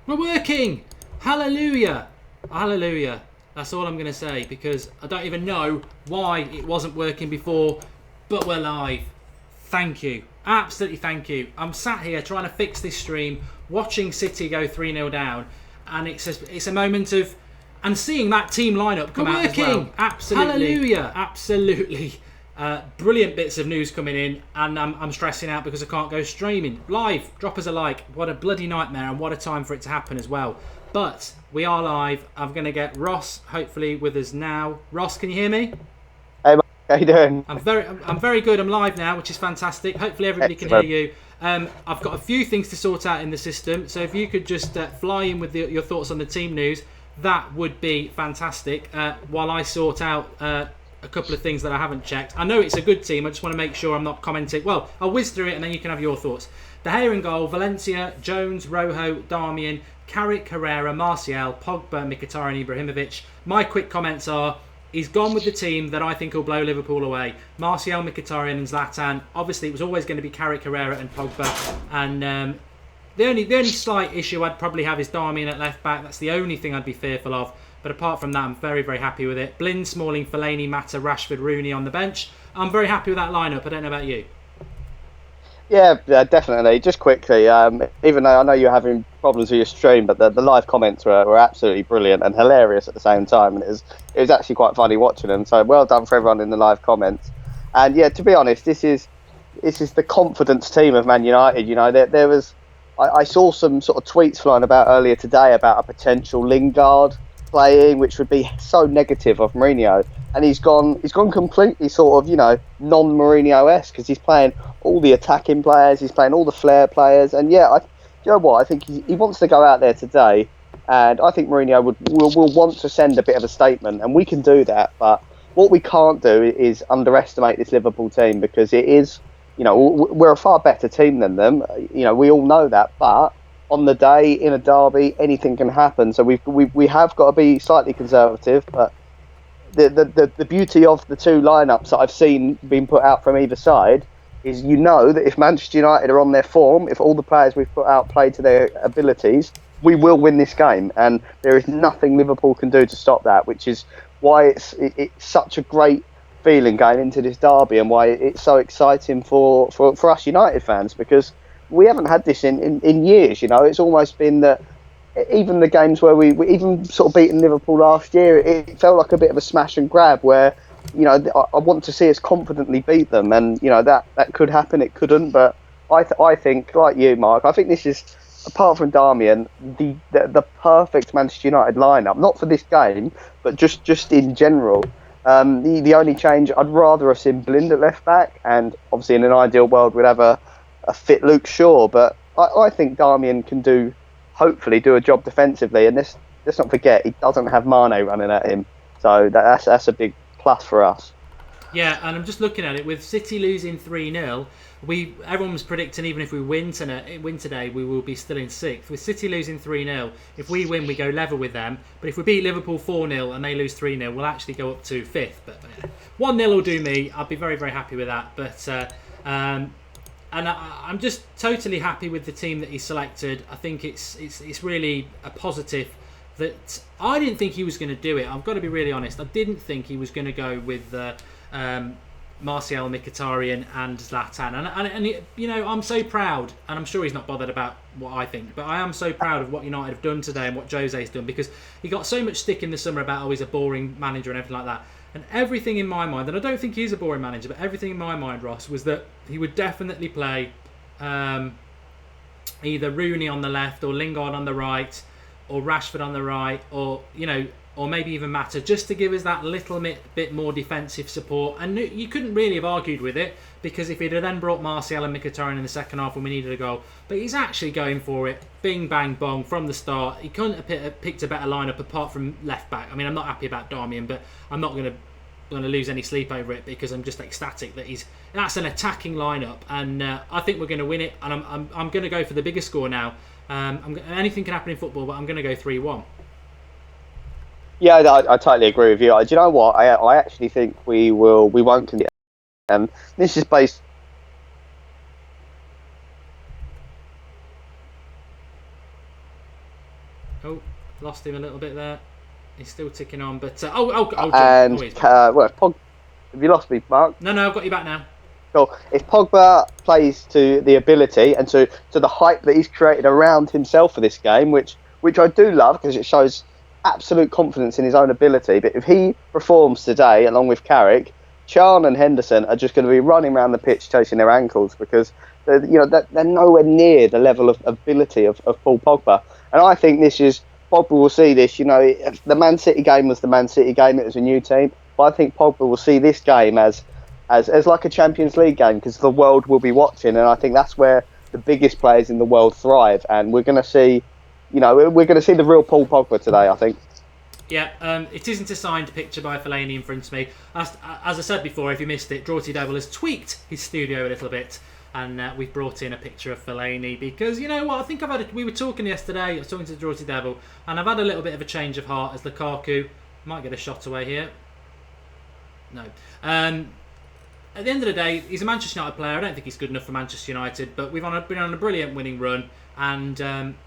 We're working! Hallelujah! Hallelujah. That's all I'm going to say because I don't even know why it wasn't working before, but we're live. Thank you. Absolutely thank you. I'm sat here trying to fix this stream, watching City go 3-0 down, and it's a moment of... And seeing that team lineup come out as well. Absolutely. Hallelujah. Absolutely. Brilliant bits of news coming in, and I'm stressing out because I can't go streaming live. Drop us a like. What a bloody nightmare, and what a time for it to happen as well. But we are live. I'm going to get Ross hopefully with us now. Ross, can you hear me? Hey, how you doing? I'm very good. I'm live now, which is fantastic. Hopefully everybody can hear you. I've got a few things to sort out in the system, so if you could just fly in with your thoughts on the team news, that would be fantastic. While I sort out a couple of things that I haven't checked. I know it's a good team. I just want to make sure I'm not commenting. Well, I'll whiz through it and then you can have your thoughts. De Gea in goal, Valencia, Jones, Rojo, Darmian, Carrick, Herrera, Martial, Pogba, Mkhitaryan, Ibrahimovic. My quick comments are, he's gone with the team that I think will blow Liverpool away. Martial, Mkhitaryan and Zlatan. Obviously, it was always going to be Carrick, Herrera and Pogba. And the only slight issue I'd probably have is Darmian at left back. That's the only thing I'd be fearful of. But apart from that, I'm very, very happy with it. Blind, Smalling, Fellaini, Mata, Rashford, Rooney on the bench. I'm very happy with that lineup. I don't know about you. Yeah, definitely. Just quickly, even though I know you're having problems with your stream, but the live comments were absolutely brilliant and hilarious at the same time. And it was actually quite funny watching them. So well done for everyone in the live comments. And yeah, to be honest, this is the confidence team of Man United. You know, there was I saw some sort of tweets flying about earlier today about a potential Lingard playing, which would be so negative of Mourinho, and he's gone completely sort of, you know, non-Mourinho-esque, because he's playing all the attacking players, he's playing all the flair players, and yeah, you know what, I think he wants to go out there today, and I think Mourinho will want to send a bit of a statement, and we can do that, but what we can't do is underestimate this Liverpool team, because it is, you know, we're a far better team than them, you know, we all know that, but on the day in a derby, anything can happen. So we have got to be slightly conservative. But the beauty of the two lineups that I've seen being put out from either side is, you know, that if Manchester United are on their form, if all the players we've put out play to their abilities, we will win this game. And there is nothing Liverpool can do to stop that, which is why it's such a great feeling going into this derby, and why it's so exciting for us United fans, because we haven't had this in years. You know, it's almost been that even the games where we even sort of beaten Liverpool last year, it felt like a bit of a smash and grab where, you know, I want to see us confidently beat them, and you know that could happen, it couldn't, but I think, like you, Mark, I think this is, apart from Darmian, the perfect Manchester United lineup, not for this game, but just in general. The only change, I'd rather have seen Blind at left back, and obviously in an ideal world we'd have a fit Luke Shaw, but I think Darmian can hopefully do a job defensively, and let's not forget, he doesn't have Mane running at him, so that's a big plus for us. Yeah, and I'm just looking at it, with City losing 3-0, everyone was predicting even if we win today, we will be still in 6th. With City losing 3-0, if we win, we go level with them. But if we beat Liverpool 4-0 and they lose 3-0, we'll actually go up to 5th. But 1-0 will do me. I'll be very, very happy with that. But and I'm just totally happy with the team that he selected. I think it's really a positive. That I didn't think he was going to do it. I've got to be really honest. I didn't think he was going to go with Martial, Mkhitaryan and Zlatan. And you know, I'm so proud, and I'm sure he's not bothered about what I think, but I am so proud of what United have done today and what Jose's done, because he got so much stick in the summer about, oh, he's a boring manager and everything like that. And everything in my mind, and I don't think he's a boring manager, but everything in my mind, Ross, was that he would definitely play either Rooney on the left or Lingard on the right, or Rashford on the right, or, you know, or maybe even Mata, just to give us that little bit more defensive support. And you couldn't really have argued with it, because if he'd have then brought Martial and Mkhitaryan in the second half when we needed a goal, but he's actually going for it, bing, bang, bong, from the start. He couldn't have picked a better lineup apart from left back. I mean, I'm not happy about Darmian, but I'm not going to lose any sleep over it, because I'm just ecstatic that that's an attacking lineup, and I think we're going to win it. And I'm going to go for the bigger score now. Anything can happen in football, but I'm going to go 3-1. Yeah, I totally agree with you. Do you know what? I actually think we won't concede. And this is based. Oh, lost him a little bit there. He's still ticking on, but Jim. And have you lost me, Mark? No, I've got you back now. Cool. If Pogba plays to the ability and to the hype that he's created around himself for this game, which I do love because it shows absolute confidence in his own ability. But if he performs today, along with Carrick, Chan and Henderson are just going to be running around the pitch chasing their ankles because they're nowhere near the level of ability of Paul Pogba. And I think Pogba will see this. The Man City game was the Man City game. It was a new team. But I think Pogba will see this game as like a Champions League game because the world will be watching, and I think that's where the biggest players in the world thrive. And we're going to see, the real Paul Pogba today, I think. Yeah, it isn't a signed picture by Fellaini in front of me. As I said before, if you missed it, Draughty Devil has tweaked his studio a little bit, and we've brought in a picture of Fellaini because, you know what, I think we were talking yesterday, I was talking to Draughty Devil, and I've had a little bit of a change of heart as Lukaku might get a shot away here. No. At the end of the day, he's a Manchester United player. I don't think he's good enough for Manchester United, but we've been on a brilliant winning run, and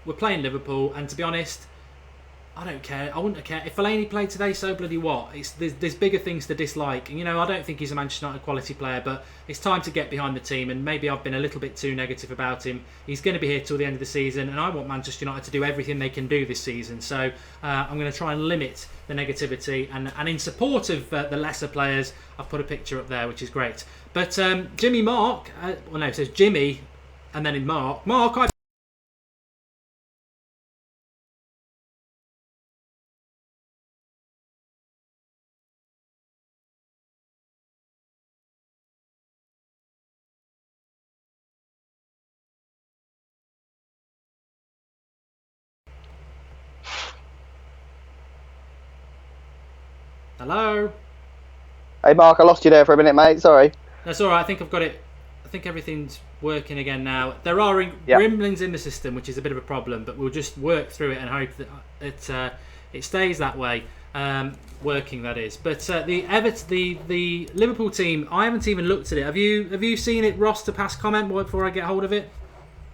we're playing Liverpool. And to be honest, I don't care. I wouldn't care if Fellaini played today. So bloody what? There's bigger things to dislike. And, I don't think he's a Manchester United quality player, but it's time to get behind the team. And maybe I've been a little bit too negative about him. He's going to be here till the end of the season, and I want Manchester United to do everything they can do this season. So I'm going to try and limit the negativity. And in support of the lesser players, I've put a picture up there, which is great. But Jimmy Mark, it says Jimmy, and then in Mark, Hello? Hey, Mark, I lost you there for a minute, mate. Sorry. That's all right. I think I've got it. I think everything's working again now. There are gremlins in the system, which is a bit of a problem, but we'll just work through it and hope that it stays that way. Working, that is. But the Liverpool team, I haven't even looked at it. Have you seen it, Ross, to pass comment before I get hold of it?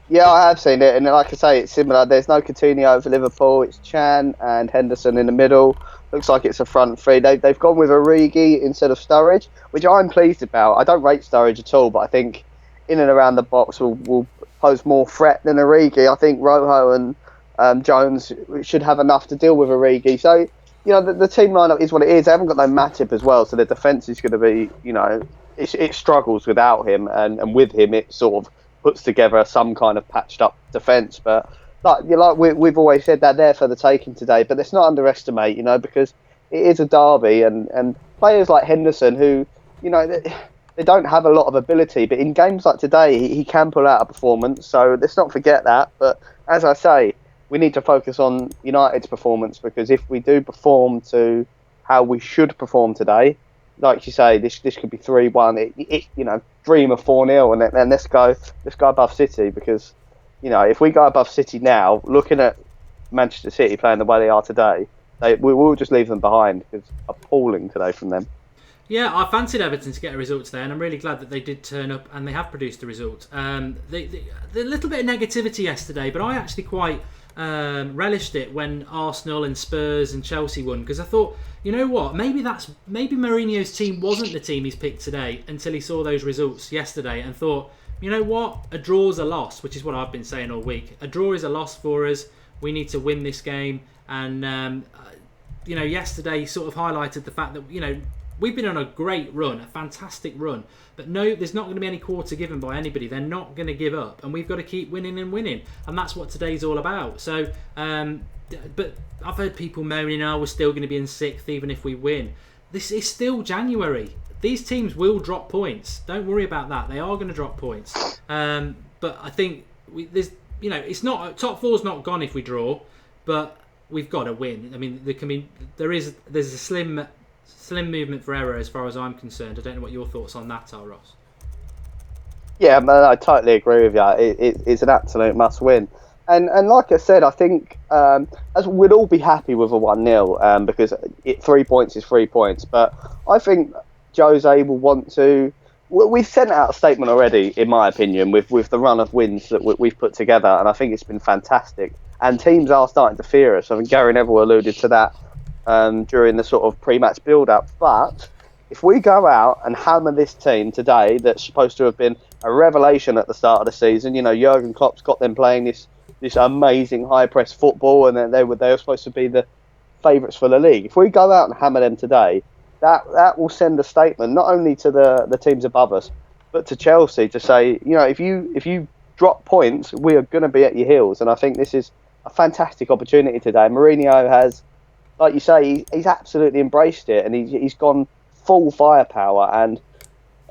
Yeah, I have seen it, and like I say, it's similar. There's no Coutinho for Liverpool. It's Chan and Henderson in the middle. Looks like it's a front three. They've gone with Origi instead of Sturridge, which I'm pleased about. I don't rate Sturridge at all, but I think in and around the box will pose more threat than Origi. I think Rojo and Jones should have enough to deal with Origi. So, the team lineup is what it is. They haven't got no Matip as well, so the defence is going to be, it struggles without him, and with him it sort of puts together some kind of patched up defence. But we've always said, they're there for the taking today. But let's not underestimate, because it is a derby, and players like Henderson, who, they don't have a lot of ability, but in games like today, he can pull out a performance. So let's not forget that. But as I say, we need to focus on United's performance, because if we do perform to how we should perform today, like you say, this could be 3-1. Dream of 4-0, and let's go above City, because if we go above City now, looking at Manchester City playing the way they are today, we will just leave them behind. It's appalling today from them. Yeah, I fancied Everton to get a result today, and I'm really glad that they did turn up and they have produced a result. The little bit of negativity yesterday, but I actually quite relished it when Arsenal and Spurs and Chelsea won, because I thought, you know what, maybe Mourinho's team wasn't the team he's picked today until he saw those results yesterday and thought, you know what, a draw's a loss, which is what I've been saying all week. A draw is a loss for us. We need to win this game. And yesterday he sort of highlighted the fact that we've been on a great run, a fantastic run, but no, there's not going to be any quarter given by anybody. They're not going to give up, and we've got to keep winning and winning, and that's what today's all about. So, but I've heard people moaning, we're still going to be in 6th even if we win. This is still January. These teams will drop points. Don't worry about that. They are going to drop points. But I think it's not, top four's not gone if we draw, but we've got to win. I mean, there's a slim movement for error as far as I'm concerned. I don't know what your thoughts on that are, Ross. Yeah, man, I totally agree with you. It's an absolute must win. And like I said, I think as we'd all be happy with a 1-0 because 3 points is 3 points. But I think Jose will want to. We've sent out a statement already, in my opinion, with the run of wins that we've put together, and I think it's been fantastic. and teams are starting to fear us. I think Gary Neville alluded to that during the sort of pre-match build-up. But if we go out and hammer this team today, that's supposed to have been a revelation at the start of the season, you know, Jurgen Klopp's got them playing this amazing high-press football, and they were supposed to be the favourites for the league. If we go out and hammer them today, that will send a statement not only to the teams above us, but to Chelsea to say, you know, if you drop points, we are going to be at your heels. And I think this is a fantastic opportunity today. Mourinho has, like you say, he's absolutely embraced it, and he's gone full firepower. And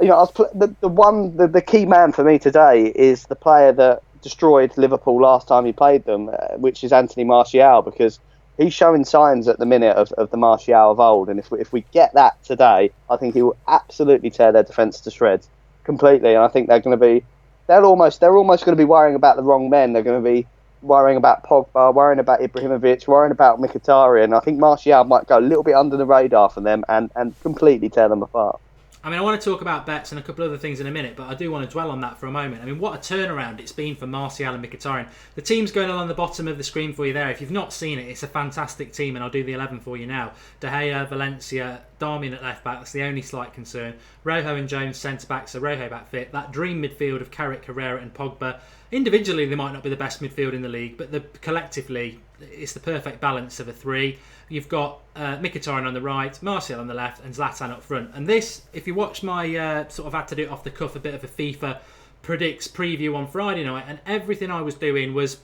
you know, the key man for me today is the player that destroyed Liverpool last time he played them, which is Anthony Martial, because he's showing signs at the minute of the Martial of old. And if we get that today, I think he will absolutely tear their defence to shreds completely. And I think they're almost going to be worrying about the wrong men. They're going to be worrying about Pogba, worrying about Ibrahimovic, worrying about Mkhitaryan. I think Martial might go a little bit under the radar for them and completely tear them apart. I mean, I want to talk about bets and a couple of other things in a minute, but I do want to dwell on that for a moment. I mean, what a turnaround it's been for Martial and Mkhitaryan. The team's going along the bottom of the screen for you there. If you've not seen it, it's a fantastic team, and I'll do the 11 for you now. De Gea, Valencia, Darmian at left-back, that's the only slight concern. Rojo and Jones centre-back, so Rojo back fit. That dream midfield of Carrick, Herrera and Pogba. Individually, they might not be the best midfield in the league, but collectively, it's the perfect balance of a three. You've got Mkhitaryan on the right, Martial on the left, and Zlatan up front. And this, if you watch my sort of had to do it off the cuff, a bit of a FIFA predicts preview on Friday night, and everything I was doing was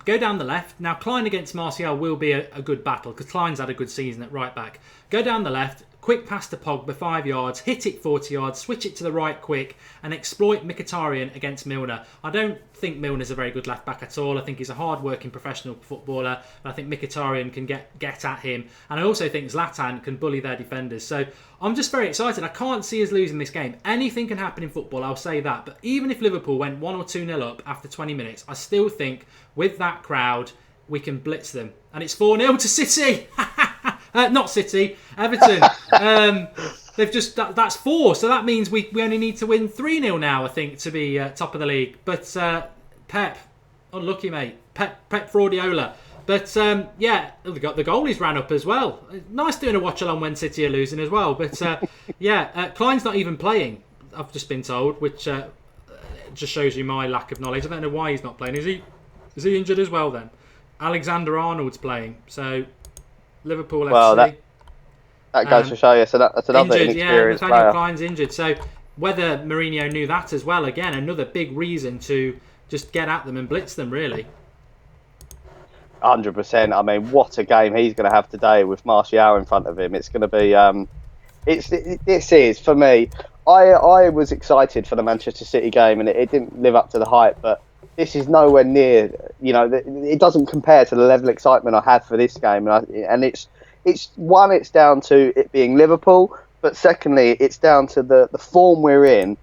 go down the left. Now, Klein against Martial will be a good battle, because Klein's had a good season at right back. Go down the left, quick pass to Pogba, 5 yards, hit it 40 yards, switch it to the right quick, and exploit Mkhitaryan against Milner. I don't think Milner's a very good left back at all. I think he's a hard-working professional footballer, and I think Mkhitaryan can get at him. And I also think Zlatan can bully their defenders. So I'm just very excited. I can't see us losing this game. Anything can happen in football, I'll say that. But even if Liverpool went 1 or 2-0 up after 20 minutes, I still think with that crowd, we can blitz them. And it's 4-0 to City. Not City, Everton. They've just that's 4, so that means we only need to win 3-0 now, I think, to be top of the league. But Pep, unlucky mate, Pep Fraudiola. But yeah, the goalies ran up as well. Nice doing a watch along when City are losing as well. But yeah, Klein's not even playing, I've just been told, which just shows you my lack of knowledge. I don't know why he's not playing. Is he injured as well then? Alexander Arnold's playing, so Liverpool FC. Well, that goes to show you. So that's another injured, inexperienced Nathaniel player. Klein's injured. So whether Mourinho knew that as well, again, another big reason to just get at them and blitz them, really. 100%. I mean, what a game he's going to have today with Martial in front of him. It's going to be. This is for me. I was excited for the Manchester City game, and it didn't live up to the hype, but this is nowhere near, you know, it doesn't compare to the level of excitement I had for this game. And it's down to it being Liverpool, but secondly, it's down to the form we're in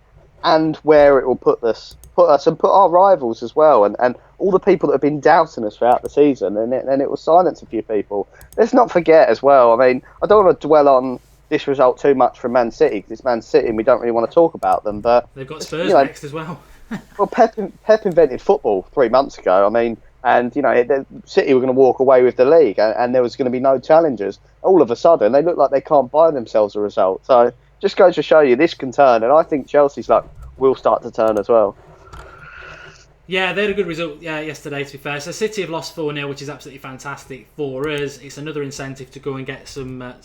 and where it will put us and put our rivals as well, and all the people that have been doubting us throughout the season, and it will silence a few people. Let's not forget as well, I mean, I don't want to dwell on this result too much from Man City, because it's Man City and we don't really want to talk about them, but they've got Spurs next as well. Well, Pep invented football 3 months ago. I mean, and you know, City were going to walk away with the league, and there was going to be no challengers. All of a sudden, they look like they can't buy themselves a result. So, just goes to show you this can turn, and I think Chelsea's luck will start to turn as well. Yeah, they had a good result yesterday, to be fair. So City have lost 4-0, which is absolutely fantastic for us. It's another incentive to go and get some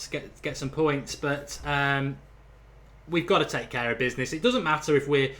points, but we've got to take care of business. It doesn't matter if we're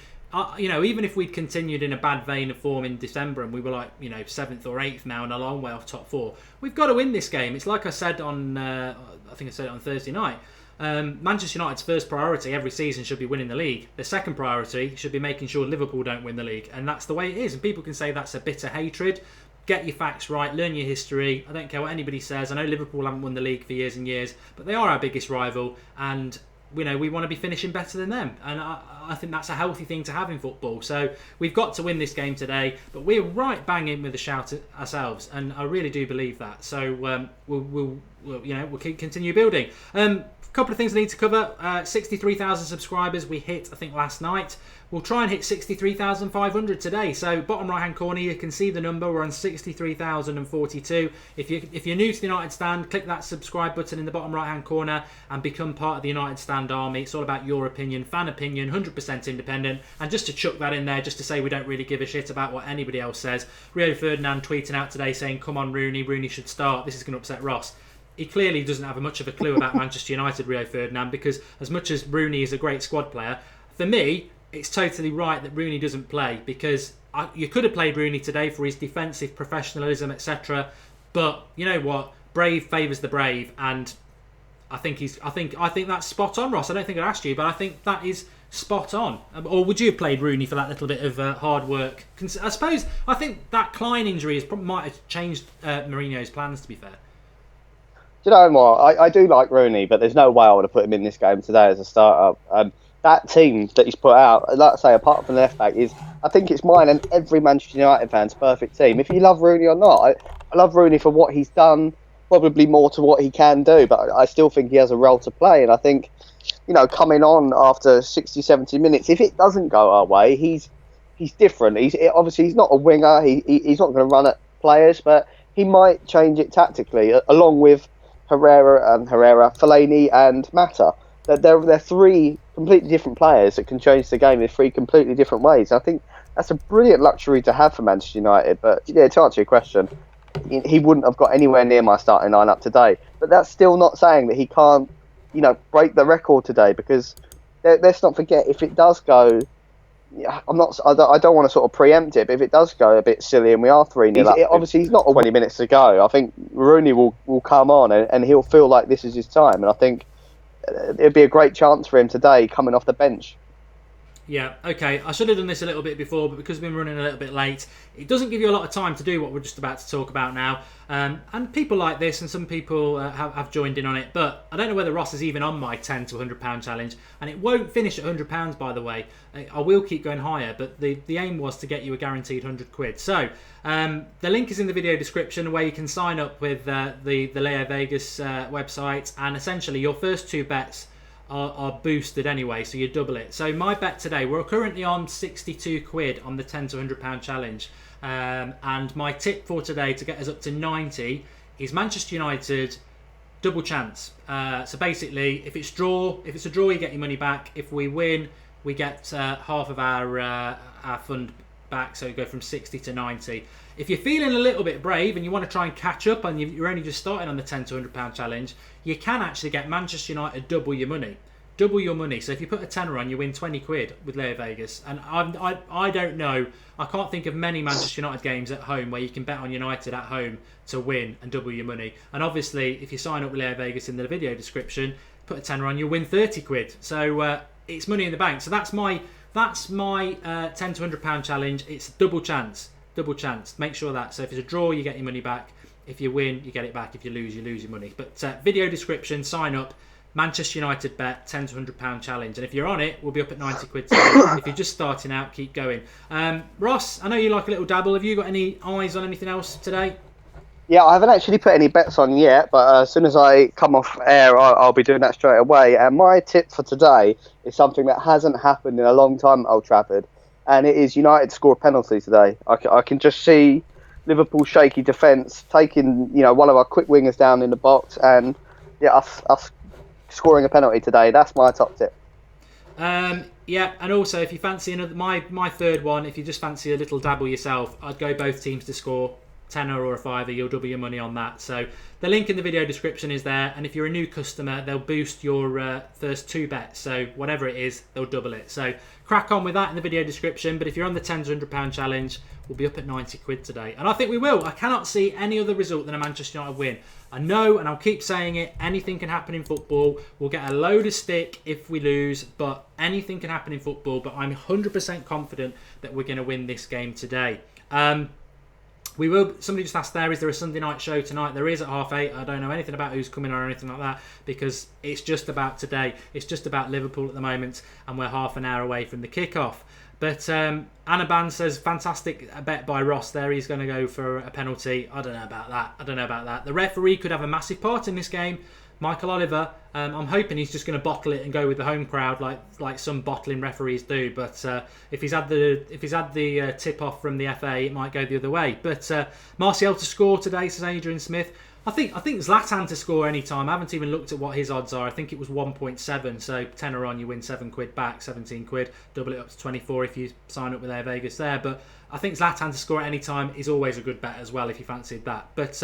even if we'd continued in a bad vein of form in December and we were like, 7th or 8th now and a long way off top 4, we've got to win this game. It's like I said on, I think I said it on Thursday night, Manchester United's first priority every season should be winning the league. The second priority should be making sure Liverpool don't win the league. And that's the way it is. And people can say that's a bitter hatred. Get your facts right, learn your history. I don't care what anybody says. I know Liverpool haven't won the league for years and years, but they are our biggest rival, and we want to be finishing better than them, and I think that's a healthy thing to have in football. So we've got to win this game today, but we're right bang in with a shout ourselves, and I really do believe that. So we'll continue building. A couple of things I need to cover. 63,000 subscribers we hit, I think, last night. we'll try and hit 63,500 today. So bottom right hand corner, you can see the number. We're on 63,042. If you're new to the United Stand, click that subscribe button in the bottom right hand corner and become part of the United Stand army. It's all about your opinion, fan opinion, 100% independent. And just to chuck that in there, just to say we don't really give a shit about what anybody else says. Rio Ferdinand tweeting out today saying, "Come on, Rooney should start. This is going to upset Ross." He clearly doesn't have much of a clue about Manchester United, Rio Ferdinand, because as much as Rooney is a great squad player, for me, it's totally right that Rooney doesn't play, because you could have played Rooney today for his defensive professionalism, etc. But you know what? Brave favours the brave, and I think that's spot on, Ross. I don't think I asked you, but I think that is spot on. Or would you have played Rooney for that little bit of hard work? I think that Klein injury might have changed Mourinho's plans, to be fair. Do you know what? I do like Rooney, but there's no way I would have put him in this game today as a starter. That team that he's put out, like I say, apart from the left back, I think it's mine and every Manchester United fan's perfect team. If you love Rooney or not, I love Rooney for what he's done, probably more to what he can do, but I still think he has a role to play. And I think, coming on after 60, 70 minutes, if it doesn't go our way, he's different. Obviously he's not a winger. He's not going to run at players, but he might change it tactically, along with Herrera, Fellaini and Mata. They're three completely different players that can change the game in three completely different ways. I think that's a brilliant luxury to have for Manchester United. But yeah, to answer your question, he wouldn't have got anywhere near my starting lineup today. But that's still not saying that he can't, break the record today, because let's not forget, if it does go, I don't want to sort of preempt it, but if it does go a bit silly and we are 3-0, obviously he's not 20 minutes to go. I think Rooney will come on and he'll feel like this is his time. And I think it'd be a great chance for him today coming off the bench. Yeah, okay. I should have done this a little bit before, but because we've been running a little bit late, it doesn't give you a lot of time to do what we're just about to talk about now. And people like this, and some people have joined in on it, but I don't know whether Ross is even on my £10 to £100 challenge, and it won't finish at £100, by the way. I will keep going higher, but the aim was to get you a guaranteed £100. So the link is in the video description, where you can sign up with the Leo Vegas website, and essentially your first two bets are boosted anyway, so you double it. So my bet today, we're currently on 62 quid on the £10 to £100 challenge, and my tip for today to get us up to 90 is Manchester United double chance. So basically, if it's a draw, you get your money back. If we win, we get half of our fund back, so you go from 60 to 90. If you're feeling a little bit brave and you want to try and catch up, and you're only just starting on the £10 to £100 challenge, you can actually get Manchester United double your money. Double your money. So if you put a tenner on, you win 20 quid with Leo Vegas. And I don't know, I can't think of many Manchester United games at home where you can bet on United at home to win and double your money. And obviously, if you sign up with Leo Vegas in the video description, put a tenner on, you'll win 30 quid. So it's money in the bank. So that's my £10 to £100 challenge. It's double chance. Double chance. Make sure that. So if it's a draw, you get your money back. If you win, you get it back. If you lose your money. But video description, sign up. Manchester United bet £10 to £100 challenge. And if you're on it, we'll be up at 90 quid today. If you're just starting out, keep going. Ross, I know you like a little dabble. Have you got any eyes on anything else today? Yeah, I haven't actually put any bets on yet, but as soon as I come off air, I'll be doing that straight away. And my tip for today is something that hasn't happened in a long time at Old Trafford, and it is United score a penalty today. I can just see Liverpool's shaky defence taking, one of our quick wingers down in the box, and us scoring a penalty today. That's my top tip. Yeah, and also if you fancy another, my third one, if you just fancy a little dabble yourself, I'd go both teams to score. Tenner or a fiver, you'll double your money on that. So the link in the video description is there, and if you're a new customer, they'll boost your first two bets. So whatever it is, they'll double it. So crack on with that in the video description. But if you're on the £10 to £100 challenge, we'll be up at 90 quid today, and I think we will. I cannot see any other result than a Manchester United win. I know, and I'll keep saying it, anything can happen in football. We'll get a load of stick if we lose, but anything can happen in football. But I'm 100% confident that we're going to win this game today. We will. Somebody just asked there, is there a Sunday night show tonight? There is at 8:30. I don't know anything about who's coming or anything like that, because it's just about today. It's just about Liverpool at the moment, and we're half an hour away from the kickoff. But Anaban says, fantastic bet by Ross there. He's going to go for a penalty. I don't know about that. The referee could have a massive part in this game. Michael Oliver, I'm hoping he's just going to bottle it and go with the home crowd like some bottling referees do. But if he's had the tip off from the FA, it might go the other way. But Martial to score today, says Adrian Smith. I think Zlatan to score any time. I haven't even looked at what his odds are. I think it was 1.7. So tenner on, you win £7 back, 17 quid. Double it up to 24 if you sign up with Air Vegas there. But I think Zlatan to score at any time is always a good bet as well if you fancied that. But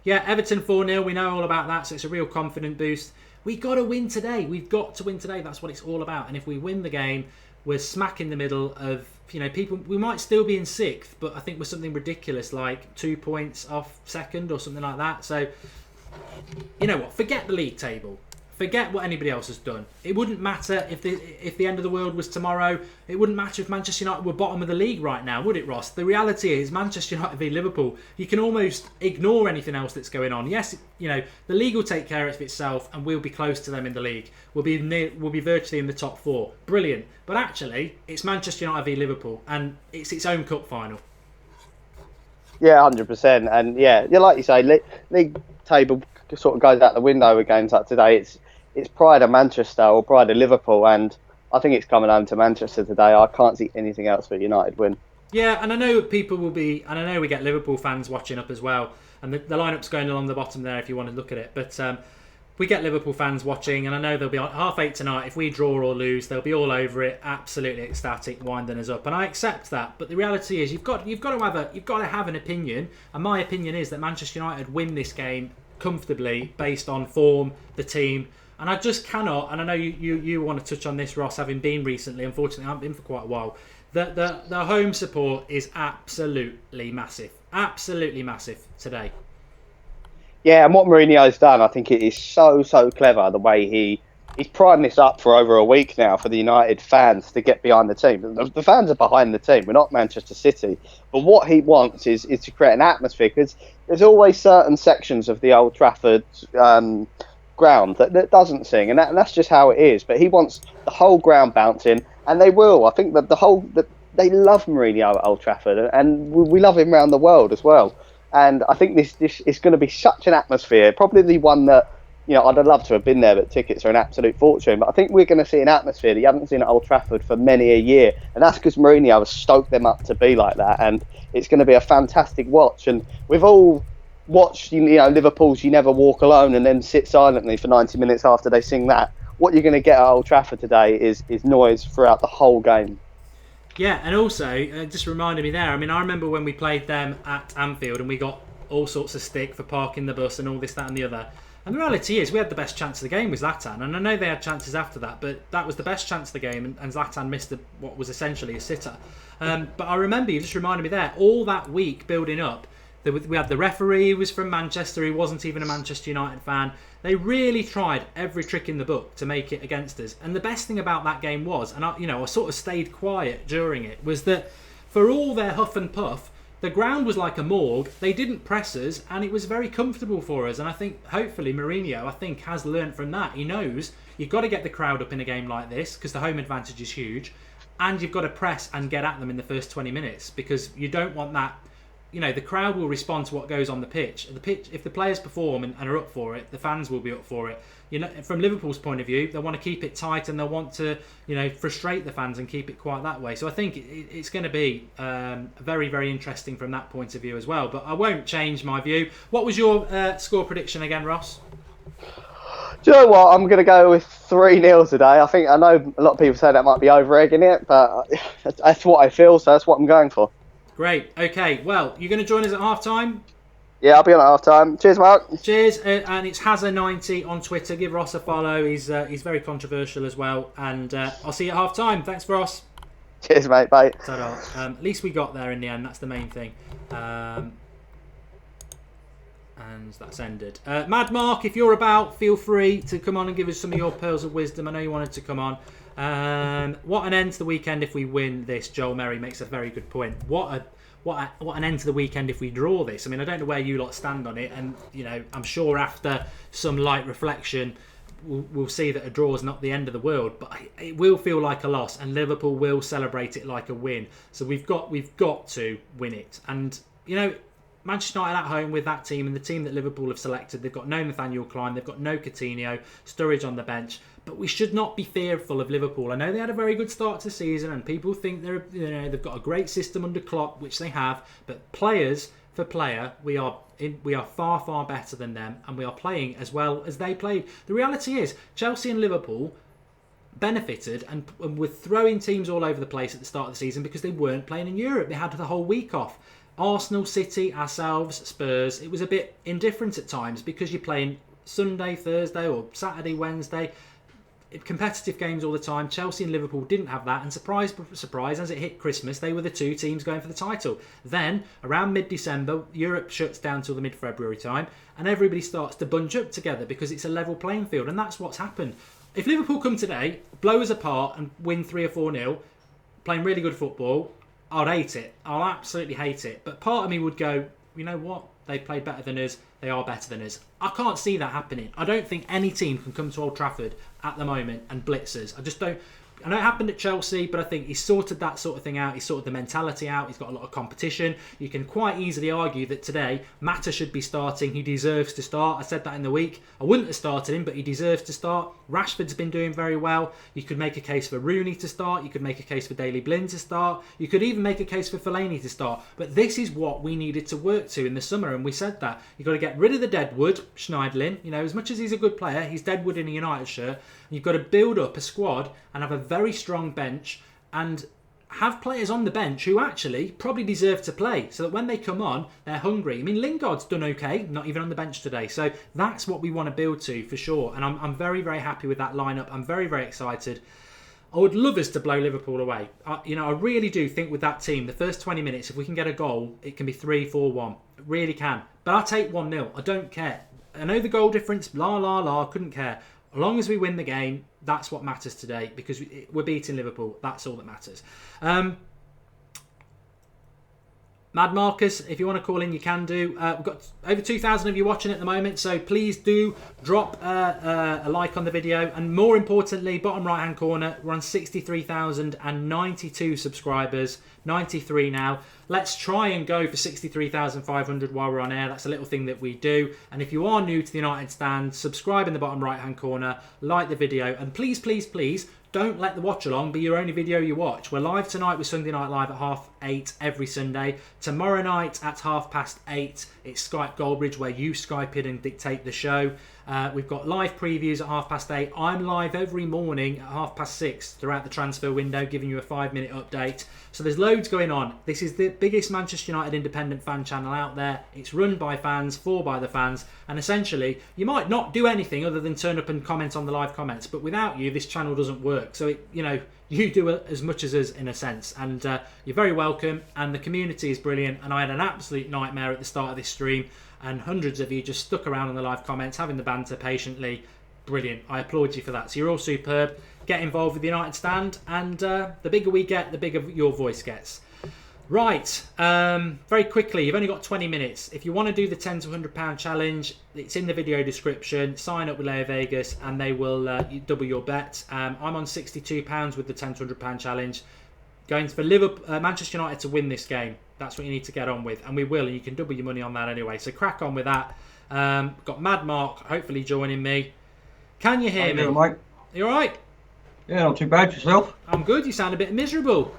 yeah, Everton 4-0. We know all about that. So it's a real confident boost. We got to win today. We've got to win today. That's what it's all about. And if we win the game, we're smack in the middle of, people. We might still be in 6th, but I think we're something ridiculous like 2 points off 2nd or something like that. So, you know what? Forget the league table. Forget what anybody else has done. It wouldn't matter if the end of the world was tomorrow. It wouldn't matter if Manchester United were bottom of the league right now, would it, Ross? The reality is Manchester United v Liverpool. You can almost ignore anything else that's going on. Yes, the league will take care of itself, and we'll be close to them in the league. We'll be virtually in the top 4. Brilliant. But actually, it's Manchester United v Liverpool, and it's its own cup final. Yeah, 100%. And yeah, like you say, league table sort of goes out the window with games like today. It's pride of Manchester or pride of Liverpool, and I think it's coming home to Manchester today. I can't see anything else but United win. Yeah, and I know people will be, and I know we get Liverpool fans watching up as well, and the lineup's going along the bottom there if you want to look at it. But we get Liverpool fans watching, and I know they'll be on 8:30 tonight. If we draw or lose, they'll be all over it, absolutely ecstatic, winding us up, and I accept that. But the reality is, you've got to have an opinion, and my opinion is that Manchester United win this game comfortably based on form, the team. And I just cannot, and I know you want to touch on this, Ross, having been recently. Unfortunately, I haven't been for quite a while. The home support is absolutely massive. Absolutely massive today. Yeah, and what Mourinho's done, I think it is so clever, the way he's primed this up for over a week now for the United fans to get behind the team. The fans are behind the team. We're not Manchester City. But what he wants is to create an atmosphere, because there's always certain sections of the Old Trafford ground that doesn't sing, and that's just how it is. But he wants the whole ground bouncing, and they will. I think that they love Mourinho at Old Trafford, and we love him around the world as well. And I think this is going to be such an atmosphere, probably the one that I'd have loved to have been there, but tickets are an absolute fortune. But I think we're going to see an atmosphere that you haven't seen at Old Trafford for many a year, and that's because Mourinho has stoked them up to be like that, and it's going to be a fantastic watch. And we've all watch Liverpool's You Never Walk Alone and then sit silently for 90 minutes after they sing that. What you're going to get at Old Trafford today is noise throughout the whole game. Yeah, and also just reminded me there, I mean, I remember when we played them at Anfield and we got all sorts of stick for parking the bus and all this, that and the other. And the reality is we had the best chance of the game with Zlatan, and I know they had chances after that, but that was the best chance of the game, and Zlatan missed what was essentially a sitter. But I remember, you just reminded me there, all that week building up, we had the referee who was from Manchester. He wasn't even a Manchester United fan. They really tried every trick in the book to make it against us. And the best thing about that game was, and I sort of stayed quiet during it, was that for all their huff and puff, the ground was like a morgue. They didn't press us, and it was very comfortable for us. And I think, hopefully, Mourinho, has learnt from that. He knows you've got to get the crowd up in a game like this because the home advantage is huge, and you've got to press and get at them in the first 20 minutes because you don't want that. The crowd will respond to what goes on the pitch. If the players perform and are up for it, the fans will be up for it. From Liverpool's point of view, they want to keep it tight and they'll want to, frustrate the fans and keep it quite that way. So I think it's going to be very, very interesting from that point of view as well. But I won't change my view. What was your score prediction again, Ross? Do you know what? I'm going to go with 3-0 today. I know a lot of people say that might be over-egging it, but that's what I feel, so that's what I'm going for. Great. Okay. Well, you're going to join us at half time? Yeah, I'll be on at half time. Cheers, Mark. Cheers. And it's Hazza90 on Twitter. Give Ross a follow. He's very controversial as well. And I'll see you at half time. Thanks, Ross. Cheers, mate. Bye. Ta-da. At least we got there in the end. That's the main thing. And that's ended. Mad Mark, if you're about, feel free to come on and give us some of your pearls of wisdom. I know you wanted to come on. What an end to the weekend if we win this. Joel Merry makes a very good point. What an end to the weekend if we draw this. I mean, I don't know where you lot stand on it, and I'm sure after some light reflection we'll see that a draw is not the end of the world, but it will feel like a loss, and Liverpool will celebrate it like a win. So we've got to win it. And Manchester United at home with that team and the team that Liverpool have selected. They've got no Nathaniel Klein, they've got no Coutinho, Sturridge on the bench. But we should not be fearful of Liverpool. I know they had a very good start to the season, and people think they've got a great system under Klopp, which they have. But players for player, we are far, far better than them, and we are playing as well as they played. The reality is, Chelsea and Liverpool benefited and were throwing teams all over the place at the start of the season because they weren't playing in Europe. They had the whole week off. Arsenal, City, ourselves, Spurs, it was a bit indifferent at times because you're playing Sunday, Thursday or Saturday, Wednesday. Competitive games all the time. Chelsea and Liverpool didn't have that, and surprise, surprise, as it hit Christmas, they were the two teams going for the title. Then, around mid-December, Europe shuts down till the mid-February time, and everybody starts to bunch up together because it's a level playing field, and that's what's happened. If Liverpool come today, blow us apart and win 3 or 4-0, playing really good football, I'd hate it. I'll absolutely hate it. But part of me would go, you know what? They played better than us. They are better than us. I can't see that happening. I don't think any team can come to Old Trafford at the moment and blitz us. I just don't. I know it happened at Chelsea, but I think he's sorted that sort of thing out. He's sorted the mentality out. He's got a lot of competition. You can quite easily argue that today, Mata should be starting. He deserves to start. I said that in the week. I wouldn't have started him, but he deserves to start. Rashford's been doing very well. You could make a case for Rooney to start. You could make a case for Daley Blind to start. You could even make a case for Fellaini to start. But this is what we needed to work to in the summer, and we said that. You've got to get rid of the deadwood, Schneiderlin. You know, as much as he's a good player, he's deadwood in a United shirt. You've got to build up a squad and have a very strong bench and have players on the bench who actually probably deserve to play so that when they come on, they're hungry. I mean, Lingard's done okay, not even on the bench today. So that's what we want to build to for sure. And I'm very, very happy with that lineup. I'm very, very excited. I would love us to blow Liverpool away. I really do think with that team, the first 20 minutes, if we can get a goal, it can be 3-4-1. It really can. But I'll take 1-0. I don't care. I know the goal difference, I couldn't care. As long as we win the game, that's what matters today because we're beating Liverpool. That's all that matters. Mad Marcus, if you want to call in, you can do. We've got over 2,000 of you watching at the moment, so please do drop a like on the video. And more importantly, bottom right-hand corner, we're on 63,092 subscribers, 93 now. Let's try and go for 63,500 while we're on air. That's a little thing that we do. And if you are new to the United Stand, subscribe in the bottom right-hand corner, like the video, and please, please, please, don't let the watch-along be your only video you watch. We're live tonight with Sunday Night Live at 8:30 every Sunday. Tomorrow night at 8:30, it's Skype Goldbridge, where you Skype in and dictate the show. We've got live previews at 8:30. I'm live every morning at 6:30 throughout the transfer window, giving you a 5-minute update. So there's loads going on. This is the biggest Manchester United independent fan channel out there. It's run by fans, for by the fans, and essentially, you might not do anything other than turn up and comment on the live comments, but without you, this channel doesn't work. So, you do as much as us in a sense, and you're very welcome, and the community is brilliant, and I had an absolute nightmare at the start of this stream, and hundreds of you just stuck around in the live comments, having the banter patiently. Brilliant. I applaud you for that. So you're all superb. Get involved with the United Stand, and the bigger we get, the bigger your voice gets. Right, very quickly, you've only got 20 minutes. If you want to do the £10 to £100 challenge, it's in the video description. Sign up with Leo Vegas and they will double your bet. I'm on £62 with the £10 to £100 challenge. Going for Manchester United to win this game. That's what you need to get on with, and we will, and you can double your money on that anyway. So crack on with that. Got Mad Mark, hopefully joining me. Can you hear me? Doing, mate? You all right? Yeah, not too bad. Yourself? I'm good. You sound a bit miserable.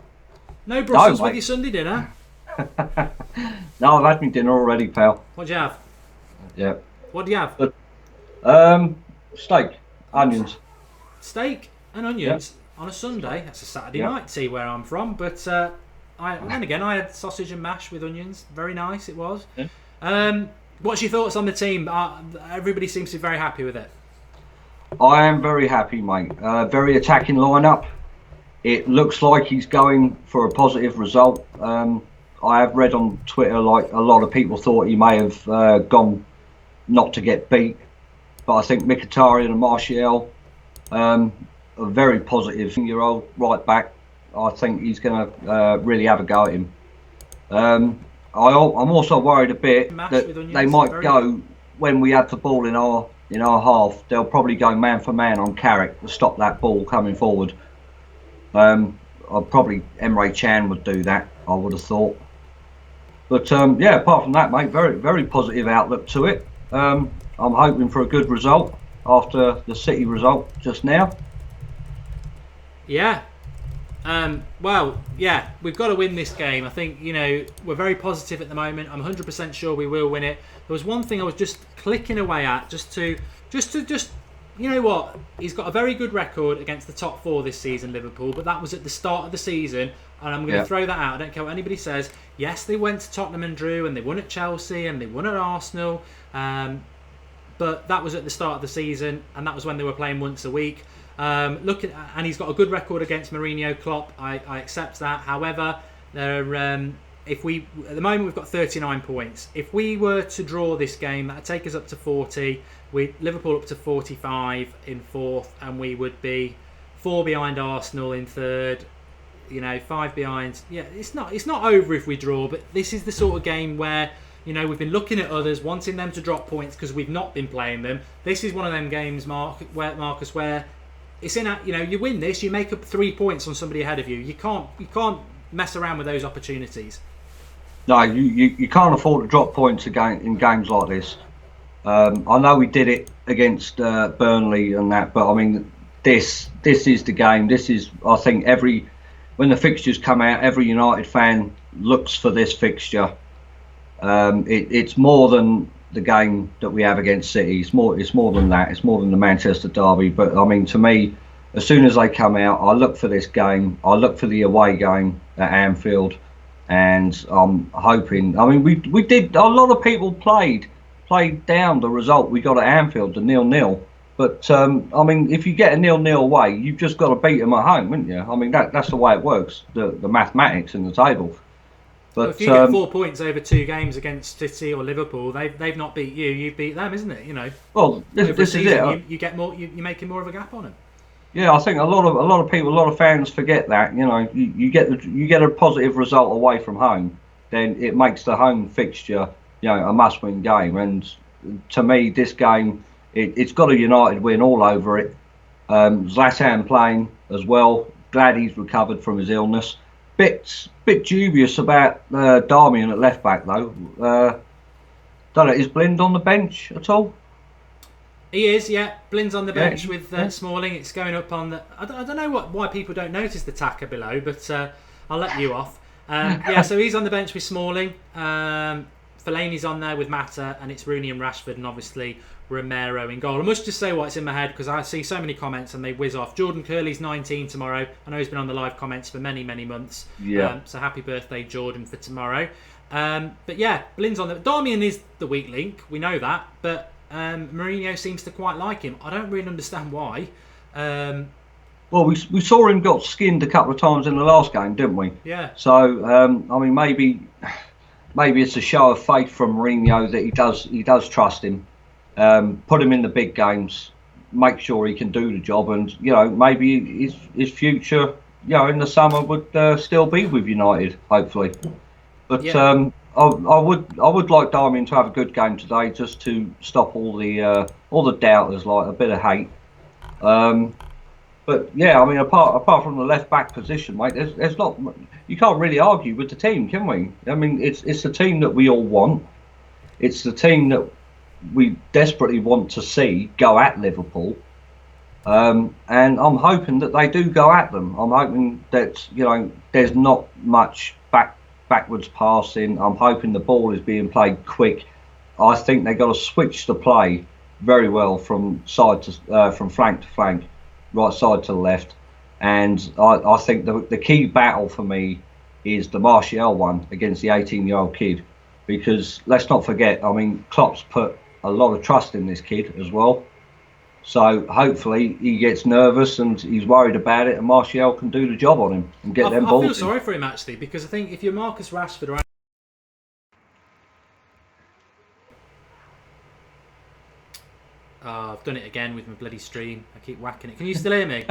No Brussels with your Sunday dinner? No, I've had my dinner already, pal. What'd you have? Yeah. What do you have? Steak, onions. Steak and onions on a Sunday? That's a Saturday night tea where I'm from, but then again, I had sausage and mash with onions. Very nice it was. Yeah. What's your thoughts on the team? Everybody seems to be very happy with it. I am very happy, mate. Very attacking lineup. It looks like he's going for a positive result. I have read on Twitter like a lot of people thought he may have gone not to get beat, but I think Mkhitaryan and Martial, a very positive year-old right back. I think he's going to really have a go at him. I'm also worried a bit that they might go when we have the ball in our half. They'll probably go man for man on Carrick to stop that ball coming forward. Probably Emre Can would do that, I would have thought. But yeah, apart from that, mate, very, very positive outlook to it. I'm hoping for a good result after the City result just now. Yeah. Well, yeah, we've got to win this game. I think, we're very positive at the moment. I'm 100% sure we will win it. There was one thing I was just clicking away at, just you know what? He's got a very good record against the top four this season, Liverpool, but that was at the start of the season, and I'm going to throw that out. I don't care what anybody says. Yes, they went to Tottenham and drew, and they won at Chelsea, and they won at Arsenal, but that was at the start of the season, and that was when they were playing once a week. And he's got a good record against Mourinho, Klopp. I accept that. However, at the moment we've got 39 points. If we were to draw this game, that'd take us up to 40. Liverpool up to 45 in fourth, and we would be 4 behind Arsenal in third. 5 behind. Yeah, it's not over if we draw, but this is the sort of game where we've been looking at others, wanting them to drop points because we've not been playing them. This is one of them games, Marcus, where it's in you win this, you make up 3 points on somebody ahead of you. You can't mess around with those opportunities. No, you can't afford to drop points again in games like this. I know we did it against Burnley and that, but I mean, this is the game. This is, I think, when the fixtures come out, every United fan looks for this fixture. It's more than the game that we have against City. It's more than that. It's more than the Manchester derby. But I mean, to me, as soon as they come out, I look for this game. I look for the away game at Anfield, and I'm hoping. I mean, we did. A lot of people played down the result we got at Anfield, the 0-0. But I mean, if you get a 0-0 away, you've just got to beat them at home, haven't you? I mean, that's the way it works. The mathematics in the table. But if you get 4 points over 2 games against City or Liverpool, they've not beat you. You beat them, isn't it? Well, this is it. You get more. You're making more of a gap on them. Yeah, I think a lot of people, a lot of fans forget that. You get a positive result away from home, then it makes the home fixture, a must-win game. And to me, this game, it's got a United win all over it. Zlatan playing as well. Glad he's recovered from his illness. Bit dubious about Darmian at left back though. Don't know, is Blind on the bench at all? He is, yeah. Blind's on the bench with Smalling. It's going up on the. I don't know why people don't notice the tacker below, but I'll let you off. So he's on the bench with Smalling. Fellaini's on there with Mata, and it's Rooney and Rashford, and obviously Romero in goal. I must just say what's in my head because I see so many comments and they whiz off. Jordan Curley's 19 tomorrow. I know he's been on the live comments for many, many months. Yeah. So happy birthday, Jordan, for tomorrow. But yeah, Blind's on the. Darmian is the weak link. We know that, but Mourinho seems to quite like him. I don't really understand why. Well, we saw him got skinned a couple of times in the last game, didn't we? Yeah. So I mean, maybe it's a show of faith from Mourinho that he does trust him. Put him in the big games, make sure he can do the job, and maybe his future, in the summer would still be with United, hopefully. But I would like Darmian to have a good game today, just to stop all the doubters, like a bit of hate. But yeah, I mean, apart from the left back position, mate, there's not. You can't really argue with the team, can we? I mean, it's the team that we all want. It's the team that we desperately want to see go at Liverpool, and I'm hoping that they do go at them. I'm hoping that there's not much backwards passing. I'm hoping the ball is being played quick. I think they got to switch the play very well from flank to flank, right side to left, and I think the key battle for me is the Martial one against the 18-year-old kid, because let's not forget, I mean, Klopp's put a lot of trust in this kid as well. So hopefully he gets nervous and he's worried about it, and Martial can do the job on him and get them balls. I feel sorry for him actually, because I think if you're Marcus Rashford or I've done it again with my bloody stream. I keep whacking it. Can you still hear me?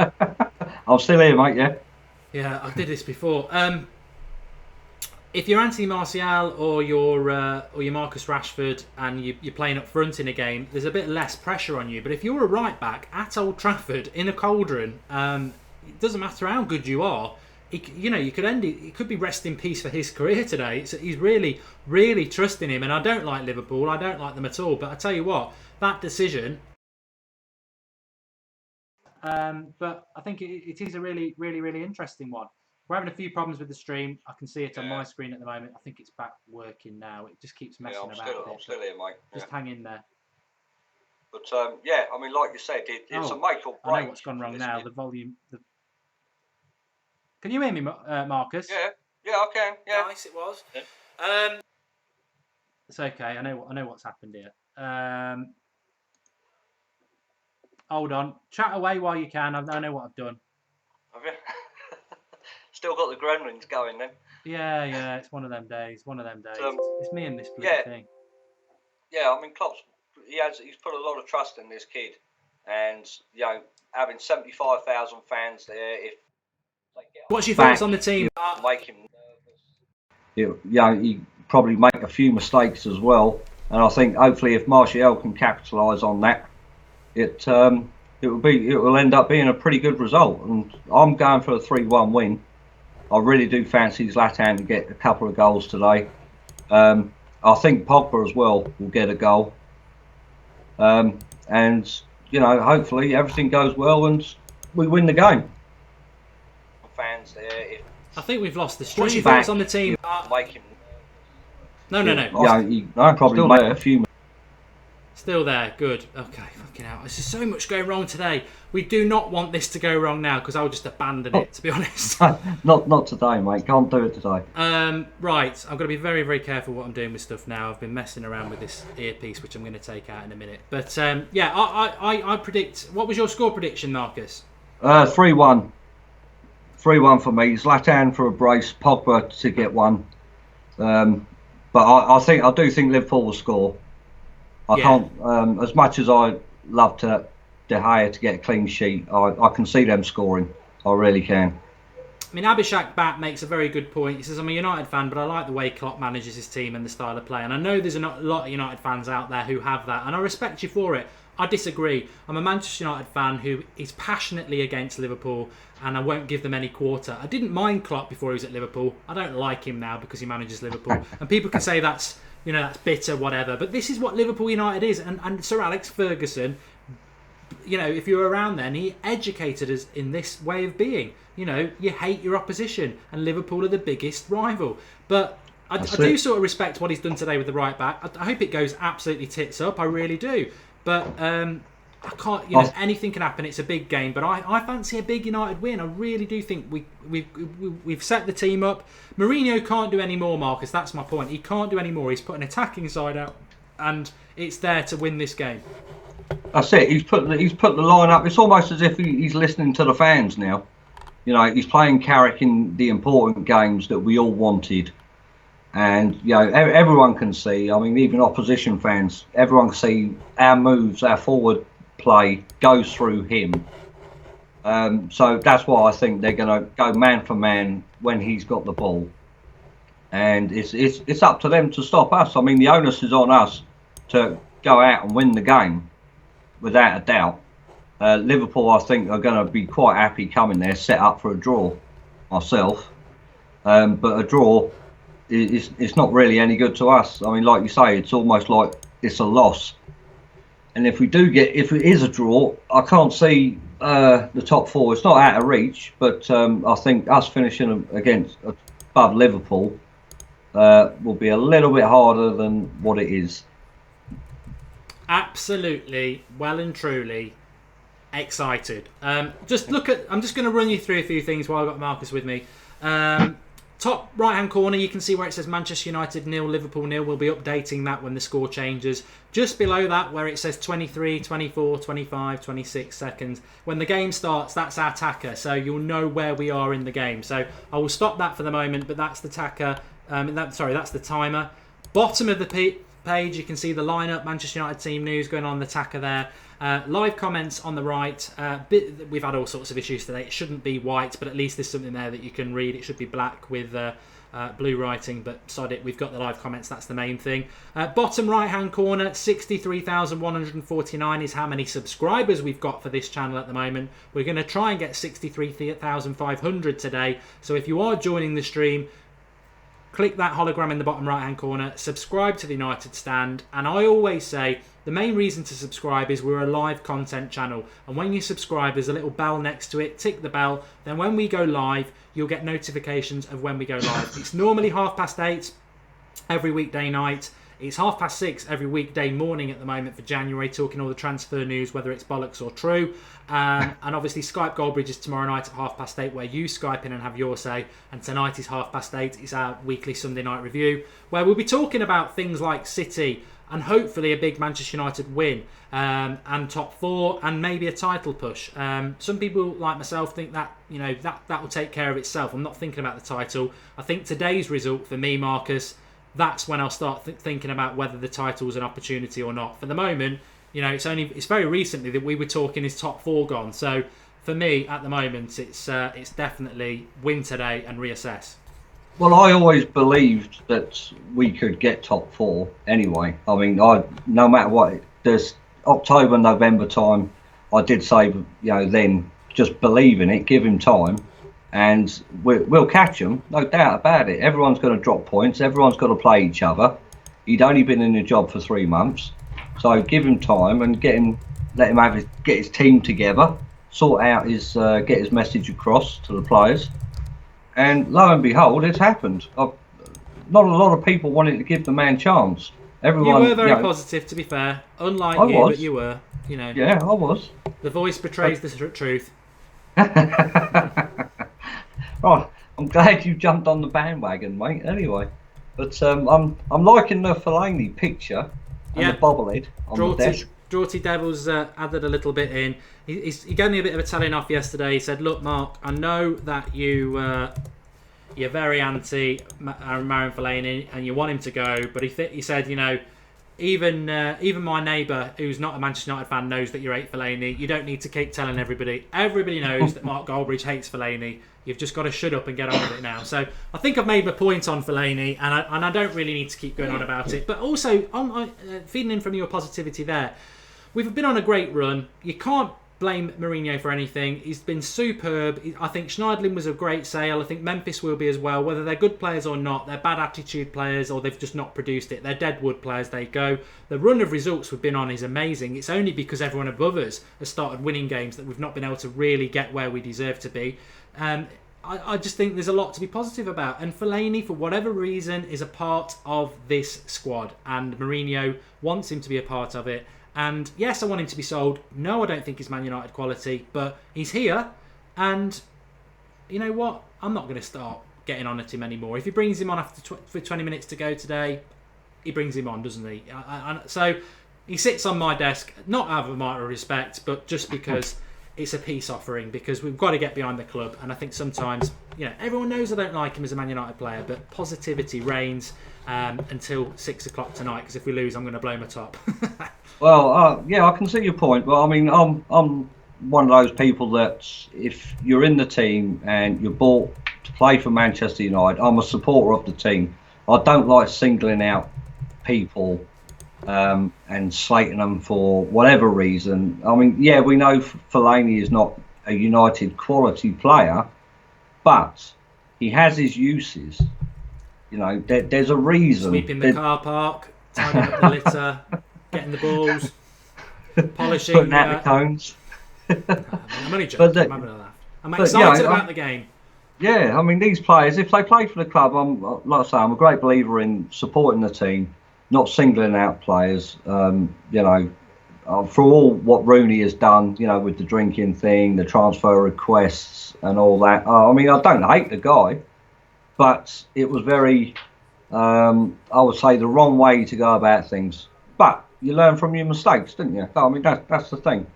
I'm still here, mate. Yeah. Yeah, I did this before. If you're Anthony Martial or you're Marcus Rashford and you're playing up front in a game, there's a bit less pressure on you. But if you're a right back at Old Trafford in a cauldron, it doesn't matter how good you are. you could end it. It could be rest in peace for his career today. He's really, really trusting him, and I don't like Liverpool. I don't like them at all. But I tell you what, that decision. But I think it is a really, really, really interesting one. We're having a few problems with the stream. I can see it on my screen at the moment. I think it's back working now. It just keeps messing about. I'm still here, mate. Just hang in there. But I mean, like you said, it's a make or break. I know what's gone wrong now. The volume. Can you hear me, Marcus? Yeah, I can. Yeah. Nice, it was. It's okay. I know what's happened here. Hold on. Chat away while you can. I know what I've done. Have you? Still got the gremlins going then? Yeah. It's one of them days. It's me and this bloody thing. Yeah, I mean, Klopp's he's put a lot of trust in this kid, and having 75,000 fans there. What's your thoughts on the team? Make him nervous. He probably make a few mistakes as well, and I think hopefully if Martial can capitalise on that, it will end up being a pretty good result. And I'm going for a 3-1 win. I really do fancy Zlatan to get a couple of goals today. I think Pogba as well will get a goal. And hopefully everything goes well and we win the game. Fans there. I think we've lost the stream. What's your thoughts on the team? No. Yeah, probably make a few. Still there, good. Okay, fucking hell. There's just so much going wrong today. We do not want this to go wrong now because I'll just abandon it, to be honest. Not today, mate. Can't do it today. Right, I've got to be very, very careful what I'm doing with stuff now. I've been messing around with this earpiece, which I'm going to take out in a minute. But I predict. What was your score prediction, Marcus? 3-1. 3-1 for me. Zlatan for a brace. Pogba to get one. But I do think Liverpool will score. I can't, as much as I love De Gea to get a clean sheet, I can see them scoring. I really can. I mean, Abhishek Bat makes a very good point. He says, I'm a United fan, but I like the way Klopp manages his team and the style of play. And I know there's a lot of United fans out there who have that, and I respect you for it. I disagree. I'm a Manchester United fan who is passionately against Liverpool, and I won't give them any quarter. I didn't mind Klopp before he was at Liverpool. I don't like him now because he manages Liverpool. And people can say that's bitter, whatever. But this is what Liverpool United is. And Sir Alex Ferguson, if you were around then, he educated us in this way of being. You hate your opposition, and Liverpool are the biggest rival. But I do sort of respect what he's done today with the right back. I hope it goes absolutely tits up. I really do. But I can't. Anything can happen. It's a big game, but I fancy a big United win. I really do think we've set the team up. Mourinho can't do any more, Marcus. That's my point. He can't do any more. He's put an attacking side out, and it's there to win this game. That's it. He's put the line up. It's almost as if he's listening to the fans now. He's playing Carrick in the important games that we all wanted. And everyone can see. I mean, even opposition fans, everyone can see our moves, our forward play goes through him. So that's why I think they're going to go man for man when he's got the ball. And it's up to them to stop us. I mean, the onus is on us to go out and win the game, without a doubt. Liverpool, I think, are going to be quite happy coming there, set up for a draw. Myself, but a draw. It's not really any good to us. I mean, like you say, it's almost like it's a loss. And if it is a draw, I can't see the top four. It's not out of reach, but I think us finishing above Liverpool will be a little bit harder than what it is. Absolutely, well and truly excited. I'm just going to run you through a few things while I've got Marcus with me. Top right hand corner, you can see where it says Manchester United 0, Liverpool 0. We'll be updating that when the score changes. Just below that, where it says 23, 24, 25, 26 seconds. When the game starts, that's our tacker, so you'll know where we are in the game. So I will stop that for the moment, but that's the tacker. That's the timer. Bottom of the page, you can see the lineup, Manchester United team news going on the tacker there. Live comments on the right. We've had all sorts of issues today. It shouldn't be white, but at least there's something there that you can read. It should be black with blue writing, but sod it, we've got the live comments, that's the main thing. Bottom right hand corner, 63,149 is how many subscribers we've got for this channel at the moment. We're going to try and get 63,500 today, so if you are joining the stream, click that hologram in the bottom right hand corner, subscribe to the United Stand, and I always say the main reason to subscribe is we're a live content channel, and when you subscribe there's a little bell next to it, tick the bell, then when we go live you'll get notifications of when we go live. It's normally 8:30 every weekday night. It's 6:30 every weekday morning at the moment for January, talking all the transfer news, whether it's bollocks or true. And obviously Skype Goldbridge is tomorrow night at 8:30, where you Skype in and have your say. And tonight is 8:30. It's our weekly Sunday night review, where we'll be talking about things like City and hopefully a big Manchester United win, and top four, and maybe a title push. Some people like myself think that that will take care of itself. I'm not thinking about the title. I think today's result for me, Marcus, that's when I'll start thinking about whether the title is an opportunity or not. For the moment, it's very recently that we were talking is top four gone. So for me, at the moment, it's definitely win today and reassess. Well, I always believed that we could get top four anyway. I mean, no matter what, there's October, November time, I did say, then just believe in it, give him time, and we'll catch them, no doubt about it. Everyone's going to drop points. Everyone's got to play each other. He'd only been in the job for 3 months, so give him time and let him get his team together, sort out get his message across to the players. And lo and behold, it's happened. Not a lot of people wanted to give the man a chance. Everyone, you were very positive, to be fair. Unlike but you were. Yeah, I was. The voice betrays the truth. Right, I'm glad you jumped on the bandwagon, mate. Anyway, but I'm liking the Fellaini picture and the bobblehead on the desk. Draughty Devils added a little bit in. He gave me a bit of a telling off yesterday. He said, "Look, Mark, I know that you're very anti Marouane Fellaini and you want him to go, but he said, even my neighbour, who's not a Manchester United fan, knows that you hate Fellaini. You don't need to keep telling everybody. Everybody knows that Mark Goldbridge hates Fellaini. You've just got to shut up and get on with it now." So I think I've made my point on Fellaini, and I don't really need to keep going on about it. But also, feeding in from your positivity there, we've been on a great run. You can't blame Mourinho for anything. He's been superb. I think Schneiderlin was a great sale. I think Memphis will be as well. Whether they're good players or not, they're bad attitude players or they've just not produced it. They're deadwood players, they go. The run of results we've been on is amazing. It's only because everyone above us has started winning games that we've not been able to really get where we deserve to be. I just think there's a lot to be positive about. And Fellaini, for whatever reason, is a part of this squad. And Mourinho wants him to be a part of it. And yes, I want him to be sold. No, I don't think he's Man United quality, but he's here. And you know what? I'm not going to start getting on at him anymore. If he brings him on after for 20 minutes to go today, he brings him on, doesn't he? So he sits on my desk, not out of a matter of respect, but just because it's a peace offering, because we've got to get behind the club. And I think sometimes, everyone knows I don't like him as a Man United player, but positivity reigns until 6 o'clock tonight, because if we lose, I'm going to blow my top. Well, yeah, I can see your point, but I mean, I'm one of those people that if you're in the team and you're bought to play for Manchester United, I'm a supporter of the team. I don't like singling out people and slating them for whatever reason. I mean, yeah, we know Fellaini is not a United quality player, but he has his uses. There's a reason. Sweeping the car park, tidying up the litter, getting the balls, polishing. Putting out the cones. I'm only joking. I'm having a laugh. I'm excited about the game. Yeah, I mean, these players, if they play for the club, like I say, I'm a great believer in supporting the team, not singling out players. For all what Rooney has done, with the drinking thing, the transfer requests and all that. I mean, I don't hate the guy, but it was very, I would say, the wrong way to go about things. But you learn from your mistakes, didn't you? I mean, that's the thing.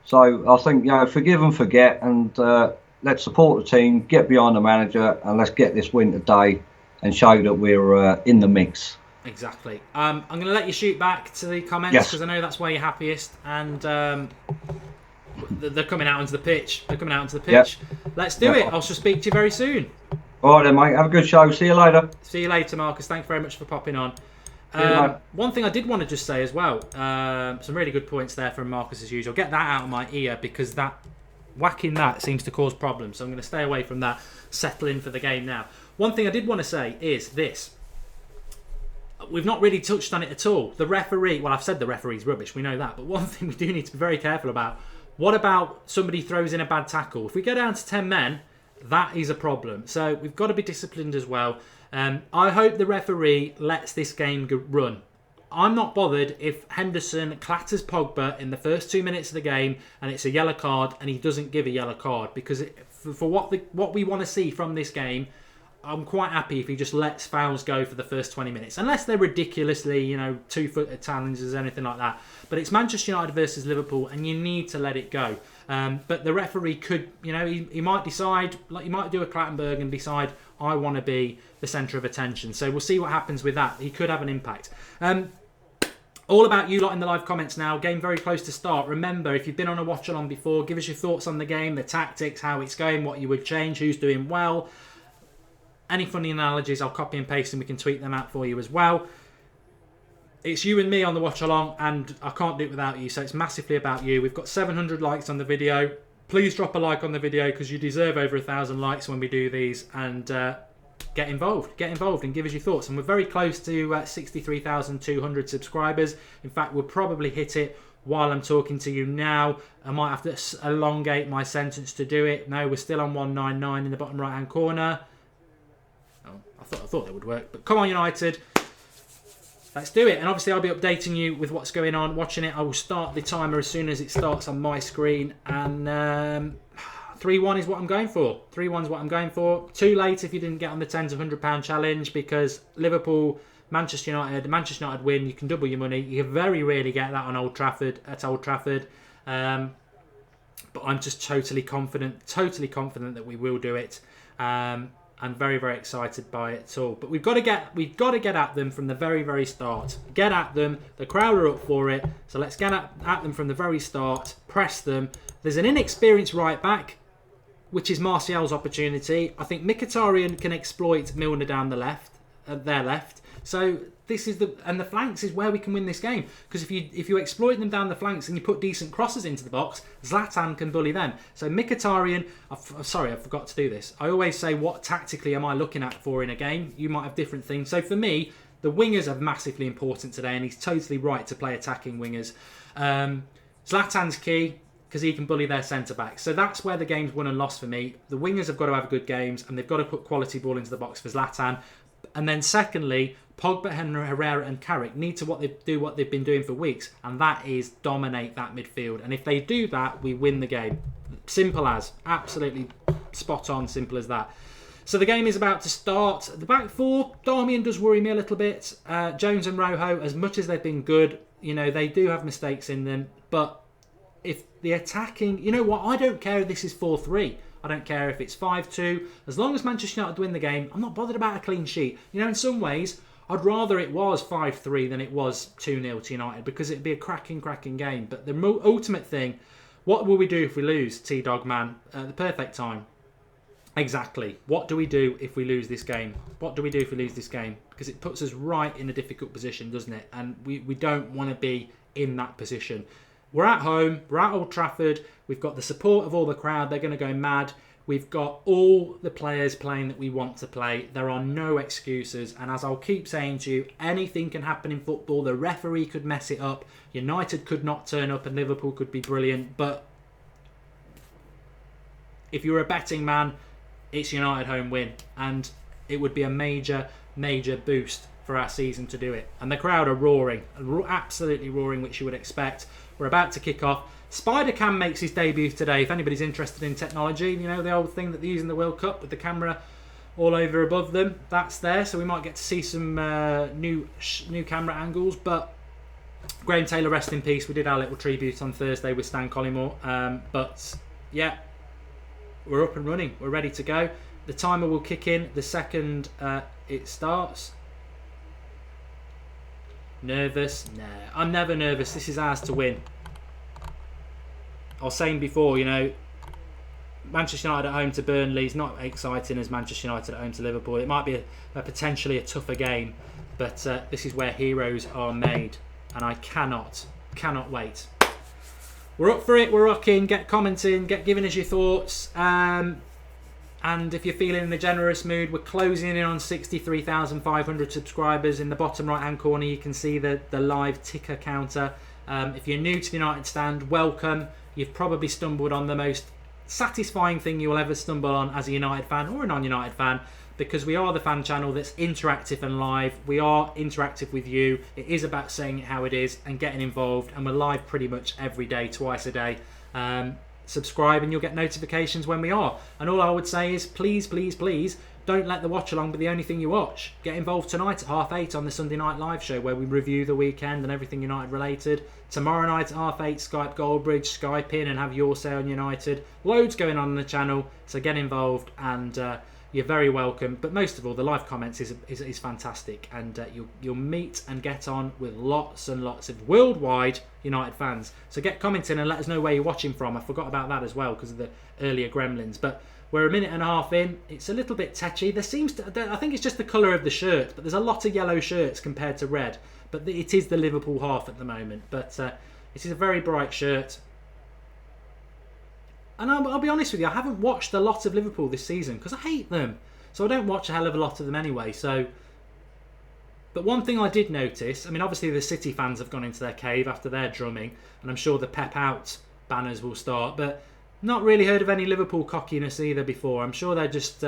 So I think, forgive and forget, and let's support the team, get behind the manager, and let's get this win today and show that we're in the mix. Exactly. I'm going to let you shoot back to the comments, because I know that's where you're happiest. And they're coming out onto the pitch. Yep. Let's do it. I'll speak to you very soon. All right then, mate. Have a good show. See you later. See you later, Marcus. Thanks very much for popping on. Mate. One thing I did want to just say as well, some really good points there from Marcus as usual. Get that out of my ear because whacking that seems to cause problems. So I'm going to stay away from that. Settle in for the game now. One thing I did want to say is this. We've not really touched on it at all. The referee, well, I've said the referee's rubbish. We know that. But one thing we do need to be very careful about, what about somebody throws in a bad tackle? If we go down to 10 men, that is a problem. So we've got to be disciplined as well. I hope the referee lets this game run. I'm not bothered if Henderson clatters Pogba in the first 2 minutes of the game and it's a yellow card and he doesn't give a yellow card because for what we want to see from this game, I'm quite happy if he just lets fouls go for the first 20 minutes. Unless they're ridiculously, 2-foot challenges, anything like that. But it's Manchester United versus Liverpool and you need to let it go. But the referee could, he might decide, like he might do a Clattenburg and decide, I want to be the centre of attention. So we'll see what happens with that. He could have an impact. All about you lot in the live comments now. Game very close to start. Remember, if you've been on a watch-along before, give us your thoughts on the game, the tactics, how it's going, what you would change, who's doing well. Any funny analogies, I'll copy and paste and we can tweet them out for you as well. It's you and me on the watch-along and I can't do it without you, so it's massively about you. We've got 700 likes on the video. Please drop a like on the video because you deserve over 1,000 likes when we do these and get involved and give us your thoughts. And we're very close to 63,200 subscribers. In fact, we'll probably hit it while I'm talking to you now. I might have to elongate my sentence to do it. No, we're still on 199 in the bottom right hand corner. I thought that would work, but come on United, let's do it. And obviously I'll be updating you with what's going on, watching it. I will start the timer as soon as it starts on my screen, and 3-1 is what I'm going for. 3-1 is what I'm going for. Too late if you didn't get on the tens of £100 challenge, because Liverpool, Manchester United win, you can double your money. You very rarely get that on Old Trafford, but I'm just totally confident that we will do it. I'm very, very excited by it all. But we've got to get at them from the very, very start. Get at them. The crowd are up for it. So let's get at them from the very start. Press them. There's an inexperienced right back, which is Martial's opportunity. I think Mkhitaryan can exploit Milner down their left. So this is the flanks is where we can win this game, because if you exploit them down the flanks and you put decent crosses into the box, Zlatan can bully them. So Mkhitaryan, sorry, I forgot to do this. I always say, what tactically am I looking at for in a game? You might have different things. So for me, the wingers are massively important today, and he's totally right to play attacking wingers. Zlatan's key, because he can bully their centre-backs. So that's where the game's won and lost for me. The wingers have got to have good games, and they've got to put quality ball into the box for Zlatan. And then secondly, Pogba, Herrera and Carrick need to do what they've been doing for weeks, and that is dominate that midfield. And if they do that, we win the game. Simple as. Absolutely spot on, simple as that. So the game is about to start. The back four, Darmian does worry me a little bit. Jones and Rojo, as much as they've been good, they do have mistakes in them. But if the attacking... You know what? I don't care if this is 4-3. I don't care if it's 5-2. As long as Manchester United win the game, I'm not bothered about a clean sheet. In some ways, I'd rather it was 5-3 than it was 2-0 to United, because it'd be a cracking game. But the ultimate thing, what will we do if we lose, T-Dog Man? The perfect time. Exactly. What do we do if we lose this game? Because it puts us right in a difficult position, doesn't it? And we don't want to be in that position. We're at home. We're at Old Trafford. We've got the support of all the crowd. They're going to go mad. We've got all the players playing that we want to play. There are no excuses. And as I'll keep saying to you, anything can happen in football. The referee could mess it up. United could not turn up and Liverpool could be brilliant. But if you're a betting man, it's United home win. And it would be a major boost for our season to do it. And the crowd are roaring. Absolutely roaring, which you would expect. We're about to kick off. Spider-Cam makes his debut today. If anybody's interested in technology, the old thing that they use in the World Cup with the camera all over above them, that's there. So we might get to see some new camera angles. But Graham Taylor, rest in peace. We did our little tribute on Thursday with Stan Collymore. But yeah, we're up and running. We're ready to go. The timer will kick in the second it starts. Nervous? Nah, I'm never nervous. This is ours to win. I was saying before, Manchester United at home to Burnley is not exciting as Manchester United at home to Liverpool. It might be a potentially a tougher game, but this is where heroes are made, and I cannot wait. We're up for it. We're rocking. Get commenting. Get giving us your thoughts. And if you're feeling in a generous mood, we're closing in on 63,500 subscribers. In the bottom right-hand corner, you can see the live ticker counter. If you're new to the United Stand, welcome. You've probably stumbled on the most satisfying thing you will ever stumble on as a United fan or a non-United fan, because we are the fan channel that's interactive and live. We are interactive with you. It is about saying it how it is and getting involved, and we're live pretty much every day, twice a day. Subscribe and you'll get notifications when we are. And all I would say is please don't let the watch along be the only thing you watch. Get involved tonight at 8:30 on the Sunday Night Live show, where we review the weekend and everything United related. Tomorrow night at 8:30, Skype Goldbridge, Skype in and have your say on United. Loads going on the channel, so get involved, and you're very welcome. But most of all, the live comments is fantastic, and you'll meet and get on with lots and lots of worldwide United fans. So get commenting and let us know where you're watching from. I forgot about that as well because of the earlier gremlins. But we're a minute and a half in. It's a little bit tetchy. I think it's just the colour of the shirt, but there's a lot of yellow shirts compared to red. But it is the Liverpool half at the moment. But it is a very bright shirt. And I'll be honest with you, I haven't watched a lot of Liverpool this season because I hate them. So I don't watch a hell of a lot of them anyway. But one thing I did notice, I mean, obviously the City fans have gone into their cave after their drumming, and I'm sure the Pep Out banners will start. But not really heard of any Liverpool cockiness either before. I'm sure they're just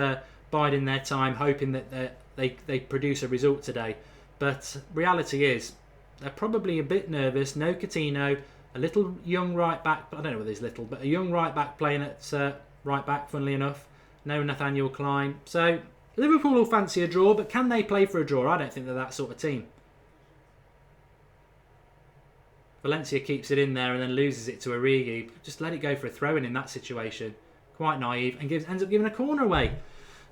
biding their time, hoping that they produce a result today. But reality is, they're probably a bit nervous. No Coutinho, a little young right back. I don't know whether he's little, but a young right back playing at right back, funnily enough. No Nathaniel Klein. So Liverpool will fancy a draw, but can they play for a draw? I don't think they're that sort of team. Valencia keeps it in there and then loses it to Origi. Just let it go for a throw-in in that situation. Quite naive, and ends up giving a corner away.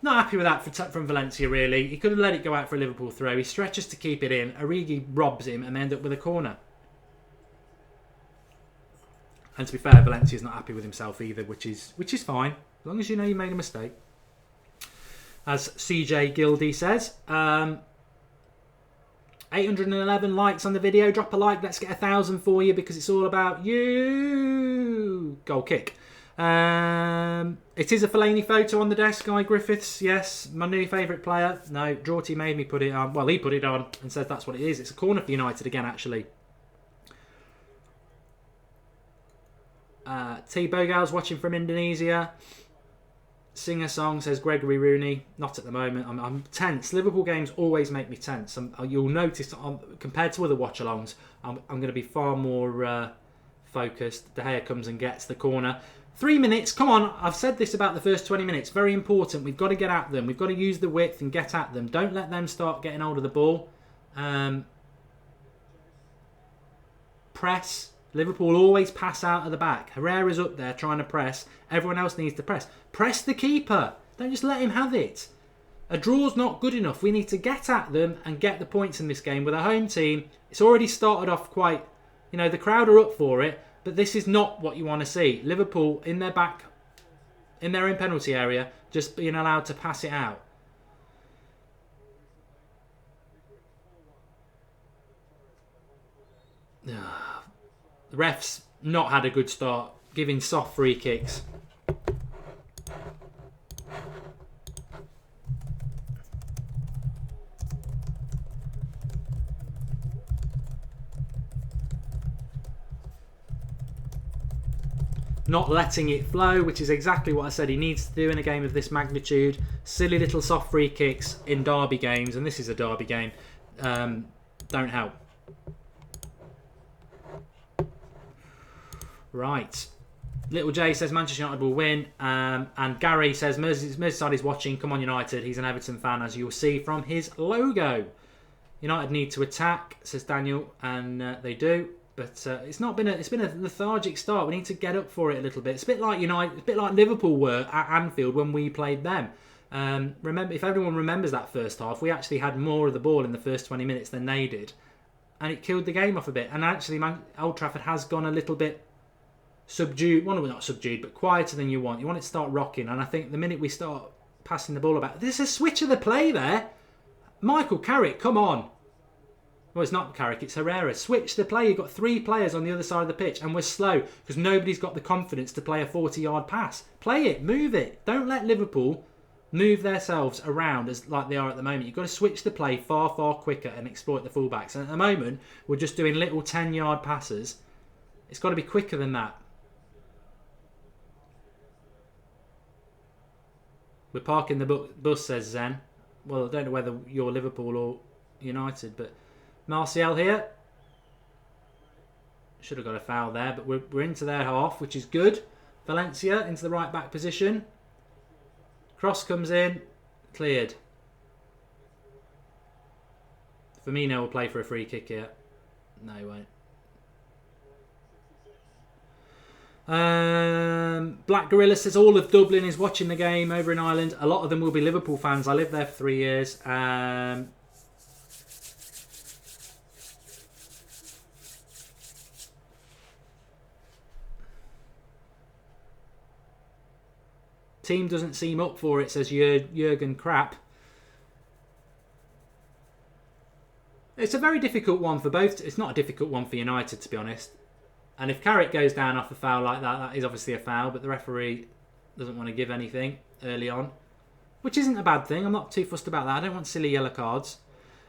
Not happy with that from Valencia, really. He could have let it go out for a Liverpool throw. He stretches to keep it in. Origi robs him and they end up with a corner. And to be fair, Valencia's not happy with himself either, which is fine, as long as you know you made a mistake. As CJ Gildy says, 811 likes on the video. Drop a like. Let's get 1,000 for you because it's all about you. Goal kick. It is a Fellaini photo on the desk, Guy Griffiths. Yes, my new favourite player. No, Drawty made me put it on. Well, he put it on and said that's what it is. It's a corner for United again, actually. T. Bogal's watching from Indonesia. Sing a song, says Gregory Rooney. Not at the moment. I'm tense. Liverpool games always make me tense. You'll notice compared to other watch-alongs, I'm going to be far more focused. De Gea comes and gets the corner. 3 minutes. Come on. I've said this about the first 20 minutes. Very important. We've got to get at them. We've got to use the width and get at them. Don't let them start getting hold of the ball. Press. Liverpool always pass out of the back. Herrera's up there trying to press. Everyone else needs to press. Press the keeper. Don't just let him have it. A draw's not good enough. We need to get at them and get the points in this game. With a home team, it's already started off quite... the crowd are up for it, but this is not what you want to see. Liverpool in their own penalty area, just being allowed to pass it out. The ref's not had a good start, giving soft free kicks. Not letting it flow, which is exactly what I said he needs to do in a game of this magnitude. Silly little soft free kicks in derby games, and this is a derby game, don't help. Right. Little J says Manchester United will win. And Gary says Merseyside is watching. Come on, United. He's an Everton fan, as you'll see from his logo. United need to attack, says Daniel, and they do. But it's been a lethargic start. We need to get up for it a little bit. It's a bit like United, a bit like Liverpool were at Anfield when we played them. Remember, if everyone remembers that first half, we actually had more of the ball in the first 20 minutes than they did, and it killed the game off a bit. And actually, Old Trafford has gone a little bit subdued, well, not subdued, but quieter than you want. You want it to start rocking, and I think the minute we start passing the ball about, there's a switch of the play there. Michael Carrick, come on. Well, it's not Carrick, it's Herrera. Switch the play. You've got 3 players on the other side of the pitch, and we're slow because nobody's got the confidence to play a 40-yard pass. Play it, move it. Don't let Liverpool move themselves around as like they are at the moment. You've got to switch the play far, far quicker and exploit the fullbacks. And at the moment, we're just doing little 10-yard passes. It's got to be quicker than that. We're parking the bus, says Zen. Well, I don't know whether you're Liverpool or United, but Martial here. Should have got a foul there, but we're into their half, which is good. Valencia into the right back position. Cross comes in, cleared. Firmino will play for a free kick here. No, he won't. Black Gorilla says all of Dublin is watching the game over in Ireland. A lot of them will be Liverpool fans. I lived there for 3 years. Team doesn't seem up for it, says Jurgen Krapp. It's a very difficult one for both. It's not a difficult one for United, to be honest. And if Carrick goes down off a foul like that, that is obviously a foul, but the referee doesn't want to give anything early on, which isn't a bad thing. I'm not too fussed about that. I don't want silly yellow cards.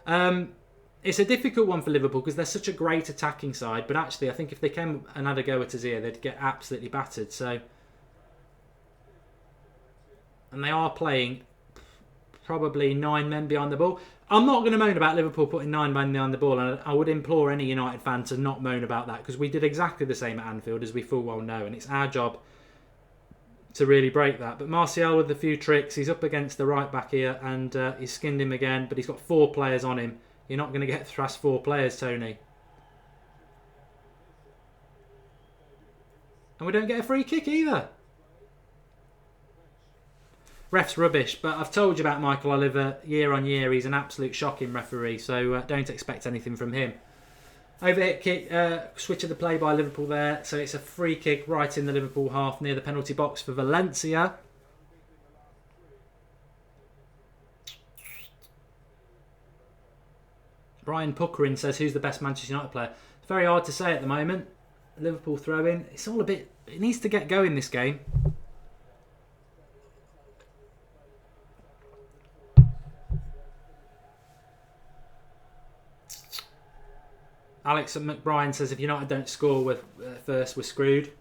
It's a difficult one for Liverpool because they're such a great attacking side, but actually I think if they came and had a go at Azir, they'd get absolutely battered. So, and they are playing probably 9 men behind the ball. I'm not going to moan about Liverpool putting 9 men behind the ball, and I would implore any United fan to not moan about that because we did exactly the same at Anfield, as we full well know, and it's our job to really break that. But Martial with a few tricks, he's up against the right back here, and he's skinned him again, but he's got 4 players on him. You're not going to get thrust 4 players, Tony. And we don't get a free kick either. Ref's rubbish, but I've told you about Michael Oliver year on year. He's an absolute shocking referee, so don't expect anything from him. Overhit kick, switch of the play by Liverpool there. So it's a free kick right in the Liverpool half near the penalty box for Valencia. Brian Puckering says, who's the best Manchester United player? It's very hard to say at the moment. Liverpool throw in. It's all a bit... It needs to get going, this game. Alex McBrien says if United don't score with first, we're screwed.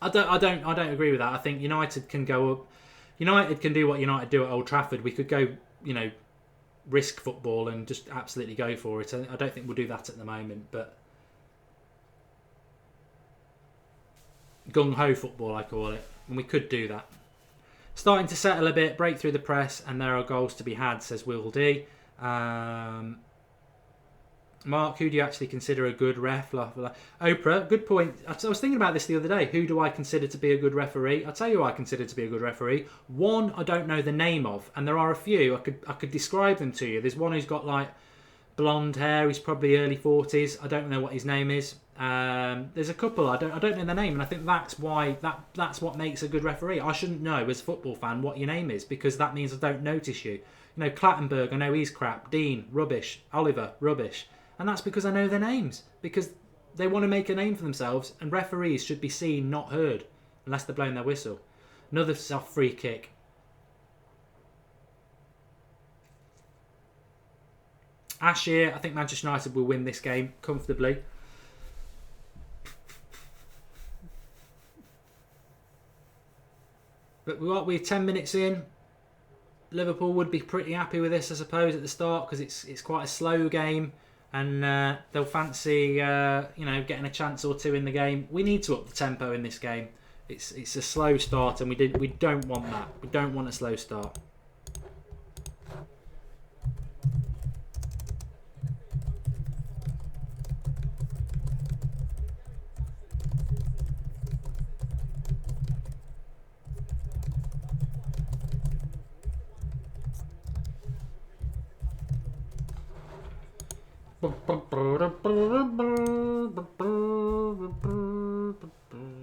I don't agree with that. I think United can go up. United can do what United do at Old Trafford. We could go, risk football and just absolutely go for it. I don't think we'll do that at the moment, but gung ho football, I call it, and we could do that. Starting to settle a bit, break through the press, and there are goals to be had, says Will D. Mark, who do you actually consider a good ref? Oprah, good point. I was thinking about this the other day. Who do I consider to be a good referee? I'll tell you who I consider to be a good referee. One I don't know the name of, and there are a few. I could describe them to you. There's one who's got like blonde hair. He's probably early 40s. I don't know what his name is. There's a couple I don't know the name, and I think that's why that's what makes a good referee. I shouldn't know as a football fan what your name is because that means I don't notice you. Clattenburg, I know he's crap. Dean, rubbish. Oliver, rubbish. And that's because I know their names. Because they want to make a name for themselves. And referees should be seen, not heard. Unless they're blowing their whistle. Another soft free kick. Ashir, I think Manchester United will win this game comfortably. But we're 10 minutes in. Liverpool would be pretty happy with this, I suppose, at the start. Because it's quite a slow game. And they'll fancy, getting a chance or two in the game. We need to up the tempo in this game. It's a slow start, and we don't want that. We don't want a slow start.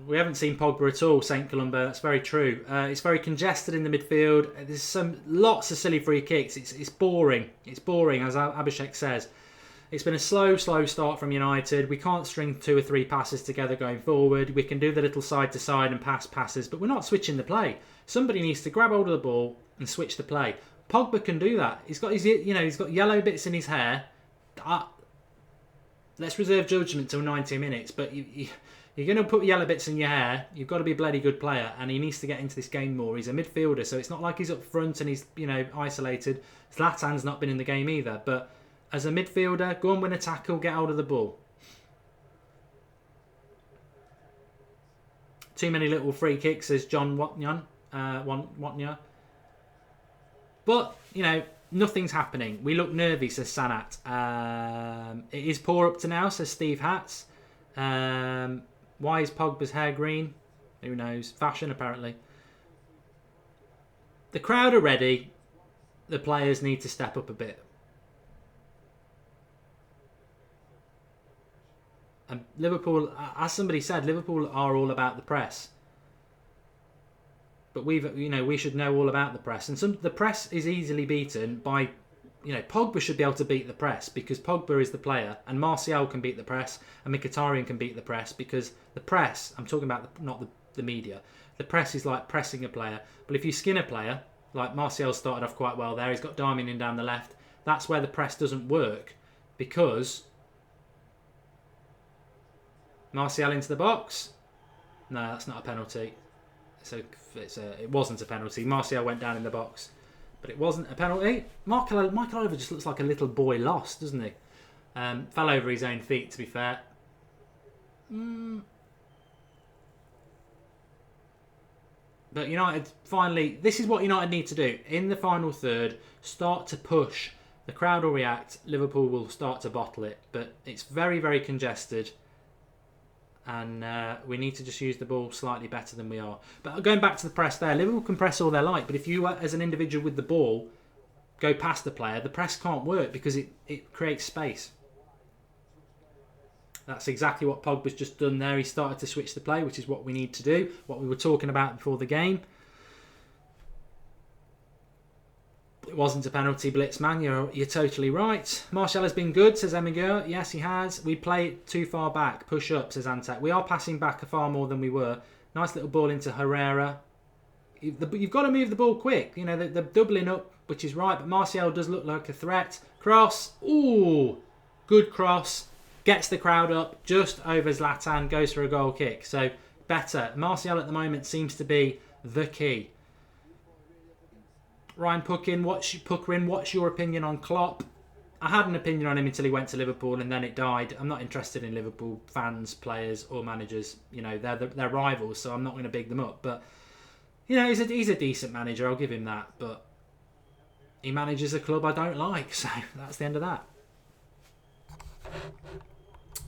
We We haven't seen Pogba at all, St. Columba. That's very true. It's very congested in the midfield. There's lots of silly free kicks. It's boring. It's boring, as Abhishek says. It's been a slow start from United. We can't string 2 or 3 passes together going forward. We can do the little side-to-side and passes, but we're not switching the play. Somebody needs to grab hold of the ball and switch the play. Pogba can do that. He's got he's got yellow bits in his hair. Let's reserve judgment till 90 minutes, but you're going to put yellow bits in your hair. You've got to be a bloody good player, and he needs to get into this game more. He's a midfielder, so it's not like he's up front and he's isolated. Zlatan's not been in the game either, but as a midfielder, go and win a tackle, get hold of the ball. Too many little free kicks, says John Watnya. But, nothing's happening. We look nervy, says Sanat. It is poor up to now, says Steve Hatz. Why is Pogba's hair green? Who knows? Fashion, apparently. The crowd are ready. The players need to step up a bit. And Liverpool, as somebody said, Liverpool are all about the press. But we should know all about the press. And the press is easily beaten by, Pogba should be able to beat the press because Pogba is the player, and Martial can beat the press, and Mkhitaryan can beat the press because the press, I'm talking about not the media, the press is like pressing a player. But if you skin a player, like Martial started off quite well there, he's got Darmian in down the left, that's where the press doesn't work because Martial into the box. No, that's not a penalty. It wasn't a penalty. Martial went down in the box, but it wasn't a penalty. Michael Oliver just looks like a little boy lost, doesn't he? Fell over his own feet, to be fair. But United, finally, this is what United need to do. In the final third, start to push. The crowd will react. Liverpool will start to bottle it. But it's very, very congested. And we need to just use the ball slightly better than we are. But going back to the press there, Liverpool can press all they like. But if you, as an individual with the ball, go past the player, the press can't work because it creates space. That's exactly what Pogba's just done there. He started to switch the play, which is what we need to do, what we were talking about before the game. It wasn't a penalty, Blitzman. You're totally right. Martial has been good, says Emigure. Yes, he has. We play it too far back. Push up, says Antek. We are passing back far more than we were. Nice little ball into Herrera. You've got to move the ball quick. They're doubling up, which is right. But Martial does look like a threat. Cross. Ooh, good cross. Gets the crowd up just over Zlatan. Goes for a goal kick. So better. Martial at the moment seems to be the key. Ryan Puckin, what's your opinion on Klopp? I had an opinion on him until he went to Liverpool and then it died. I'm not interested in Liverpool fans, players or managers. They're rivals, so I'm not going to big them up. But, he's a decent manager, I'll give him that. But he manages a club I don't like, so that's the end of that.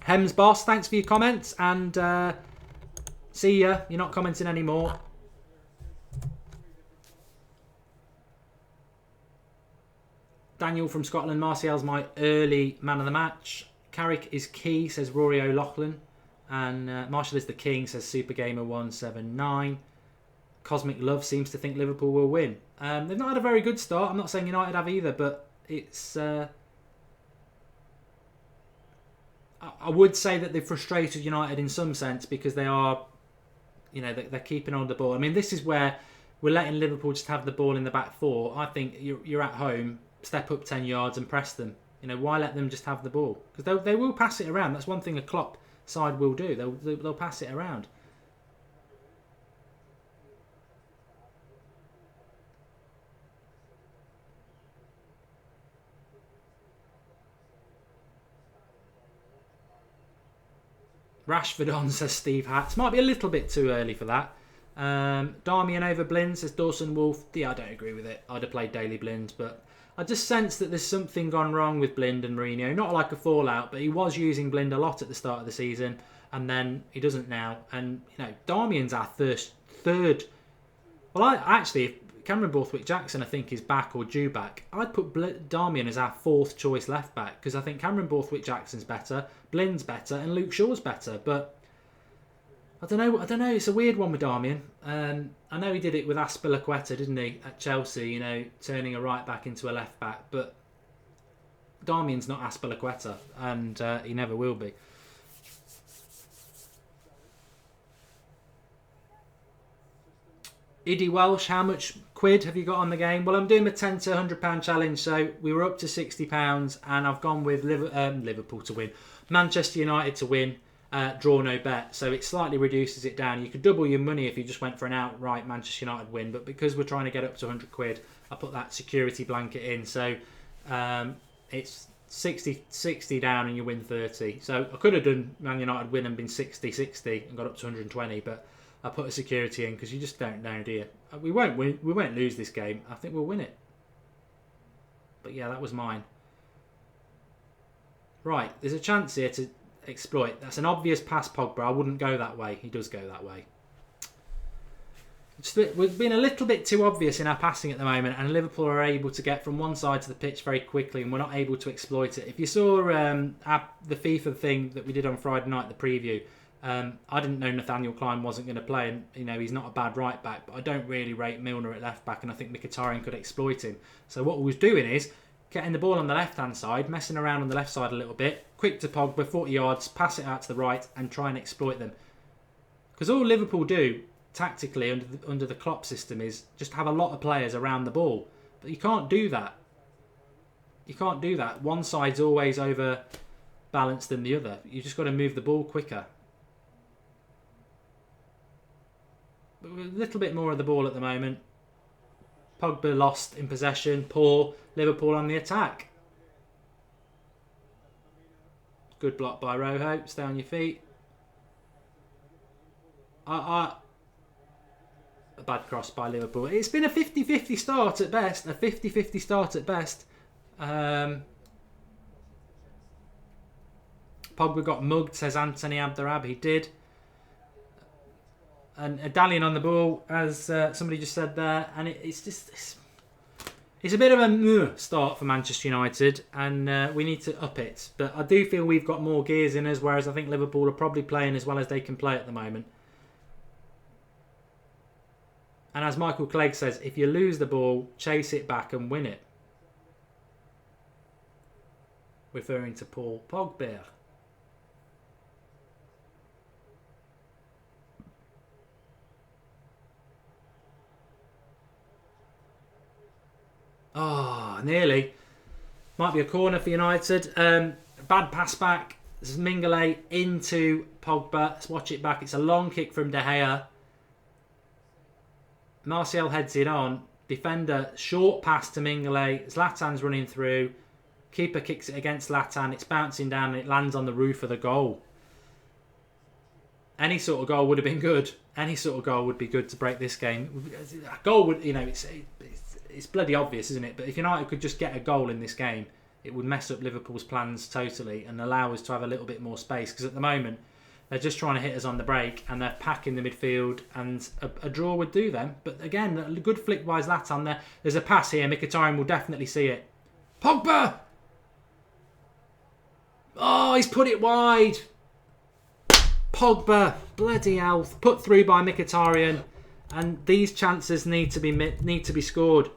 Hems Boss, thanks for your comments and see ya. You're not commenting anymore. Daniel from Scotland, Martial's my early man of the match. Carrick is key, says Rory O'Loughlin. And Martial is the king, says Supergamer179. Cosmic Love seems to think Liverpool will win. They've not had a very good start. I'm not saying United have either, but it's... I would say that they've frustrated United in some sense because they are... they're keeping on the ball. I mean, this is where we're letting Liverpool just have the ball in the back four. I think you're at home... Step up 10 yards and press them. Why let them just have the ball? Because they will pass it around. That's one thing a Klopp side will do. They'll pass it around. Rashford on, says Steve Hatz. Might be a little bit too early for that. Darmian over Blind, says Dawson Wolf. Yeah, I don't agree with it. I'd have played Daily Blind, but I just sense that there's something gone wrong with Blind and Mourinho. Not like a fallout, but he was using Blind a lot at the start of the season, and then he doesn't now. And Darmian's our third. Well, if Cameron Borthwick-Jackson I think is back or due back, I'd put Darmian as our fourth choice left back because I think Cameron Borthwick-Jackson's better, Blind's better, and Luke Shaw's better. But I don't know. It's a weird one with Darmian. I know he did it with Azpilicueta, didn't he, at Chelsea? You know, turning a right back into a left back. But Darmian's not Azpilicueta, and he never will be. Iddy Welsh, how much quid have you got on the game? Well, I'm doing the £10 to £100 challenge, so we were up to £60, and I've gone with Liverpool to win, Manchester United to win, draw no bet. So it slightly reduces it down. You could double your money if you just went for an outright Manchester United win, but because we're trying to get up to 100 quid, I put that security blanket in. So it's 60 down and you win 30. So I could have done Man United win and been 60 and got up to 120, but I put a security in because you just don't know, do you? We won't win. We won't lose this game. I think we'll win it. But yeah, that was mine. Right, there's a chance here to exploit. That's an obvious pass, Pogba. I wouldn't go that way. He does go that way. We've been a little bit too obvious in our passing at the moment, and Liverpool are able to get from one side to the pitch very quickly, and we're not able to exploit it. If you saw the FIFA thing that we did on Friday night, the preview, I didn't know Nathaniel Klein wasn't going to play, and you know he's not a bad right back, but I don't really rate Milner at left back, and I think Mkhitaryan could exploit him. So what we was doing is getting the ball on the left hand side, messing around on the left side a little bit, quick to Pogba, 40 yards, pass it out to the right, and try and exploit them. Because all Liverpool do tactically under the Klopp system is just have a lot of players around the ball, but you can't do that. You can't do that. One side's always over balanced than the other. You just got to move the ball quicker. A little bit more of the ball at the moment. Pogba lost in possession. Poor Liverpool on the attack. Good block by Rojo. Stay on your feet. A bad cross by Liverpool. It's been a 50-50 start at best. A 50-50 start at best. Pogba got mugged, says Anthony Abderab. He did. And Dalian on the ball, as somebody just said there, and it's a bit of a start for Manchester United, and we need to up it. But I do feel we've got more gears in us, whereas I think Liverpool are probably playing as well as they can play at the moment. And as Michael Clegg says, if you lose the ball, chase it back and win it. Referring to Paul Pogba. Oh, nearly. Might be a corner for United. Bad pass back. This is Mingale into Pogba. Let's watch it back. It's a long kick from De Gea. Martial heads it on. Defender, short pass to Mingale. Zlatan's running through. Keeper kicks it against Zlatan. It's bouncing down and it lands on the roof of the goal. Any sort of goal would have been good. Any sort of goal would be good to break this game. A goal would, you know, it's bloody obvious, isn't it? But if United could just get a goal in this game, it would mess up Liverpool's plans totally and allow us to have a little bit more space. Because at the moment, they're just trying to hit us on the break and they're packing the midfield, and a draw would do them. But again, a good flick by Zlatan there. There's a pass here. Mkhitaryan will definitely see it. Pogba! Oh, he's put it wide. Pogba, bloody hell. Put through by Mkhitaryan. And these chances need to be scored.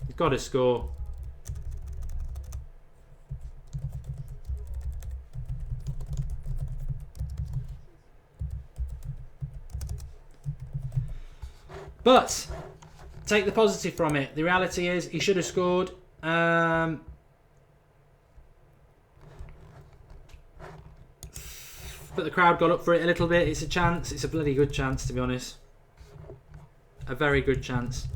You've got to score. But take the positive from it. The reality is he should have scored. But the crowd got up for it a little bit. It's a chance. It's a bloody good chance, to be honest. A very good chance.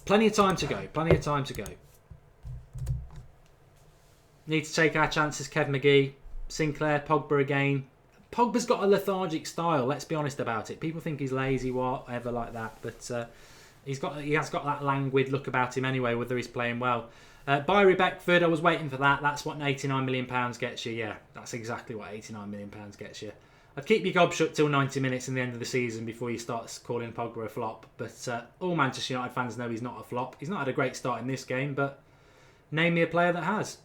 Plenty of time to go. Plenty of time to go. Need to take our chances. Kev McGee, Sinclair, Pogba again. Pogba's got a lethargic style. Let's be honest about it. People think he's lazy, whatever like that, but he has got that languid look about him anyway. Whether he's playing well. Byrie Beckford, I was waiting for that. That's what £89 million gets you. Yeah, that's exactly what £89 million gets you. I'd keep your gob shut till 90 minutes in the end of the season before you start calling Pogba a flop. But all Manchester United fans know he's not a flop. He's not had a great start in this game, but Name me a player that has.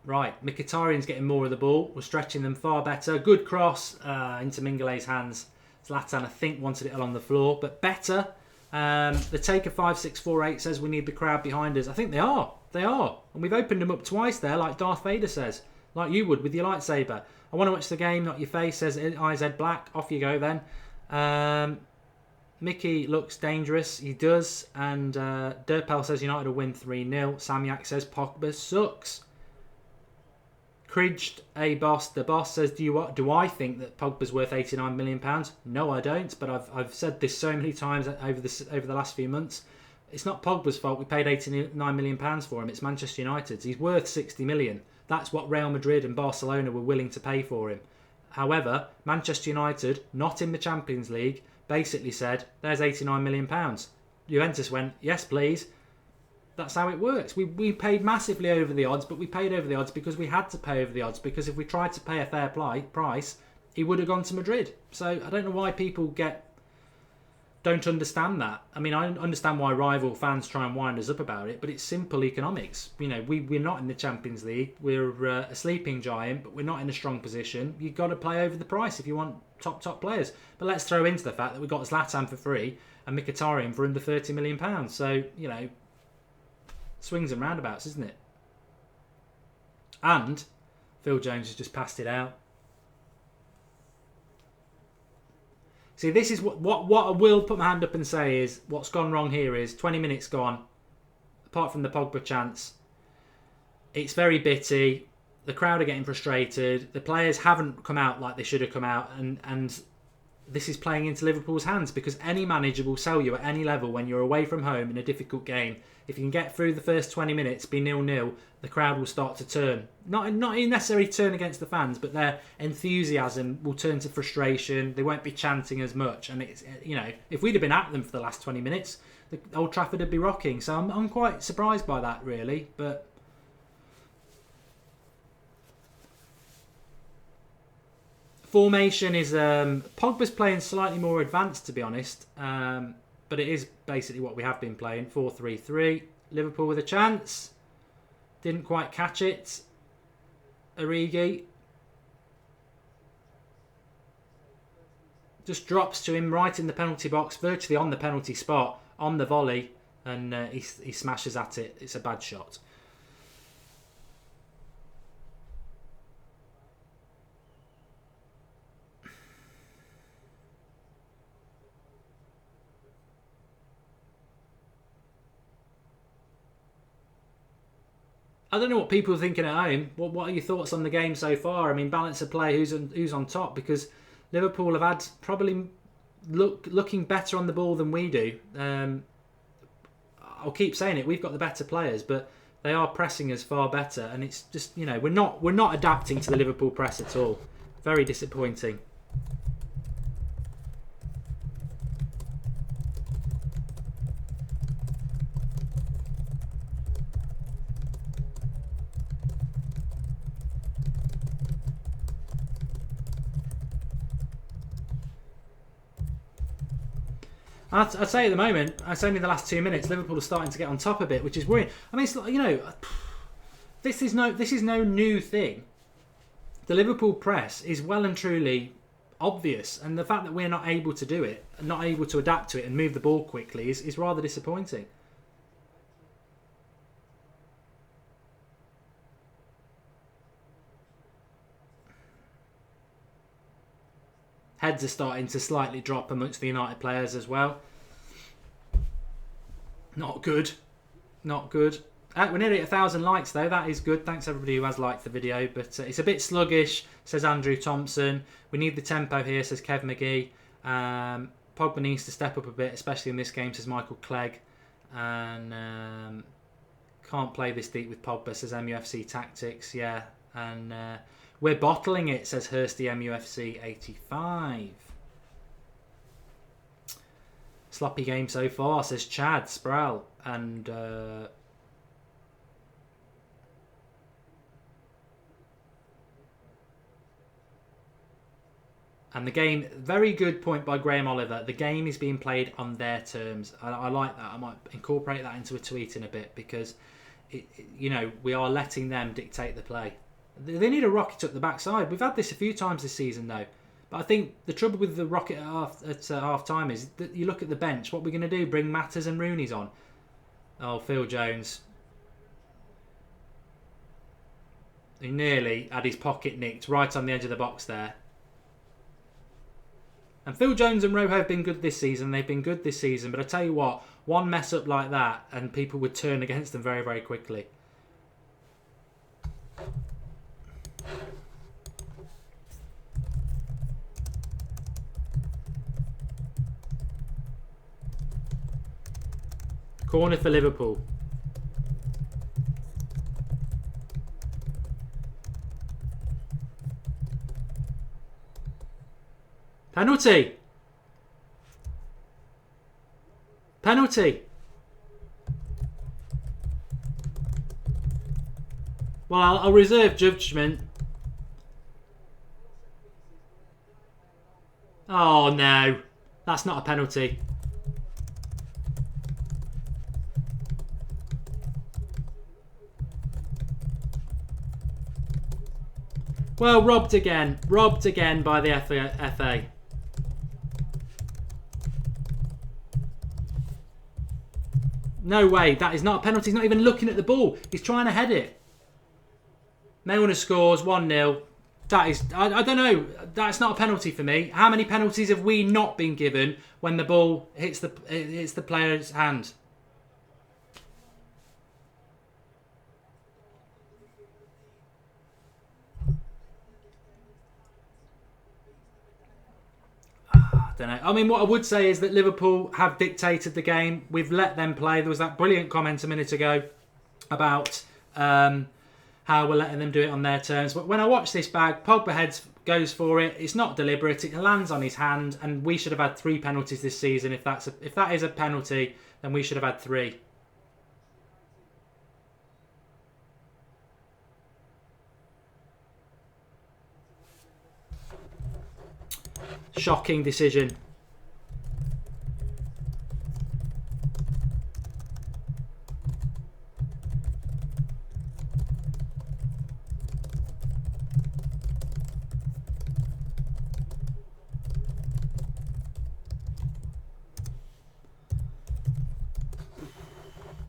Right, Mkhitaryan's getting more of the ball. We're stretching them far better. Good cross into Mingale's hands. Zlatan, I think, wanted it along the floor, but better. The taker 5648 says we need the crowd behind us. I think they are. They are. And we've opened them up twice there, like Darth Vader says. Like you would with your lightsaber. I want to watch the game, not your face, says IZ Black. Off you go then. Mickey looks dangerous. He does. And Derpel says United will win 3-0. Samyak says Pogba sucks. Cridged a boss. The boss says, do I think that Pogba's worth £89 million? No, I don't. But I've said this so many times over the last few months. It's not Pogba's fault. We paid £89 million for him. It's Manchester United's. He's worth 60 million. That's what Real Madrid and Barcelona were willing to pay for him. However, Manchester United, not in the Champions League, basically said, there's £89 million. Juventus went, yes, please. That's how it works. We paid massively over the odds, but we paid over the odds because we had to pay over the odds, because if we tried to pay a fair price, he would have gone to Madrid. So I don't know why people don't understand that. I mean, I understand why rival fans try and wind us up about it, but it's simple economics. You know, we're not in the Champions League. We're a sleeping giant, but we're not in a strong position. You've got to play over the price if you want top players. But let's throw into the fact that we got Zlatan for free and Mkhitaryan for under £30 million. So, you know, swings and roundabouts, isn't it? And Phil Jones has just passed it out. See, this is what I will put my hand up and say is what's gone wrong here is 20 minutes gone. Apart from the Pogba chance, it's very bitty. The crowd are getting frustrated. The players haven't come out like they should have come out, and this is playing into Liverpool's hands, because any manager will sell you at any level when you're away from home in a difficult game. If you can get through the first 20 minutes, be 0-0, the crowd will start to turn. Not necessarily turn against the fans, but their enthusiasm will turn to frustration. They won't be chanting as much. And it's, you know, if we'd have been at them for the last 20 minutes, the Old Trafford would be rocking. So I'm quite surprised by that, really. But formation is Pogba's playing slightly more advanced, to be honest. But it is basically what we have been playing, 4-3-3. Liverpool with a chance. Didn't quite catch it. Origi. Just drops to him right in the penalty box, virtually on the penalty spot, on the volley. And he smashes at it. It's a bad shot. I don't know what people are thinking at home. What are your thoughts on the game so far? I mean, balance of play, who's on top? Because Liverpool have had probably looking better on the ball than we do. I'll keep saying it. We've got the better players, but they are pressing us far better, and it's just, you know, we're not adapting to the Liverpool press at all. Very disappointing. I'd say at the moment, it's only the last 2 minutes, Liverpool are starting to get on top a bit, which is worrying. I mean, it's like, you know, this is no new thing. The Liverpool press is well and truly obvious, and the fact that we're not able to do it, and not able to adapt to it and move the ball quickly is rather disappointing. Heads are starting to slightly drop amongst the United players as well. Not good. Not good. We're nearly at 1,000 likes though. That is good. Thanks everybody who has liked the video. But it's a bit sluggish, says Andrew Thompson. We need the tempo here, says Kev McGee. Pogba needs to step up a bit, especially in this game, says Michael Clegg. And can't play this deep with Pogba, says MUFC Tactics. Yeah. And we're bottling it, says Hursty MUFC 85. Sloppy game so far, says Chad Sproul. And the game, very good point by Graham Oliver. The game is being played on their terms. I like that. I might incorporate that into a tweet in a bit, because we are letting them dictate the play. They need a rocket up the backside. We've had this a few times this season, though. But I think the trouble with the rocket at half time is that you look at the bench. What we're going to do? Bring Matters and Rooney's on. Oh, Phil Jones. He nearly had his pocket nicked right on the edge of the box there. And Phil Jones and Rojo have been good this season. They've been good this season. But I tell you what, one mess up like that and people would turn against them very, very quickly. Corner for Liverpool. Penalty. Penalty. Well, I'll reserve judgment. Oh no, that's not a penalty. Well, robbed again by the FA. No way, that is not a penalty. He's not even looking at the ball. He's trying to head it. Milner scores 1-0. That is, I don't know. That's not a penalty for me. How many penalties have we not been given when the ball hits the player's hand? I don't know. I mean, what I would say is that Liverpool have dictated the game. We've let them play. There was that brilliant comment a minute ago about how we're letting them do it on their terms. But when I watch this bag, Pogba goes for it. It's not deliberate. It lands on his hand, and we should have had 3 penalties this season. If that is a penalty, then we should have had 3. Shocking decision.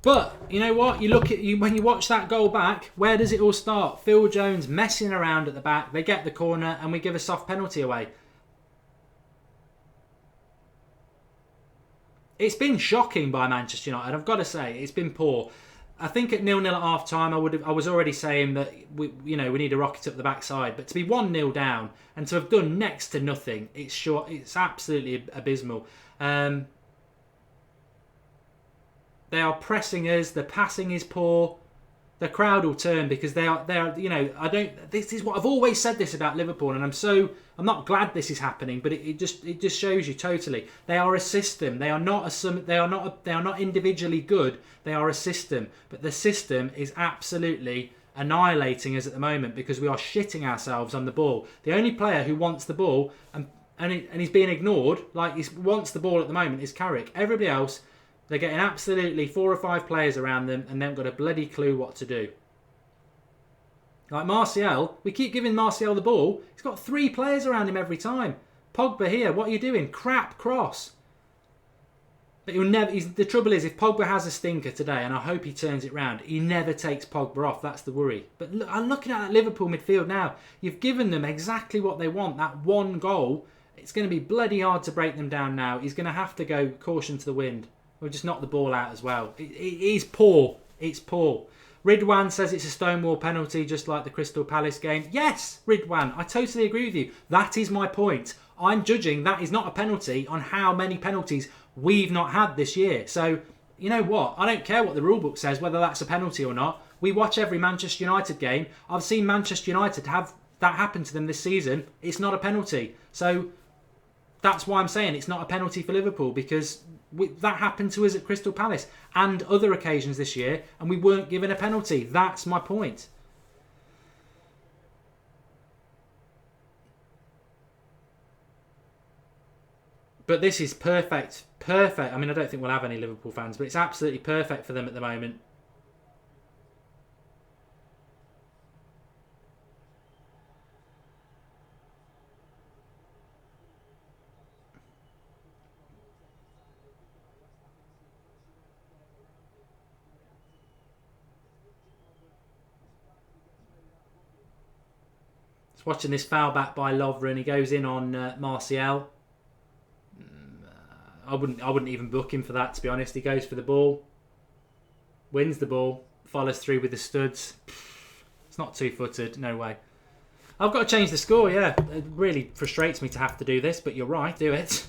But you know what? You look at when you watch that goal back. Where does it all start? Phil Jones messing around at the back. They get the corner, and we give a soft penalty away. It's been shocking by Manchester United. I've got to say, it's been poor. I think at 0-0 at half time, I was already saying that we need a rocket up the backside. But to be 1-0 down and to have done next to nothing, it's absolutely abysmal. They are pressing us. The passing is poor. The crowd will turn because they are. This is what I've always said this about Liverpool, and I'm not glad this is happening, but it just shows you totally. They are a system. They are not individually good. They are a system, but the system is absolutely annihilating us at the moment because we are shitting ourselves on the ball. The only player who wants the ball and he's being ignored, like he wants the ball at the moment, is Carrick. Everybody else, they're getting absolutely 4 or 5 players around them and they haven't got a bloody clue what to do. Like Martial, we keep giving Martial the ball. He's got 3 players around him every time. Pogba here, what are you doing? Crap cross. But the trouble is, if Pogba has a stinker today, and I hope he turns it round, he never takes Pogba off. That's the worry. But look, I'm looking at that Liverpool midfield now. You've given them exactly what they want. That one goal. It's going to be bloody hard to break them down now. He's going to have to go caution to the wind. We'll just knock the ball out as well. It is poor. It's poor. Ridwan says it's a stonewall penalty, just like the Crystal Palace game. Yes, Ridwan, I totally agree with you. That is my point. I'm judging that is not a penalty on how many penalties we've not had this year. So, you know what? I don't care what the rule book says, whether that's a penalty or not. We watch every Manchester United game. I've seen Manchester United have that happen to them this season. It's not a penalty. So, that's why I'm saying it's not a penalty for Liverpool, because that happened to us at Crystal Palace and other occasions this year, and we weren't given a penalty. That's my point. But this is perfect. Perfect. I mean, I don't think we'll have any Liverpool fans, but it's absolutely perfect for them at the moment. Watching this foul back by Lovren. He goes in on Martial. I wouldn't even book him for that, to be honest. He goes for the ball, wins the ball, follows through with the studs. It's not two-footed, no way. I've got to change the score, yeah. It really frustrates me to have to do this, but you're right, do it.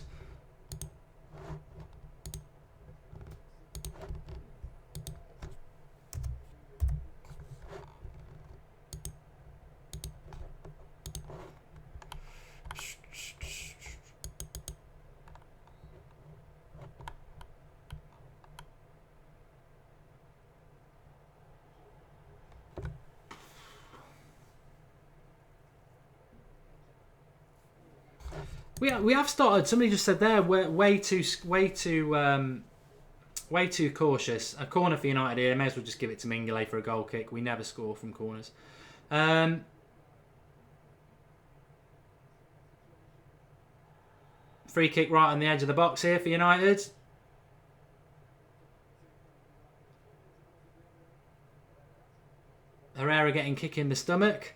We have started. Somebody just said there we're way too cautious. A corner for United here. May as well just give it to Mingale for a goal kick. We never score from corners. Free kick right on the edge of the box here for United. Herrera getting kick in the stomach.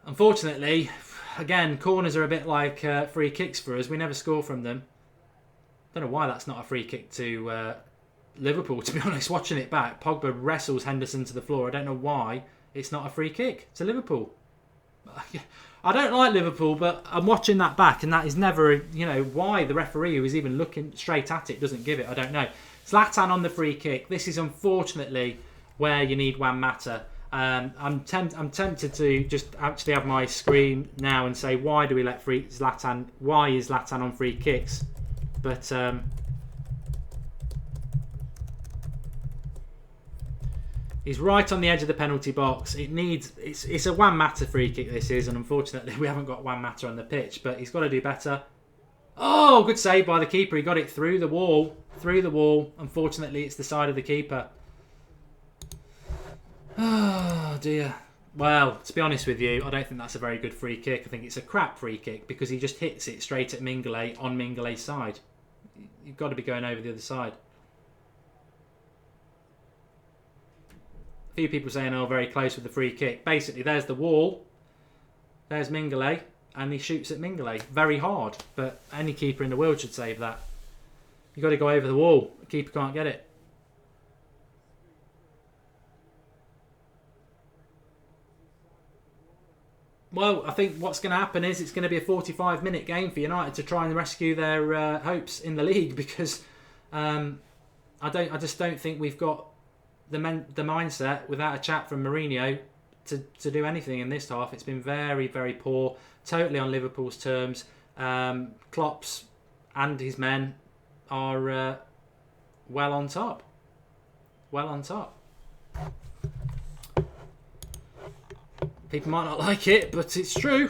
Unfortunately, again, corners are a bit like free kicks for us. We never score from them. Don't know why that's not a free kick to Liverpool, to be honest. Watching it back, Pogba wrestles Henderson to the floor. I don't know why it's not a free kick to Liverpool. I don't like Liverpool, but I'm watching that back, and that is never, why the referee, who is even looking straight at it, doesn't give it. I don't know. Zlatan on the free kick. This is unfortunately where you need Juan Mata. I'm tempted to just actually have my screen now and say, why do we let Zlatan? Why is Zlatan on free kicks? But he's right on the edge of the penalty box. It's a Juan Mata free kick. This is, and unfortunately we haven't got Juan Mata on the pitch. But he's got to do better. Oh, good save by the keeper. He got it through the wall. Through the wall. Unfortunately, it's the side of the keeper. Oh dear. Well, to be honest with you, I don't think that's a very good free kick. I think it's a crap free kick because he just hits it straight at Mingale on Mingale's side. You've got to be going over the other side. A few people saying, oh, very close with the free kick. Basically, there's the wall. There's Mingale, and he shoots at Mingale. Very hard, but any keeper in the world should save that. You've got to go over the wall. The keeper can't get it. Well, I think what's going to happen is it's going to be a 45-minute game for United to try and rescue their hopes in the league because I just don't think we've got the mindset without a chat from Mourinho to do anything in this half. It's been very, very poor, totally on Liverpool's terms. Klopp's and his men are well on top. Well on top. People might not like it, but it's true.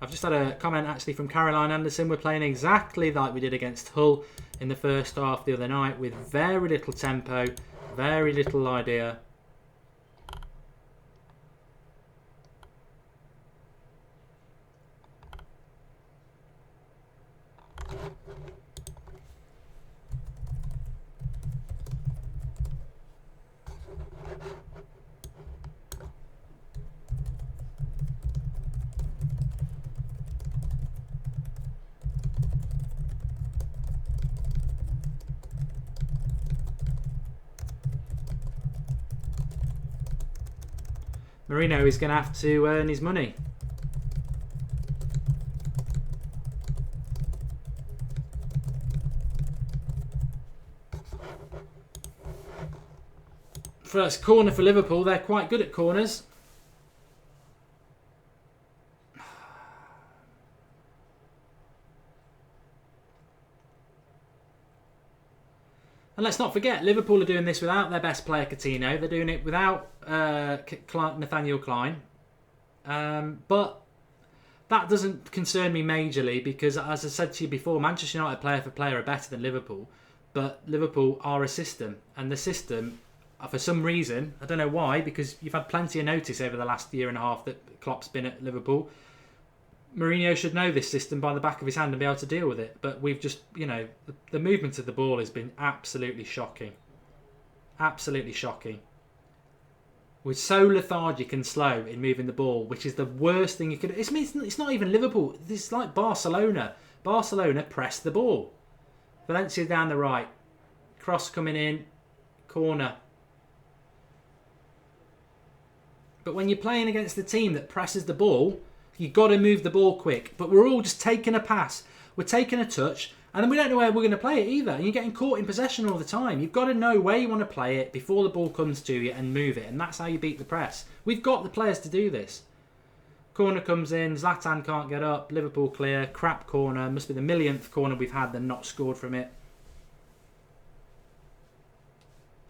I've just had a comment actually from Caroline Anderson. We're playing exactly like we did against Hull in the first half the other night with very little tempo, very little idea. Mourinho is going to have to earn his money. First corner for Liverpool. They're quite good at corners. And let's not forget, Liverpool are doing this without their best player, Coutinho. They're doing it without Nathaniel Klein. But that doesn't concern me majorly because, as I said to you before, Manchester United player for player are better than Liverpool. But Liverpool are a system. And the system, for some reason, I don't know why, because you've had plenty of notice over the last year and a half that Klopp's been at Liverpool. Mourinho should know this system by the back of his hand and be able to deal with it. But we've just, the movement of the ball has been absolutely shocking. Absolutely shocking. We're so lethargic and slow in moving the ball, which is the worst thing you could. It's not even Liverpool. This is like Barcelona. Barcelona pressed the ball. Valencia down the right. Cross coming in. Corner. But when you're playing against a team that presses the ball, you've got to move the ball quick. But we're all just taking a pass. We're taking a touch. And then we don't know where we're going to play it either. And you're getting caught in possession all the time. You've got to know where you want to play it before the ball comes to you and move it. And that's how you beat the press. We've got the players to do this. Corner comes in. Zlatan can't get up. Liverpool clear. Crap corner. Must be the millionth corner we've had and not scored from it.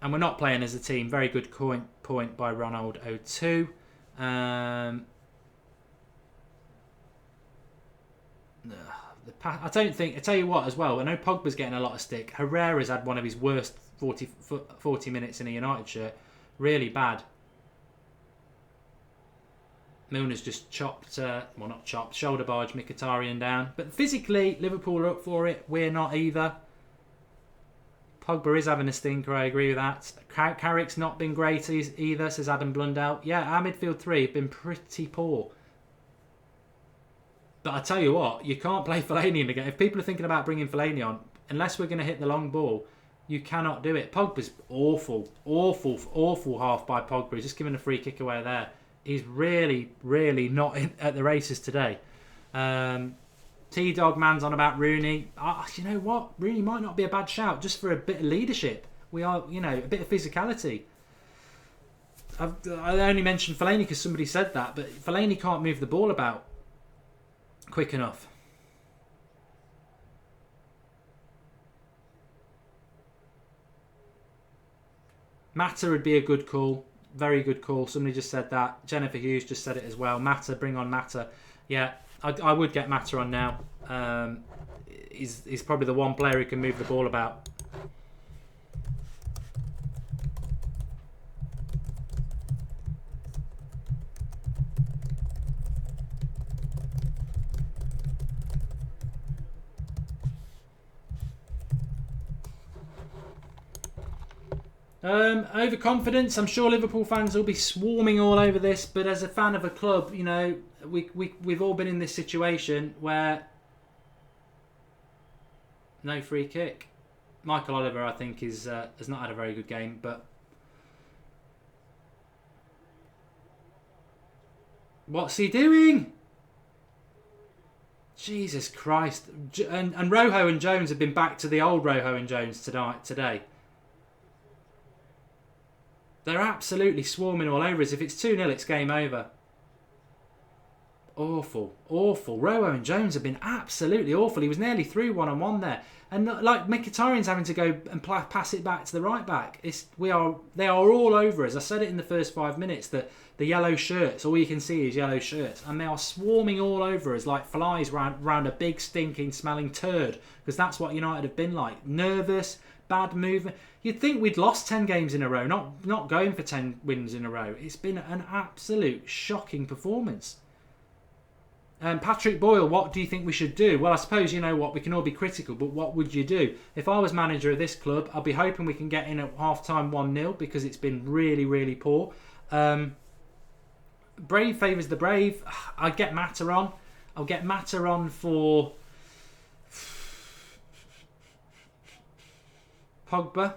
And we're not playing as a team. Very good point by Ronald02. I tell you what as well, I know Pogba's getting a lot of stick. Herrera's had one of his worst 40 minutes in a United shirt. Really bad. Milner's just shoulder barge Mkhitaryan down. But physically, Liverpool are up for it. We're not either. Pogba is having a stinker, I agree with that. Carrick's not been great either, says Adam Blundell. Yeah, our midfield three have been pretty poor. But I tell you what, you can't play Fellaini in the game. If people are thinking about bringing Fellaini on, unless we're going to hit the long ball, you cannot do it. Pogba's awful half by Pogba. He's just given a free kick away there. He's really not at the races today. T-Dog man's on about Rooney. You know what? Rooney might not be a bad shout just for a bit of leadership. We are, a bit of physicality. I only mentioned Fellaini because somebody said that, but Fellaini can't move the ball about quick enough. Mata would be a good call. Very good call. Somebody just said that. Jennifer Hughes just said it as well. Mata, bring on Mata. Yeah, I would get Mata on now. He's probably the one player who can move the ball about. Overconfidence. I'm sure Liverpool fans will be swarming all over this, but as a fan of a club, we've all been in this situation where no free kick. Michael Oliver, I think, has not had a very good game, but what's he doing? Jesus Christ! And Rojo and Jones have been back to the old Rojo and Jones today. They're absolutely swarming all over us. If it's 2-0, it's game over. Awful. Rojo and Jones have been absolutely awful. He was nearly through one-on-one there. And like Mkhitaryan's having to go and pass it back to the right back. They are all over us. I said it in the first 5 minutes that the yellow shirts, all you can see is yellow shirts. And they are swarming all over us like flies round a big stinking smelling turd. Because that's what United have been like. Nervous, bad movement. You'd think we'd lost 10 games in a row, not going for 10 wins in a row. It's been an absolute shocking performance. Patrick Boyle, what do you think we should do? Well, I suppose, you know what, we can all be critical, but what would you do? If I was manager of this club, I'd be hoping we can get in at half-time 1-0 because it's been really poor. Brave favours the brave. I'd get Mata on. I'll get Mata on for Pogba.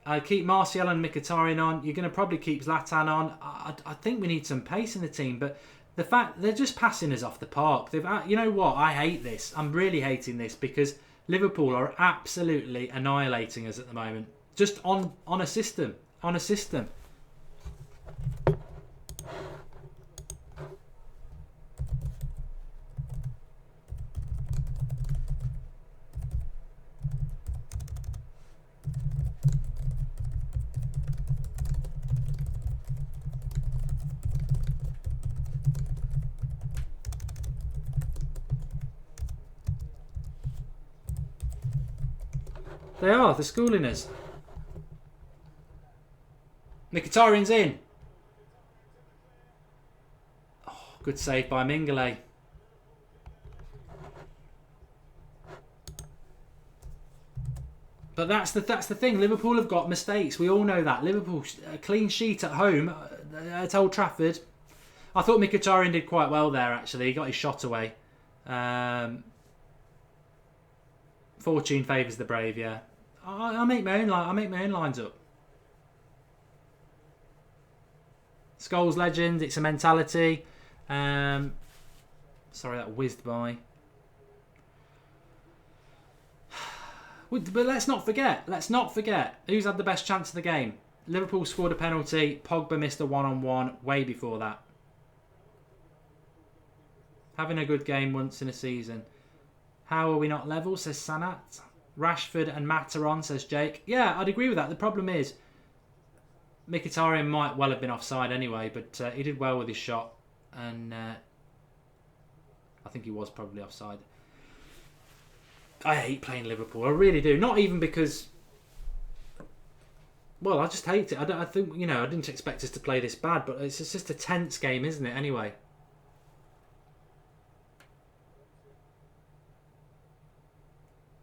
I'd keep Martial and Mkhitaryan on. You're going to probably keep Zlatan on. I think we need some pace in the team, but the fact they're just passing us off the park. You know what? I hate this. I'm really hating this because Liverpool are absolutely annihilating us at the moment. Just on a system. They're schooling us. Mkhitaryan's in. Oh, good save by Mingale. But that's the thing. Liverpool have got mistakes. We all know that. Liverpool, a clean sheet at home at Old Trafford. I thought Mkhitaryan did quite well there, actually. He got his shot away. Fortune favours the brave, yeah. I make my own lines up. Scholes legend, it's a mentality. Sorry, that whizzed by. But let's not forget who's had the best chance of the game. Liverpool scored a penalty. Pogba missed a one-on-one way before that. Having a good game once in a season. How are we not level, says Sanat. Rashford and Mataron, says Jake. Yeah, I'd agree with that. The problem is Mkhitaryan might well have been offside anyway, but he did well with his shot. And I think he was probably offside. I hate playing Liverpool. I really do. Not even because... Well, I just hate it. I think, I didn't expect us to play this bad, but it's just a tense game, isn't it, anyway?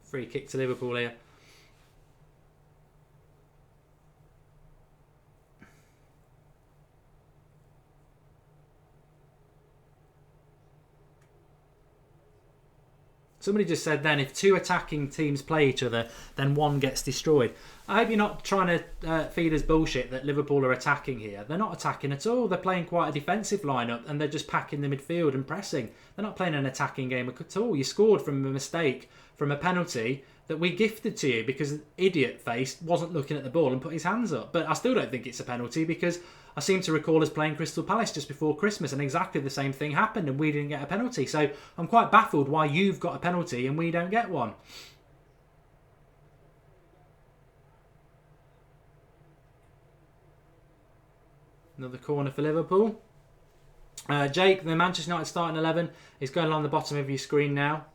Free kick to Liverpool here. Somebody just said then, if two attacking teams play each other, then one gets destroyed. I hope you're not trying to feed us bullshit that Liverpool are attacking here. They're not attacking at all. They're playing quite a defensive lineup and they're just packing the midfield and pressing. They're not playing an attacking game at all. You scored from a mistake, from a penalty that we gifted to you because idiot face wasn't looking at the ball and put his hands up. But I still don't think it's a penalty because I seem to recall us playing Crystal Palace just before Christmas and exactly the same thing happened and we didn't get a penalty. So I'm quite baffled why you've got a penalty and we don't get one. Another corner for Liverpool. Jake, the Manchester United starting 11 is going along the bottom of your screen now.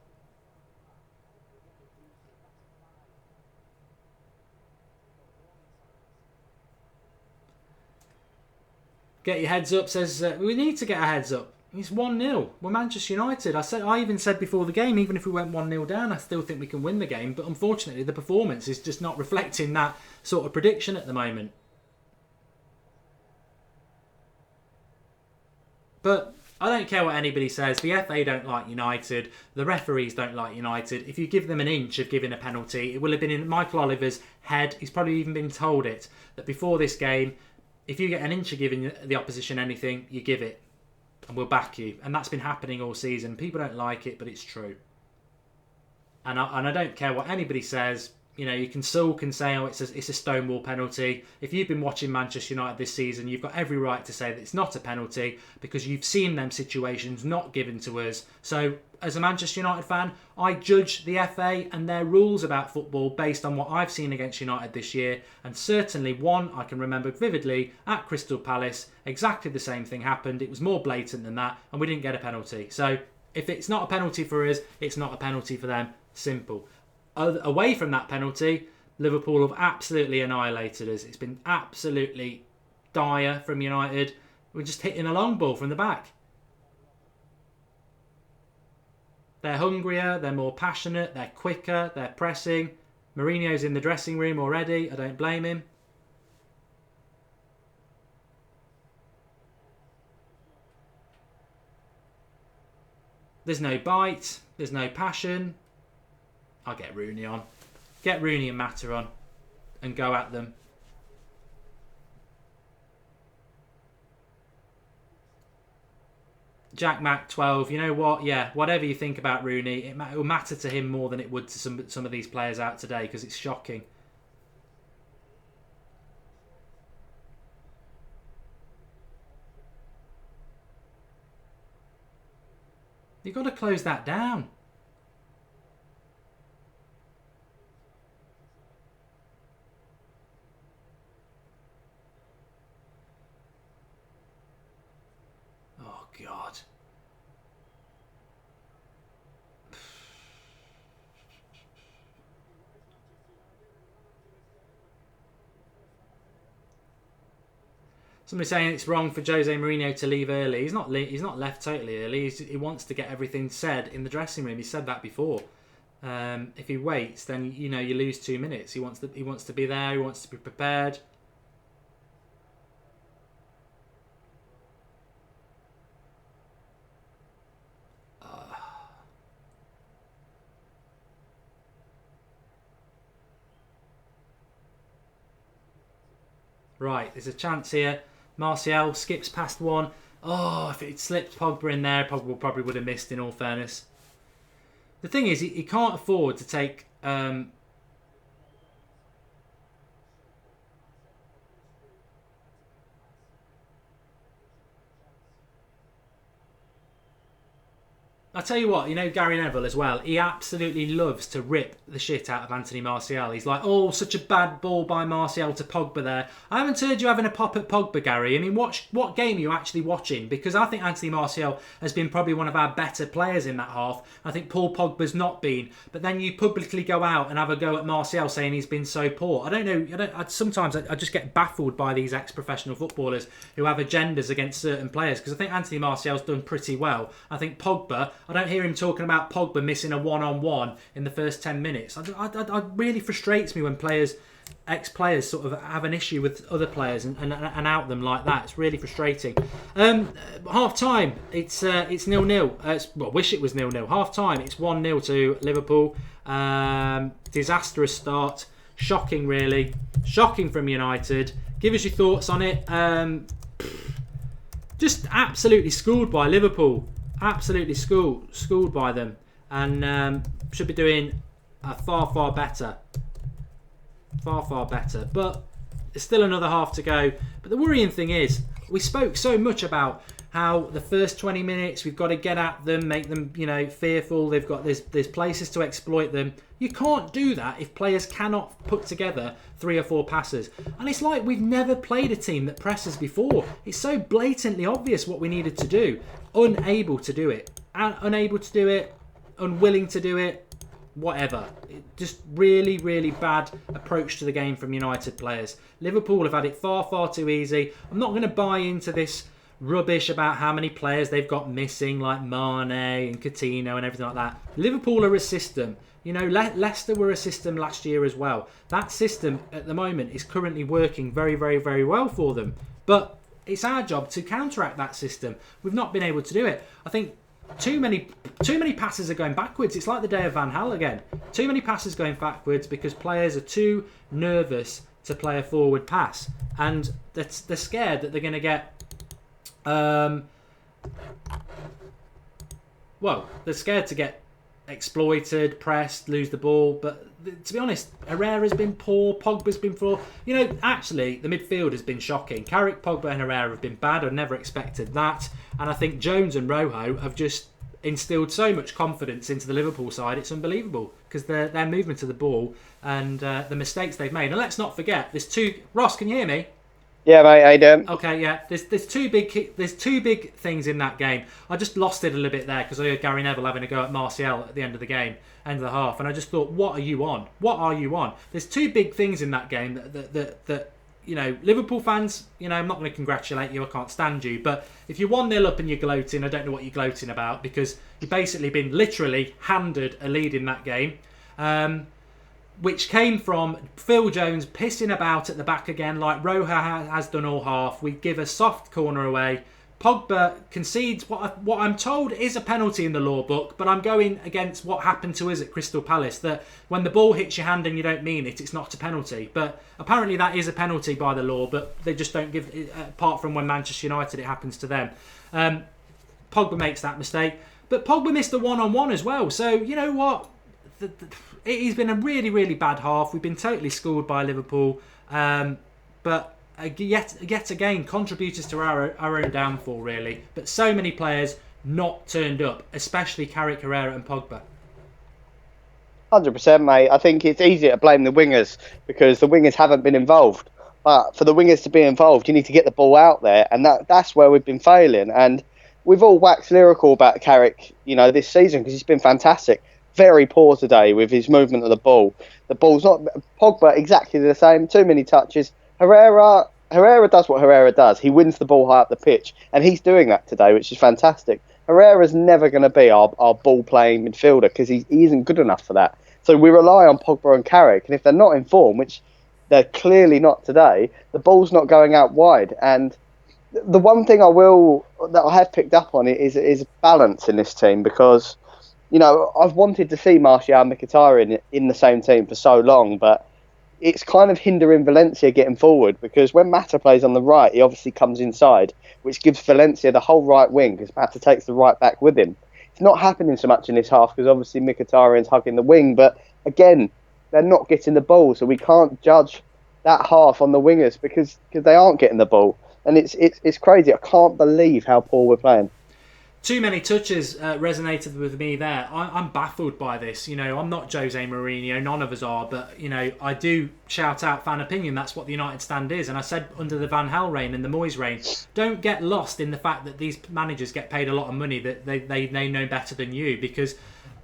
Get your heads up, says we need to get our heads up. It's 1-0. We're Manchester United. I even said before the game, even if we went 1-0 down, I still think we can win the game. But unfortunately, the performance is just not reflecting that sort of prediction at the moment. But I don't care what anybody says. The FA don't like United. The referees don't like United. If you give them an inch of giving a penalty, it will have been in Michael Oliver's head. He's probably even been told it, that before this game, if you get an inch of giving the opposition anything, you give it. And we'll back you. And that's been happening all season. People don't like it, but it's true. And I don't care what anybody says. You can say, oh, it's a stonewall penalty. If you've been watching Manchester United this season, you've got every right to say that it's not a penalty because you've seen them situations not given to us. So, as a Manchester United fan, I judge the FA and their rules about football based on what I've seen against United this year. And certainly one I can remember vividly at Crystal Palace. Exactly the same thing happened. It was more blatant than that, and we didn't get a penalty. So, if it's not a penalty for us, it's not a penalty for them. Simple. Away from that penalty, Liverpool have absolutely annihilated us. It's been absolutely dire from United. We're just hitting a long ball from the back. They're hungrier, they're more passionate, they're quicker, they're pressing. Mourinho's in the dressing room already. I don't blame him. There's no bite, there's no passion. I'll get Rooney on. Get Rooney and Mata on and go at them. Jack Mack 12. You know what? Yeah, whatever you think about Rooney, it will matter to him more than it would to some of these players out today because it's shocking. You've got to close that down. Oh, God. Somebody saying it's wrong for Jose Mourinho to leave early. He's not left totally early. He wants to get everything said in the dressing room. He said that before. If he waits, then you lose 2 minutes. He wants to be there. He wants to be prepared. Right, there's a chance here. Martial skips past one. Oh, if it slipped Pogba in there, Pogba probably would have missed, in all fairness. The thing is, he can't afford to take... I'll tell you what, Gary Neville as well, he absolutely loves to rip the shit out of Anthony Martial. He's like, oh, such a bad ball by Martial to Pogba there. I haven't heard you having a pop at Pogba, Gary. I mean, what game are you actually watching? Because I think Anthony Martial has been probably one of our better players in that half. I think Paul Pogba's not been. But then you publicly go out and have a go at Martial saying he's been so poor. I don't know. Sometimes I just get baffled by these ex-professional footballers who have agendas against certain players. Because I think Anthony Martial's done pretty well. I think Pogba... I don't hear him talking about Pogba missing a one-on-one in the first 10 minutes. It really frustrates me when ex-players sort of have an issue with other players and out them like that. It's really frustrating. Half-time, it's 0-0. I wish it was 0-0. Half-time, it's 1-0 to Liverpool. Disastrous start. Shocking, really. Shocking from United. Give us your thoughts on it. Just absolutely schooled by Liverpool. Absolutely schooled by them, and should be doing far better. Far better. But there's still another half to go. But the worrying thing is, we spoke so much about how the first 20 minutes we've got to get at them, make them fearful. They've got there's places to exploit them. You can't do that if players cannot put together 3 or 4 passes. And it's like we've never played a team that presses before. It's so blatantly obvious what we needed to do. Unable to do it. Unable to do it. Unwilling to do it. Whatever. Just really, really bad approach to the game from United players. Liverpool have had it far too easy. I'm not going to buy into this rubbish about how many players they've got missing, like Mane and Coutinho and everything like that. Liverpool are a system. Leicester were a system last year as well. That system at the moment is currently working very, very, very well for them. But it's our job to counteract that system. We've not been able to do it. I think too many passes are going backwards. It's like the day of Van Gaal again. Too many passes going backwards because players are too nervous to play a forward pass. And they're scared that they're going to get... they're scared to get exploited, pressed, lose the ball. But to be honest, Herrera's been poor, Pogba's been poor. Actually, the midfield has been shocking. Carrick, Pogba and Herrera have been bad. I never expected that. And I think Jones and Rojo have just instilled so much confidence into the Liverpool side. It's unbelievable because their movement of the ball and the mistakes they've made. And let's not forget, there's 2... Ross, can you hear me? Yeah, mate, how you doing? Okay, yeah. There's two big things in that game. I just lost it a little bit there because I heard Gary Neville having a go at Martial at the end of the game, end of the half, and I just thought, what are you on? What are you on? There's 2 big things in that game that Liverpool fans, I'm not going to congratulate you. I can't stand you, but if you're 1-0 up and you're gloating, I don't know what you're gloating about because you've basically been literally handed a lead in that game. Which came from Phil Jones pissing about at the back again like Rojo has done all half. We give a soft corner away. Pogba concedes what I'm told is a penalty in the law book, but I'm going against what happened to us at Crystal Palace, that when the ball hits your hand and you don't mean it, it's not a penalty. But apparently that is a penalty by the law, but they just don't give it, apart from when Manchester United, it happens to them. Pogba makes that mistake. But Pogba missed a one-on-one as well. So, you know what? It's been a really, really bad half. We've been totally schooled by Liverpool. But yet again, contributors to our own downfall, really. But so many players not turned up, especially Carrick, Herrera and Pogba. 100%, mate. I think it's easier to blame the wingers because the wingers haven't been involved. But for the wingers to be involved, you need to get the ball out there. And that's where we've been failing. And we've all waxed lyrical about Carrick, this season because he's been fantastic. Very poor today with his movement of the ball. The ball's not... Pogba, exactly the same. Too many touches. Herrera does what Herrera does. He wins the ball high up the pitch. And he's doing that today, which is fantastic. Herrera's never going to be our ball playing midfielder because he isn't good enough for that. So we rely on Pogba and Carrick, and if they're not in form, which they're clearly not today, the ball's not going out wide. And the one thing that I have picked up on is balance in this team, because I've wanted to see Martial and Mkhitaryan in the same team for so long, but it's kind of hindering Valencia getting forward, because when Mata plays on the right, he obviously comes inside, which gives Valencia the whole right wing because Mata takes the right back with him. It's not happening so much in this half because obviously Mkhitaryan's hugging the wing, but again, they're not getting the ball, so we can't judge that half on the wingers because they aren't getting the ball. And it's crazy. I can't believe how poor we're playing. Too many touches resonated with me there. I'm baffled by this. I'm not Jose Mourinho. None of us are. But, I do shout out fan opinion. That's what the United stand is. And I said under the Van Gaal reign and the Moyes reign, don't get lost in the fact that these managers get paid a lot of money, that they know better than you. Because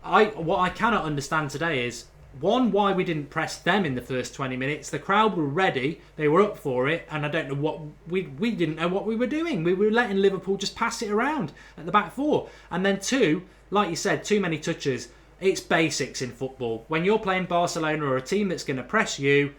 what I cannot understand today is, one, why we didn't press them in the first 20 minutes. The crowd were ready, they were up for it, and I don't know what we didn't know what we were doing. We were letting Liverpool just pass it around at the back four. And then two, like you said, too many touches. It's basics in football. When you're playing Barcelona or a team that's going to press you,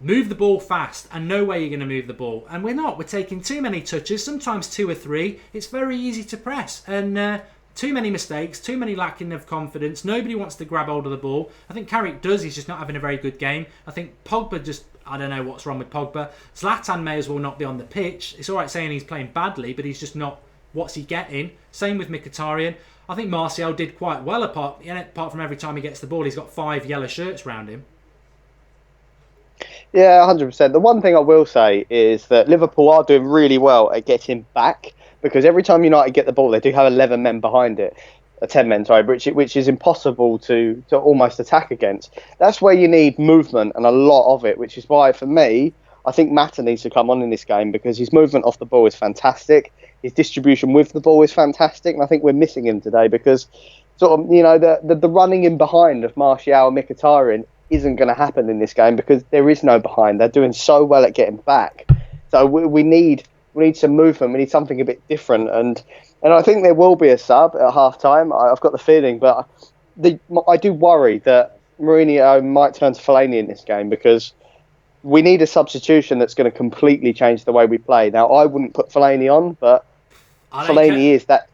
move the ball fast and know where you're going to move the ball. And we're not. We're taking too many touches, sometimes 2 or 3. It's very easy to press. And too many mistakes, too many lacking of confidence. Nobody wants to grab hold of the ball. I think Carrick does. He's just not having a very good game. I think Pogba I don't know what's wrong with Pogba. Zlatan may as well not be on the pitch. It's all right saying he's playing badly, but he's just not. What's he getting? Same with Mkhitaryan. I think Martial did quite well apart from every time he gets the ball. He's got 5 yellow shirts around him. Yeah, 100%. The one thing I will say is that Liverpool are doing really well at getting back, because every time United get the ball, they do have 11 men behind it. 10 men, sorry, which is impossible to almost attack against. That's where you need movement and a lot of it, which is why, for me, I think Mata needs to come on in this game, because his movement off the ball is fantastic. His distribution with the ball is fantastic, and I think we're missing him today because sort of, the running in behind of Martial and Mkhitaryan isn't going to happen in this game because there is no behind. They're doing so well at getting back. So we need some movement. We need something a bit different, and I think there will be a sub at half time. I've got the feeling, but I do worry that Mourinho might turn to Fellaini in this game, because we need a substitution that's going to completely change the way we play. Now, I wouldn't put Fellaini on, but Fellaini is that.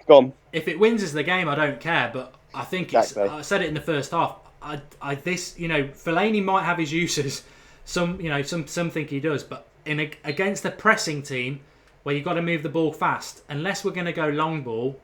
Go on. If it wins us the game, I don't care, but I think exactly. I said it in the first half. Fellaini might have his uses. Some think he does, but against a pressing team where you've got to move the ball fast, unless we're going to go long ball,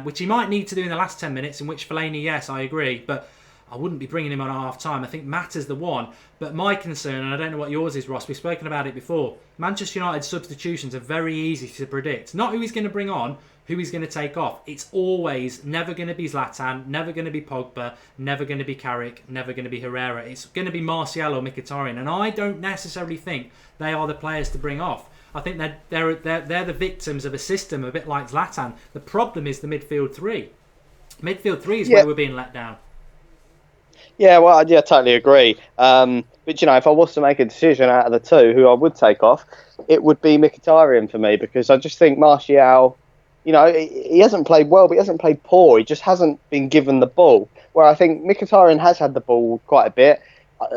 which he might need to do in the last 10 minutes, in which Fellaini, yes, I agree, but I wouldn't be bringing him on at half-time. I think Mata's the one. But my concern, and I don't know what yours is, Ross, we've spoken about it before, Manchester United substitutions are very easy to predict. Not who he's going to bring on, who he's going to take off. It's always never going to be Zlatan, never going to be Pogba, never going to be Carrick, never going to be Herrera. It's going to be Martial or Mkhitaryan. And I don't necessarily think they are the players to bring off. I think they're the victims of a system a bit like Zlatan. The problem is the midfield three. Midfield three is where we're being let down. Yeah, well, I totally agree. But, if I was to make a decision out of the two, who I would take off, it would be Mkhitaryan for me, because I just think Martial, he hasn't played well, but he hasn't played poor. He just hasn't been given the ball. Where I think Mkhitaryan has had the ball quite a bit.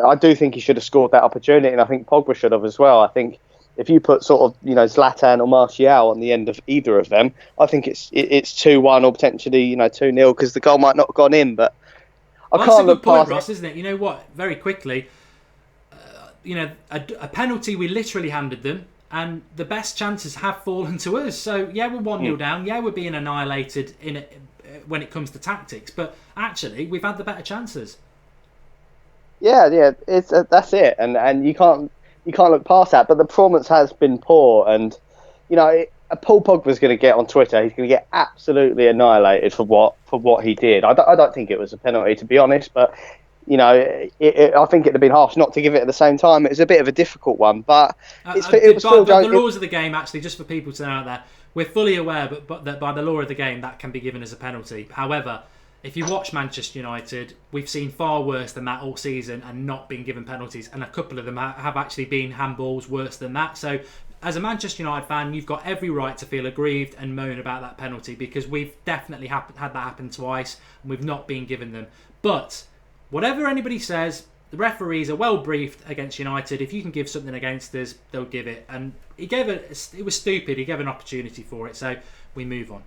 I do think he should have scored that opportunity, and I think Pogba should have as well. I think if you put sort of, Zlatan or Martial on the end of either of them, I think it's 2-1 or potentially, 2-0, because the goal might not have gone in, but I can't look past Ross, isn't it? You know what? Very quickly, a penalty we literally handed them, and the best chances have fallen to us. So yeah, we're 1-0 down. Yeah, we're being annihilated when it comes to tactics, but actually we've had the better chances. Yeah, it's that's it, and you can't look past that. But the performance has been poor, and Paul Pogba's going to get on Twitter. He's going to get absolutely annihilated for what he did. I don't think it was a penalty, to be honest, but I think it'd have been harsh not to give it at the same time. It was a bit of a difficult one, but it was still the laws of the game. Actually, just for people to know out there, we're fully aware, but that by the law of the game, that can be given as a penalty. However, if you watch Manchester United, we've seen far worse than that all season and not been given penalties, and a couple of them have actually been handballs worse than that. So as a Manchester United fan, you've got every right to feel aggrieved and moan about that penalty, because we've definitely had that happen twice and we've not been given them. But whatever anybody says, the referees are well briefed against United. If you can give something against us, they'll give it. And it was stupid. He gave an opportunity for it, so we move on.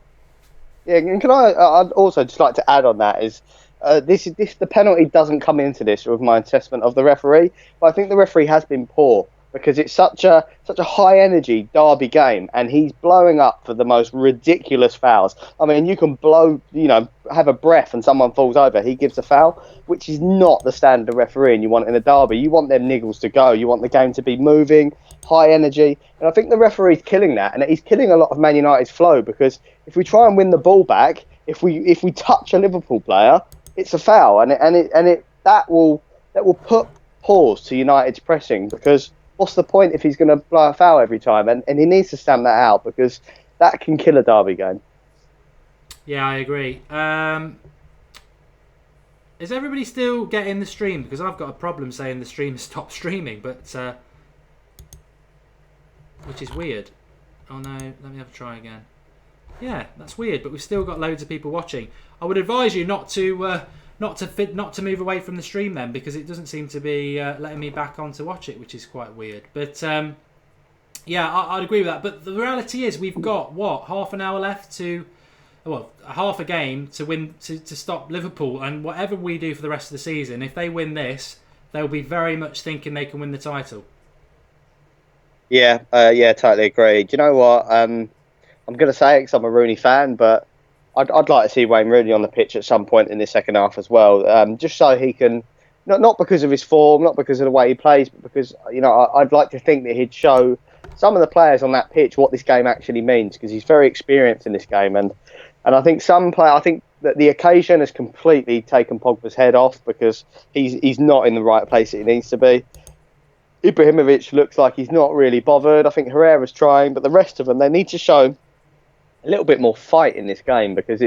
Yeah, and I'd also just like to add on that is the penalty doesn't come into this with my assessment of the referee, but I think the referee has been poor, because it's such a high energy derby game, and he's blowing up for the most ridiculous fouls. I mean, you can have a breath and someone falls over, he gives a foul, which is not the standard of refereeing you want in a derby. You want them niggles to go, you want the game to be moving, high energy, and I think the referee's killing that, and he's killing a lot of Man United's flow, because if we try and win the ball back, if we touch a Liverpool player, it's a foul, and that will put pause to United's pressing, because what's the point if he's going to blow a foul every time? And he needs to stamp that out, because that can kill a derby game. Yeah, I agree. Is everybody still getting the stream? Because I've got a problem saying the stream has stopped streaming, but which is weird. Oh no, let me have a try again. Yeah, that's weird, but we've still got loads of people watching. I would advise you not to move away from the stream then, because it doesn't seem to be letting me back on to watch it, which is quite weird. But yeah, I'd agree with that. But the reality is, we've got half an hour left half a game to win to stop Liverpool, and whatever we do for the rest of the season, if they win this, they'll be very much thinking they can win the title. Yeah, totally agree. Do you know what? I'm going to say it because I'm a Rooney fan, but I'd like to see Wayne Rooney on the pitch at some point in the second half as well, just so he can, not because of his form, not because of the way he plays, but because I'd like to think that he'd show some of the players on that pitch what this game actually means, because he's very experienced in this game, and I think I think that the occasion has completely taken Pogba's head off, because he's not in the right place that he needs to be. Ibrahimovic looks like he's not really bothered. I think Herrera's trying, but the rest of them, they need to show a little bit more fight in this game, because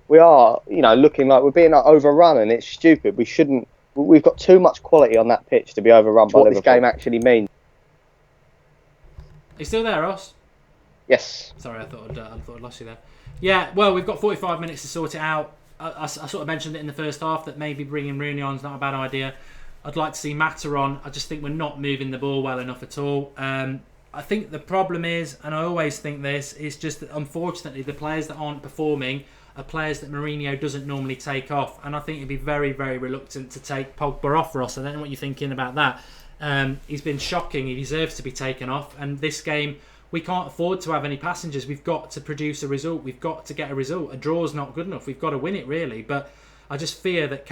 we are looking like we're being overrun, and it's stupid. We've got too much quality on that pitch to be overrun by what this game actually means. Are you still there, Ross? Yes. Sorry, I thought I'd lost you there. Yeah, well, we've got 45 minutes to sort it out. I sort of mentioned it in the first half that maybe bringing Rooney on is not a bad idea. I'd like to see Mata on. I just think we're not moving the ball well enough at all. I think the problem is, and I always think this, is just that unfortunately the players that aren't performing are players that Mourinho doesn't normally take off. And I think he'd be very, very reluctant to take Pogba off, Ross. I don't know what you're thinking about that. He's been shocking. He deserves to be taken off. And this game, we can't afford to have any passengers. We've got to produce a result. We've got to get a result. A draw's not good enough. We've got to win it, really. But I just fear that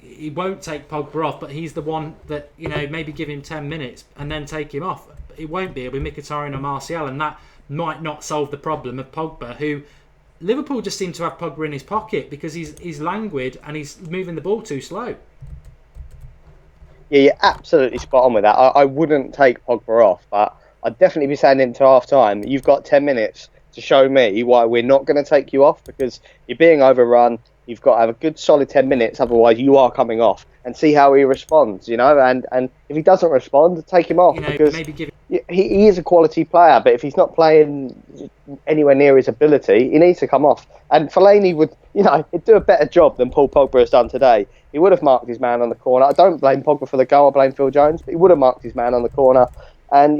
he won't take Pogba off, but he's the one that, maybe give him 10 minutes and then take him off. It won't be. It'll be Mkhitaryan or Martial, and that might not solve the problem of Pogba, who Liverpool just seem to have Pogba in his pocket because he's languid and he's moving the ball too slow. Yeah, you're absolutely spot on with that. I wouldn't take Pogba off, but I'd definitely be saying into half time, you've got 10 minutes to show me why we're not going to take you off, because you're being overrun. You've got to have a good solid 10 minutes, otherwise you are coming off, and see how he responds, and if he doesn't respond, take him off, because he is a quality player, but if he's not playing anywhere near his ability, he needs to come off. And Fellaini would, he'd do a better job than Paul Pogba has done today. He would have marked his man on the corner. I don't blame Pogba for the goal, I blame Phil Jones, but he would have marked his man on the corner. And,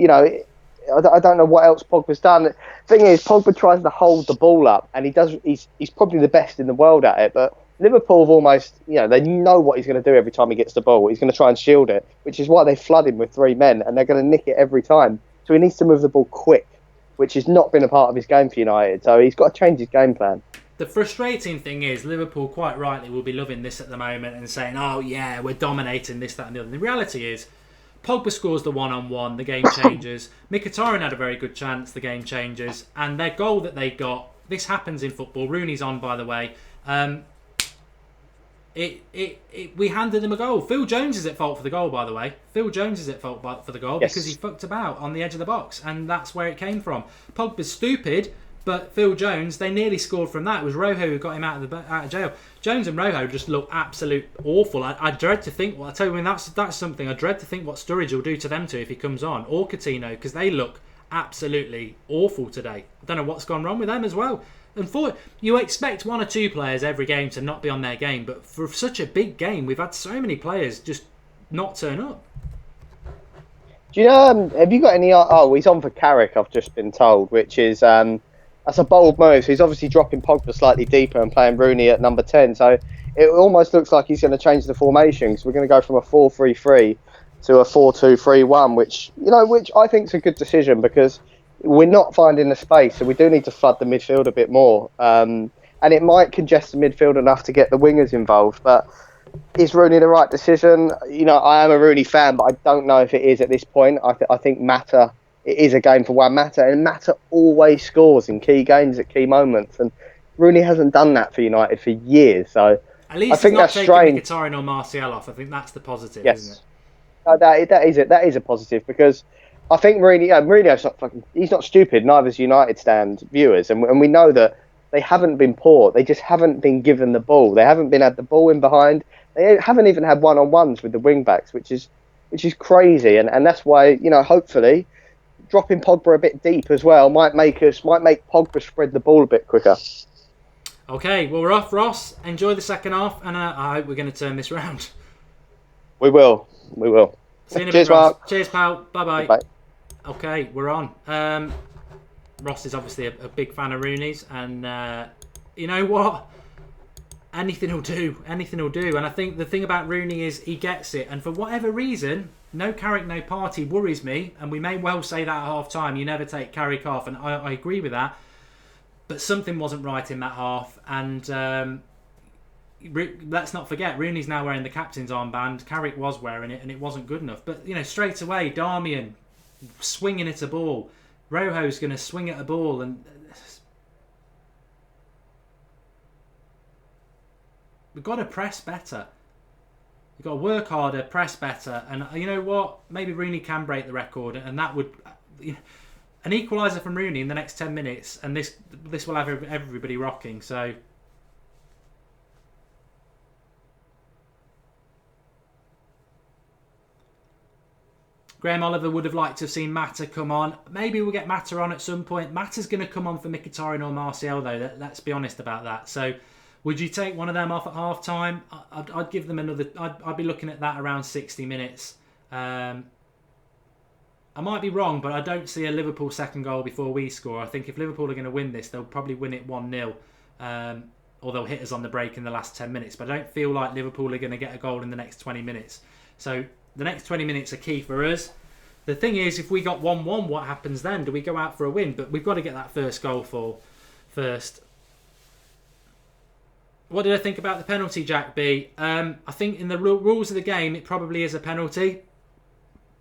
I don't know what else Pogba's done. The thing is, Pogba tries to hold the ball up, and he's probably the best in the world at it, but Liverpool have almost, they know what he's going to do every time he gets the ball. He's going to try and shield it, which is why they flood him with 3 men, and they're going to nick it every time. So he needs to move the ball quick, which has not been a part of his game for United. So he's got to change his game plan. The frustrating thing is, Liverpool quite rightly will be loving this at the moment and saying, oh yeah, we're dominating this, that and the other. And the reality is, Pogba scores the one-on-one, the game changes. Mkhitaryan had a very good chance, the game changes. And their goal that they got, this happens in football. Rooney's on, by the way. We handed them a goal. Phil Jones is at fault for the goal, by the way. Phil Jones is at fault for the goal, yes, because he fucked about on the edge of the box, and that's where it came from. Pogba's stupid, but Phil Jones, they nearly scored from that. It was Rojo who got him out of jail. Jones and Rojo just look absolute awful. I dread to think. Well, I tell you, that's something. I dread to think what Sturridge will do to them two if he comes on, or Coutinho, because they look absolutely awful today. I don't know what's gone wrong with them as well. And you expect 1 or 2 players every game to not be on their game, but for such a big game, we've had so many players just not turn up. Do you know, have you got any... Oh, he's on for Carrick, I've just been told, which is... that's a bold move. So he's obviously dropping Pogba slightly deeper and playing Rooney at number 10. So it almost looks like he's going to change the formation, because we're going to go from a 4-3-3 to a 4-2-3-1, which I think is a good decision, because we're not finding the space, so we do need to flood the midfield a bit more. And it might congest the midfield enough to get the wingers involved, but is Rooney the right decision? I am a Rooney fan, but I don't know if it is at this point. I think Mata, it is a game for Juan Mata, and Mata always scores in key games at key moments, and Rooney hasn't done that for United for years. So at least I think he's not that's taking strange. Mkhitaryan or Martial off. I think that's the positive, Yes. isn't it? That is a positive, because I think he's not stupid. Neither's United stand viewers, and we know that they haven't been poor. They just haven't been given the ball. They haven't had the ball in behind. They haven't even had one-on-ones with the wing backs, which is crazy. And that's why, hopefully dropping Pogba a bit deep as well might make Pogba spread the ball a bit quicker. Okay, well, we're off, Ross. Enjoy the second half, and I hope we're going to turn this round. We will. See you in a Cheers, bit, Ross. Mark. Cheers, pal. Bye-bye. Bye. Okay, we're on. Ross is obviously a big fan of Rooney's, and you know what? Anything will do. And I think the thing about Rooney is he gets it, and for whatever reason, no Carrick, no party worries me, and we may well say that at half-time. You never take Carrick off, and I agree with that. But something wasn't right in that half, and let's not forget, Rooney's now wearing the captain's armband. Carrick was wearing it, and it wasn't good enough. But, straight away, Darmian swinging at a ball. Rojo's going to swing at a ball, and we've got to press better. We've got to work harder, press better, and you know what? Maybe Rooney can break the record, and that would... an equaliser from Rooney in the next 10 minutes, and this will have everybody rocking, so... Graham Oliver would have liked to have seen Mata come on. Maybe we'll get Mata on at some point. Mata's going to come on for Mkhitaryan or Martial, though. Let's be honest about that. So, would you take one of them off at half time? I'd give them another... I'd be looking at that around 60 minutes. I might be wrong, but I don't see a Liverpool second goal before we score. I think if Liverpool are going to win this, they'll probably win it 1-0. Or they'll hit us on the break in the last 10 minutes. But I don't feel like Liverpool are going to get a goal in the next 20 minutes. So... the next 20 minutes are key for us. The thing is, if we got 1-1, what happens then? Do we go out for a win? But we've got to get that first goal first. What did I think about the penalty, Jack B? I think in the rules of the game, it probably is a penalty.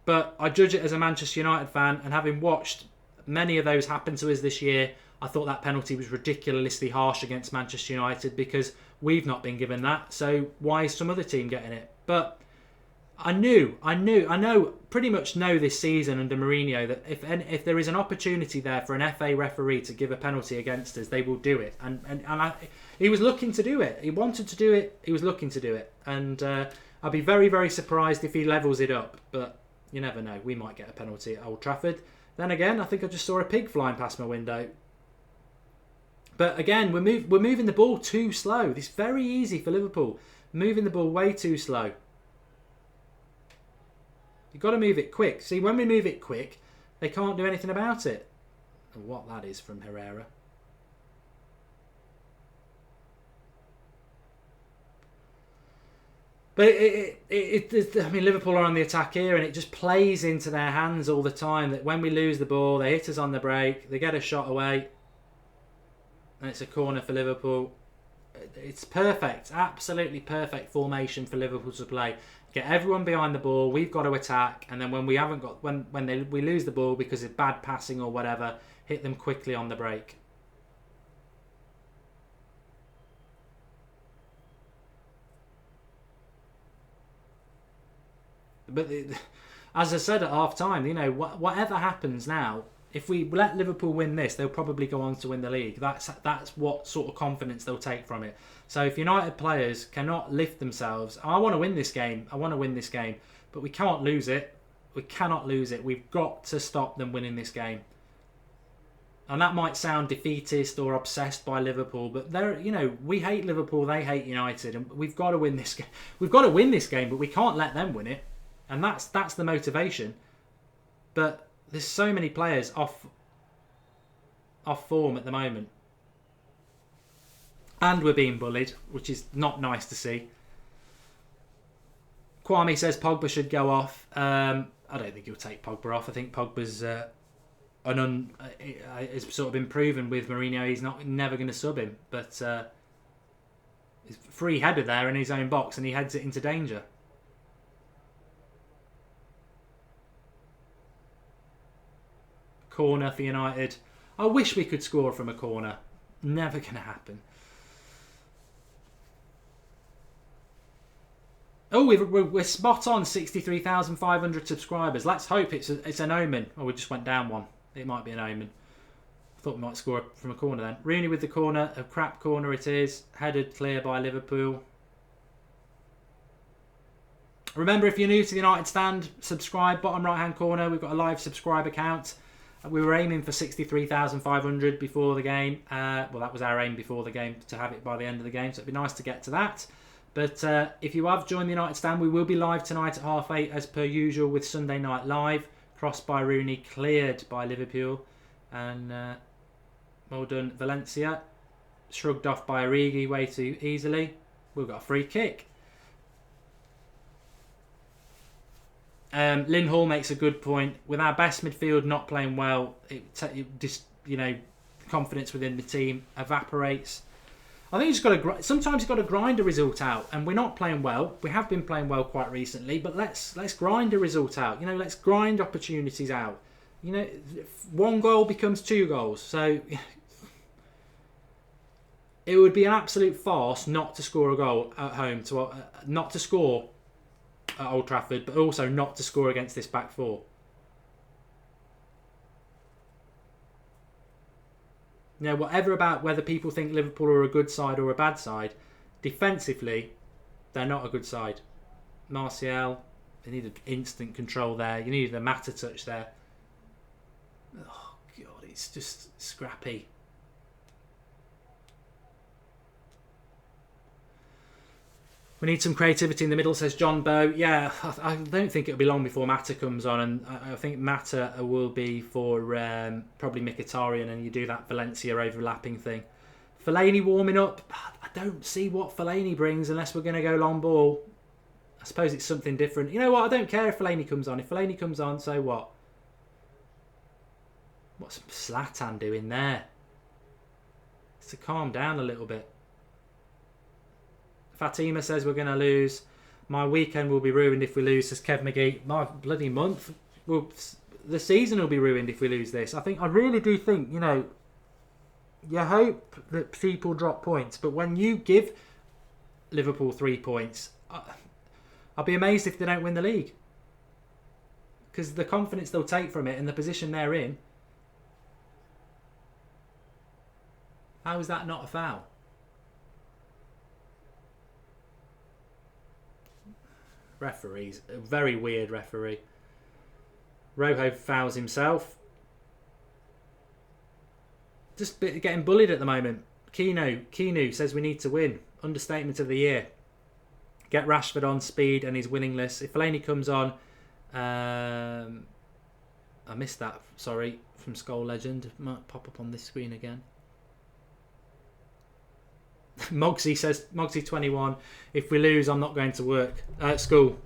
But I judge it as a Manchester United fan, and having watched many of those happen to us this year, I thought that penalty was ridiculously harsh against Manchester United, because we've not been given that. So why is some other team getting it? But... I pretty much know this season under Mourinho that if there is an opportunity there for an FA referee to give a penalty against us, they will do it. And he was looking to do it. He wanted to do it. He was looking to do it. And I'd be very, very surprised if he levels it up. But you never know. We might get a penalty at Old Trafford. Then again, I think I just saw a pig flying past my window. But again, we're moving the ball too slow. It's very easy for Liverpool. Moving the ball way too slow. You've got to move it quick. See, when we move it quick, they can't do anything about it. And what that is from Herrera. But I mean, Liverpool are on the attack here, and it just plays into their hands all the time. That when we lose the ball, they hit us on the break, they get a shot away, and it's a corner for Liverpool. It's perfect, absolutely perfect formation for Liverpool to play. Get everyone behind the ball. We've got to attack, and then when we haven't got, we lose the ball because of bad passing or whatever, hit them quickly on the break. But as I said at half time, whatever happens now, if we let Liverpool win this, they'll probably go on to win the league. That's what sort of confidence they'll take from it. So if United players cannot lift themselves, I want to win this game, but we can't lose it. We cannot lose it. We've got to stop them winning this game. And that might sound defeatist or obsessed by Liverpool, but we hate Liverpool, they hate United, and we've got to win this game. We've got to win this game, but we can't let them win it, and that's the motivation. But there's so many players off form at the moment, and we're being bullied, which is not nice to see. Kwame says Pogba should go off. I don't think he'll take Pogba off. I think Pogba's it's sort of been proven with Mourinho. He's never going to sub him, but he's free header there in his own box, and he heads it into danger. Corner for United. I wish we could score from a corner. Never going to happen. Oh, we're spot on 63,500 subscribers. Let's hope it's an omen. Oh, we just went down one. It might be an omen. I thought we might score from a corner then. Rooney with the corner. A crap corner it is. Headed clear by Liverpool. Remember, if you're new to the United Stand, subscribe. Bottom right hand corner. We've got a live subscribe account. We were aiming for 63,500 before the game. Well, that was our aim before the game, to have it by the end of the game. So it'd be nice to get to that. But if you have joined the United Stand, we will be live tonight at 8:30 as per usual with Sunday Night Live. Crossed by Rooney, cleared by Liverpool. And well done, Valencia. Shrugged off by Origi way too easily. We've got a free kick. Lynn Hall makes a good point. With our best midfield not playing well, confidence within the team evaporates. I think sometimes you've got to grind a result out, and we're not playing well. We have been playing well quite recently, but let's grind a result out. Let's grind opportunities out. One goal becomes 2 goals. So it would be an absolute farce not to score a goal at home, not to score at Old Trafford, but also not to score against this back four. Whatever about whether people think Liverpool are a good side or a bad side, defensively, they're not a good side. Martial, they needed instant control there. You needed a Mata touch there. Oh, God, it's just scrappy. We need some creativity in the middle, says John Bow. Yeah, I don't think it'll be long before Mata comes on, and I think Mata will be for probably Mkhitaryan, and you do that Valencia overlapping thing. Fellaini warming up. I don't see what Fellaini brings unless we're going to go long ball. I suppose it's something different. You know what? I don't care if Fellaini comes on. If Fellaini comes on, so what? What's Zlatan doing there? It's to calm down a little bit. Fatima says we're going to lose. My weekend will be ruined if we lose, says Kev McGee. My bloody month. The season will be ruined if we lose this. I really do think, you hope that people drop points, but when you give Liverpool 3 points, I'll be amazed if they don't win the league. Because the confidence they'll take from it and the position they're in. How is that not a foul? Referees, a very weird referee. Rojo fouls himself. Just getting bullied at the moment. Keanu says we need to win. Understatement of the year. Get Rashford on speed and he's winningless. If Fellaini comes on, I missed that. Sorry, from Skull Legend. It might pop up on this screen again. Mogsy says, Mogsy 21, if we lose I'm not going to work at school.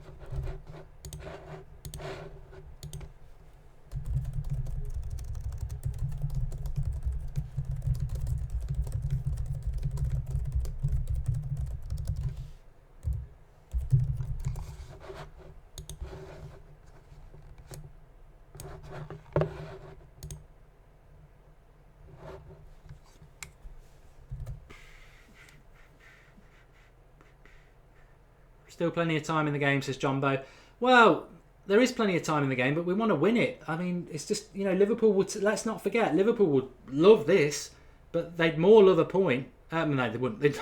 Still plenty of time in the game, says John Bow. Well, there is plenty of time in the game, but we want to win it. I mean, it's just, Liverpool would, let's not forget, Liverpool would love this, but they'd more love a point. No, they wouldn't.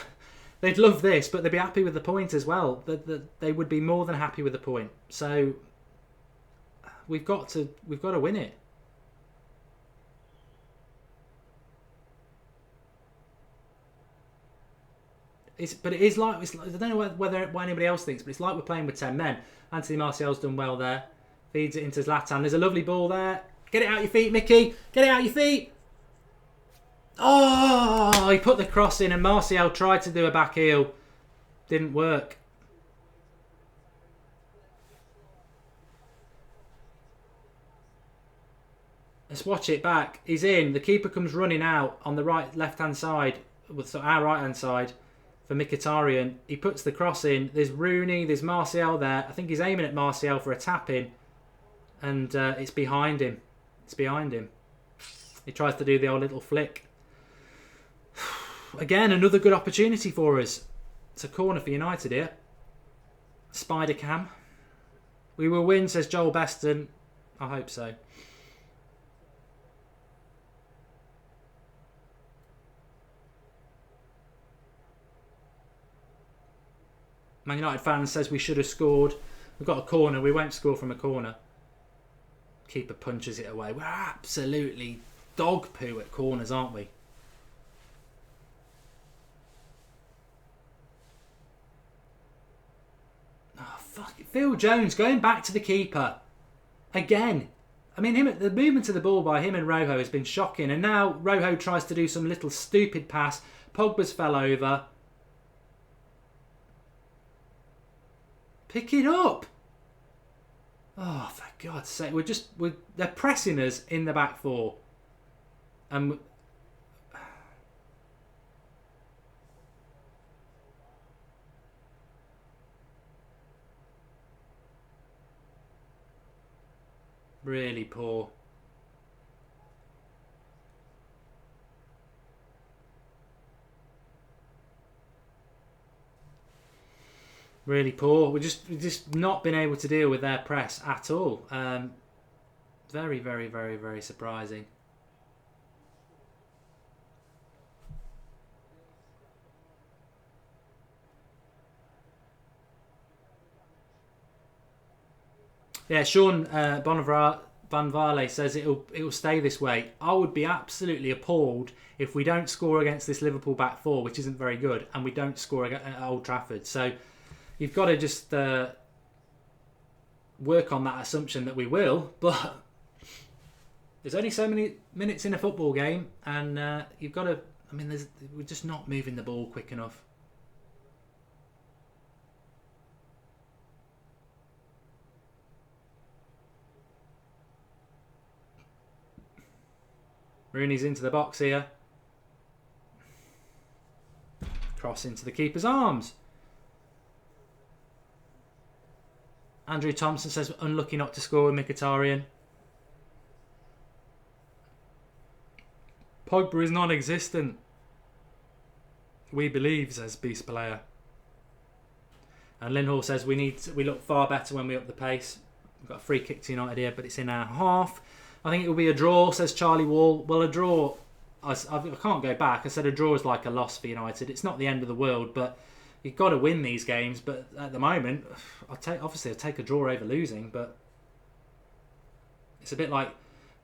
They'd love this, but they'd be happy with the point as well. They would be more than happy with the point. So we've got to win it. But it is like, I don't know whether anybody else thinks, but it's like we're playing with 10 men. Anthony Martial's done well there. Feeds it into Zlatan. There's a lovely ball there. Get it out your feet, Mickey. Get it out your feet. Oh, he put the cross in and Martial tried to do a back heel. Didn't work. Let's watch it back. He's in. The keeper comes running out on the left-hand side, so our right-hand side for Mkhitaryan. He puts the cross in. There's Rooney. There's Martial there. I think he's aiming at Martial for a tap-in. And it's behind him. It's behind him. He tries to do the old little flick. Again, another good opportunity for us. It's a corner for United here. Spider cam. We will win, says Joel Beston. I hope so. Man United fan says we should have scored. We've got a corner. We won't score from a corner. Keeper punches it away. We're absolutely dog poo at corners, aren't we? Oh, fuck it. Phil Jones going back to the keeper. Again. I mean, the movement of the ball by him and Rojo has been shocking. And now Rojo tries to do some little stupid pass. Pogba's fell over. Pick it up. Oh, for God's sake. They're pressing us in the back four. And really poor. Really poor. We've just not been able to deal with their press at all. Very, very, very, very surprising. Yeah, Sean Bonvale says it'll stay this way. I would be absolutely appalled if we don't score against this Liverpool back four, which isn't very good, and we don't score at Old Trafford. So you've got to just work on that assumption that we will, but there's only so many minutes in a football game, and you've got to. I mean, we're just not moving the ball quick enough. Rooney's into the box here. Cross into the keeper's arms. Andrew Thompson says unlucky not to score with Mkhitaryan. Pogba is non-existent. We believe, says Beast Player. And Lindhall says we look far better when we up the pace. We've got a free kick to United here, but it's in our half. I think it will be a draw, says Charlie Wall. Well, a draw, I can't go back. I said a draw is like a loss for United. It's not the end of the world, but you've got to win these games. But at the moment, I'll take a draw over losing. But it's a bit like,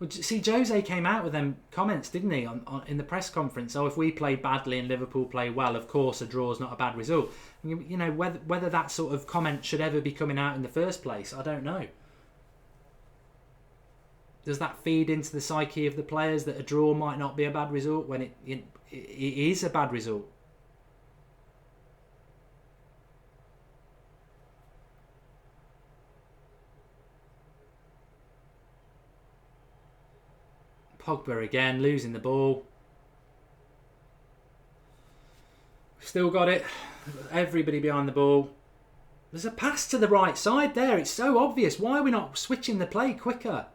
see, Jose came out with them comments, didn't he, in the press conference? Oh, if we play badly and Liverpool play well, of course a draw is not a bad result. You know, whether that sort of comment should ever be coming out in the first place, I don't know. Does that feed into the psyche of the players that a draw might not be a bad result when it is a bad result? Pogba again, losing the ball. Still got it. Everybody behind the ball. There's a pass to the right side there. It's so obvious. Why are we not switching the play quicker?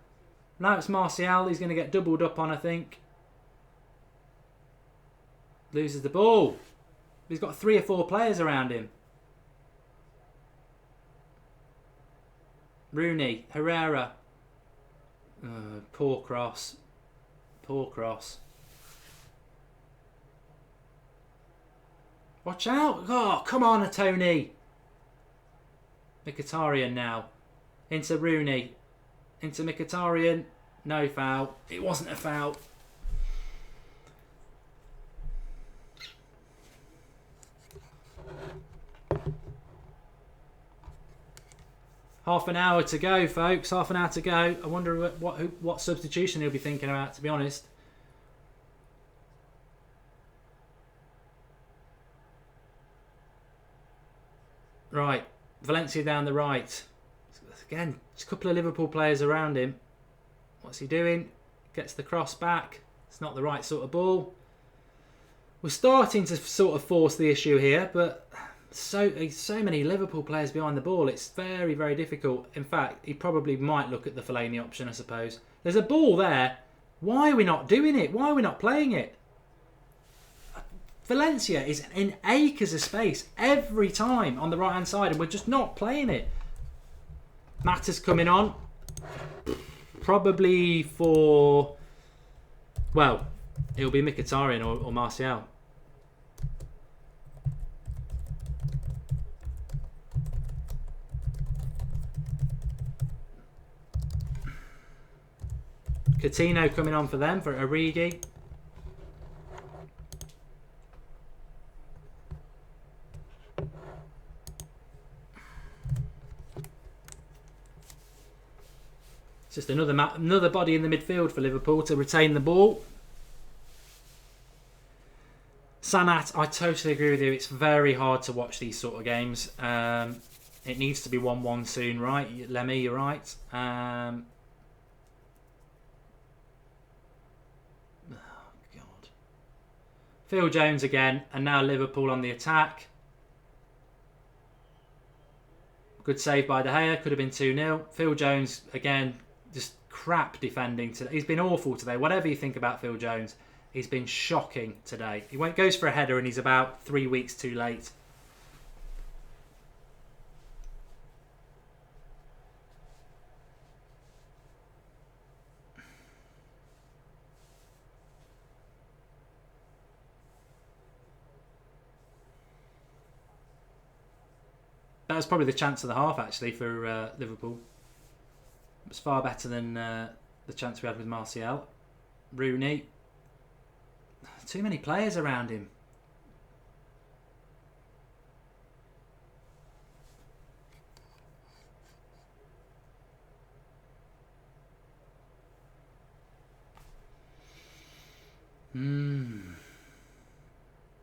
Now it's Martial. He's going to get doubled up on, I think. Loses the ball. He's got 3 or 4 players around him. Rooney, Herrera. Poor cross. Poor cross. Watch out. Oh, come on, Tony. Mkhitaryan now. Into Rooney. Into Mkhitaryan. No foul. It wasn't a foul. Half an hour to go, folks. Half an hour to go. I wonder what substitution he'll be thinking about, to be honest. Right, Valencia down the right. Again, just a couple of Liverpool players around him. What's he doing? Gets the cross back. It's not the right sort of ball. We're starting to sort of force the issue here, but so many Liverpool players behind the ball. It's very, very difficult. In fact, he probably might look at the Fellaini option, I suppose. There's a ball there. Why are we not doing it? Why are we not playing it? Valencia is in acres of space every time on the right-hand side, and we're just not playing it. Mata's coming on. Probably for... Well, it'll be Mkhitaryan or Martial. Coutinho coming on for them, for Origi. It's just another body in the midfield for Liverpool to retain the ball. Sanat, I totally agree with you. It's very hard to watch these sort of games. It needs to be 1-1 soon, right? Lemmy, you're right. Oh, God. Phil Jones again, and now Liverpool on the attack. Good save by De Gea. Could have been 2-0. Phil Jones, again, just crap defending today. He's been awful today. Whatever you think about Phil Jones, he's been shocking today. He goes for a header and he's about 3 weeks too late. That was probably the chance of the half, actually, for Liverpool. It was far better than the chance we had with Martial. Rooney. Too many players around him.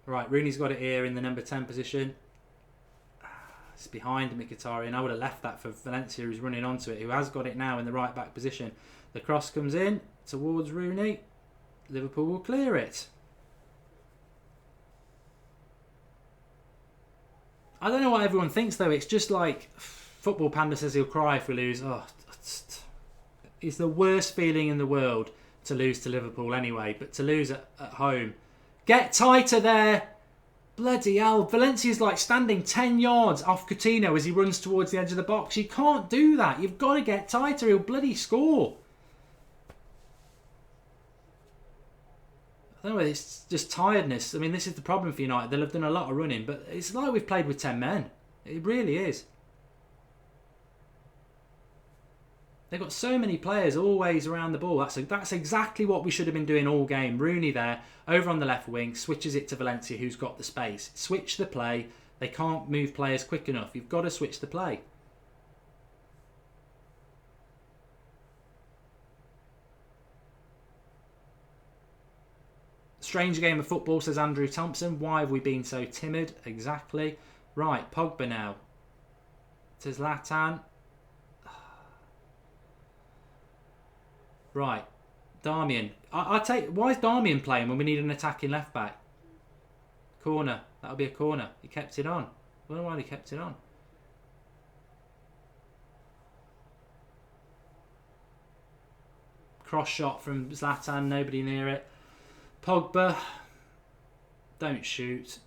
Right, Rooney's got it here in the number 10 position. It's behind Mkhitaryan. I would have left that for Valencia, who's running onto it, who has got it now in the right back position. The cross comes in towards Rooney. Liverpool will clear it. I don't know what everyone thinks, though. It's just like Football Panda says he'll cry if we lose. Oh, it's the worst feeling in the world to lose to Liverpool anyway, but to lose at home. Get tighter there. Bloody hell. Valencia's like standing 10 yards off Coutinho as he runs towards the edge of the box. You can't do that. You've got to get tighter. He'll bloody score. I don't know, it's just tiredness. I mean, this is the problem for United. They'll have done a lot of running, but it's like we've played with 10 men. It really is. They've got so many players always around the ball. That's exactly what we should have been doing all game. Rooney there, over on the left wing, switches it to Valencia, who's got the space. Switch the play. They can't move players quick enough. You've got to switch the play. Strange game of football, says Andrew Thompson. Why have we been so timid? Exactly. Right, Pogba now. To Zlatan. Right, Darmian. I take. Why is Darmian playing when we need an attacking left back? Corner. That'll be a corner. He kept it on. I don't know why he kept it on. Cross shot from Zlatan. Nobody near it. Pogba. Don't shoot.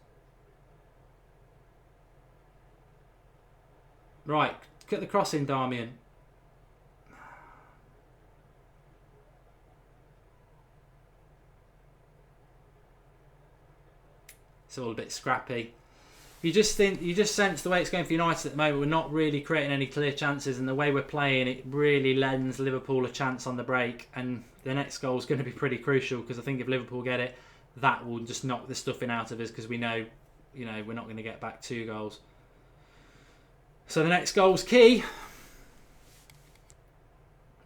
Right, get the cross in, Darmian. It's all a bit scrappy. You just sense the way it's going for United at the moment. We're not really creating any clear chances, and the way we're playing, it really lends Liverpool a chance on the break. And the next goal is going to be pretty crucial, because I think if Liverpool get it, that will just knock the stuffing out of us, because we know, we're not going to get back 2 goals. So the next goal's key.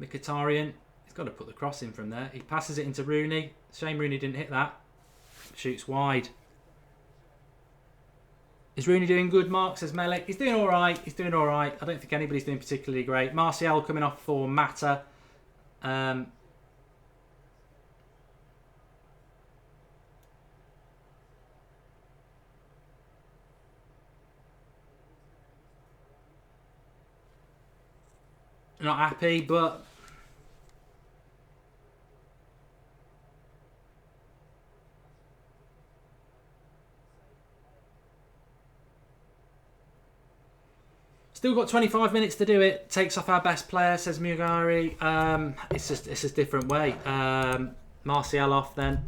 Mkhitaryan, he's got to put the cross in from there. He passes it into Rooney. Shame Rooney didn't hit that. Shoots wide. Is Rooney doing good, Mark? Says Melik. He's doing all right. He's doing all right. I don't think anybody's doing particularly great. Martial coming off for Mata. Not happy, but still got 25 minutes to do it. Takes off our best player, says Mugari. It's a different way. Martial off then.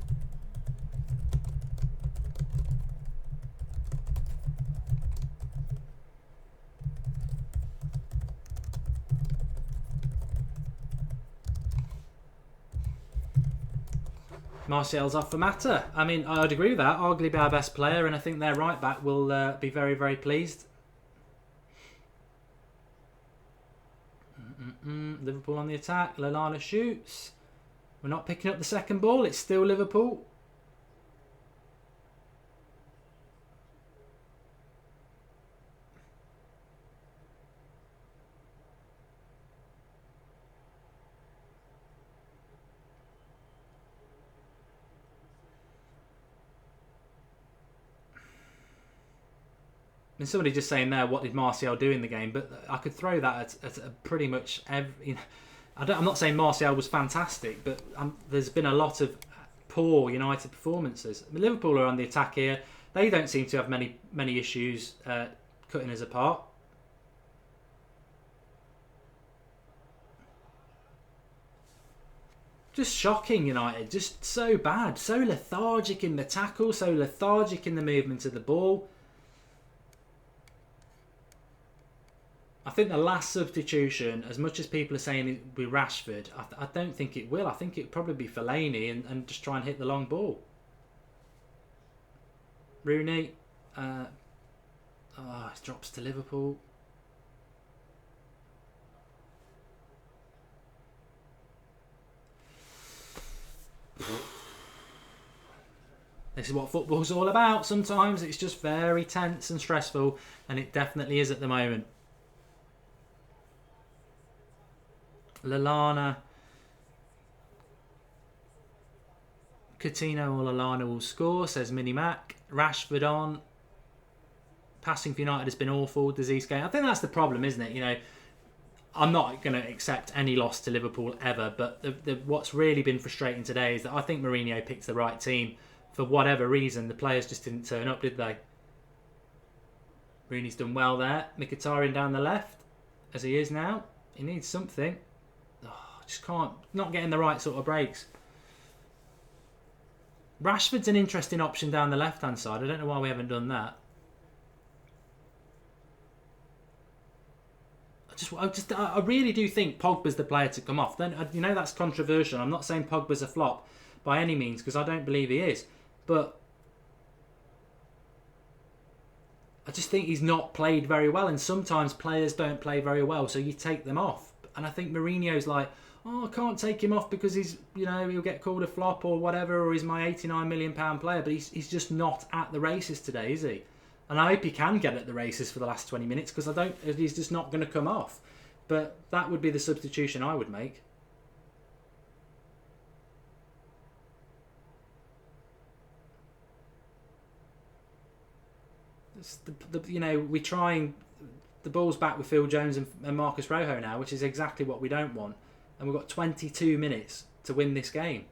Martial's off for Mata. I mean, I'd agree with that. Arguably our best player, and I think their right back will be very, very pleased. Liverpool on the attack. Lallana shoots. We're not picking up the second ball. It's still Liverpool. And somebody just saying there, what did Martial do in the game? But I could throw that at pretty much every. You know, I'm not saying Martial was fantastic, but there's been a lot of poor United performances. I mean, Liverpool are on the attack here. They don't seem to have many issues cutting us apart. Just shocking, United. Just so bad. So lethargic in the tackle. So lethargic in the movement of the ball. I think the last substitution, as much as people are saying it will be Rashford, I don't think it will. I think it would probably be Fellaini and just try and hit the long ball. Rooney. It drops to Liverpool. This is what football's all about. Sometimes it's just very tense and stressful, and it definitely is at the moment. Lallana, Coutinho or Lallana will score, says Mini Mac. Rashford on. Passing for United has been awful. Disease game. I think that's the problem, isn't it? You know, I'm not going to accept any loss to Liverpool ever, but what's really been frustrating today is that I think Mourinho picked the right team. For whatever reason, the players just didn't turn up, did they? Rooney's done well there. Mkhitaryan down the left, as he is now. He needs something. Just can't, not getting the right sort of breaks. Rashford's an interesting option down the left hand side. I don't know why we haven't done that. I really do think Pogba's the player to come off. Then you know that's controversial. I'm not saying Pogba's a flop by any means because I don't believe he is, but I just think he's not played very well, and sometimes players don't play very well, so you take them off. And I think Mourinho's like, I can't take him off because he's, he'll get called a flop or whatever, or he's my £89 million player. But he's just not at the races today, is he? And I hope he can get at the races for the last 20 minutes because he's just not going to come off. But that would be the substitution I would make. We're trying. The ball's back with Phil Jones and Marcus Rojo now, which is exactly what we don't want. And we've got 22 minutes to win this game.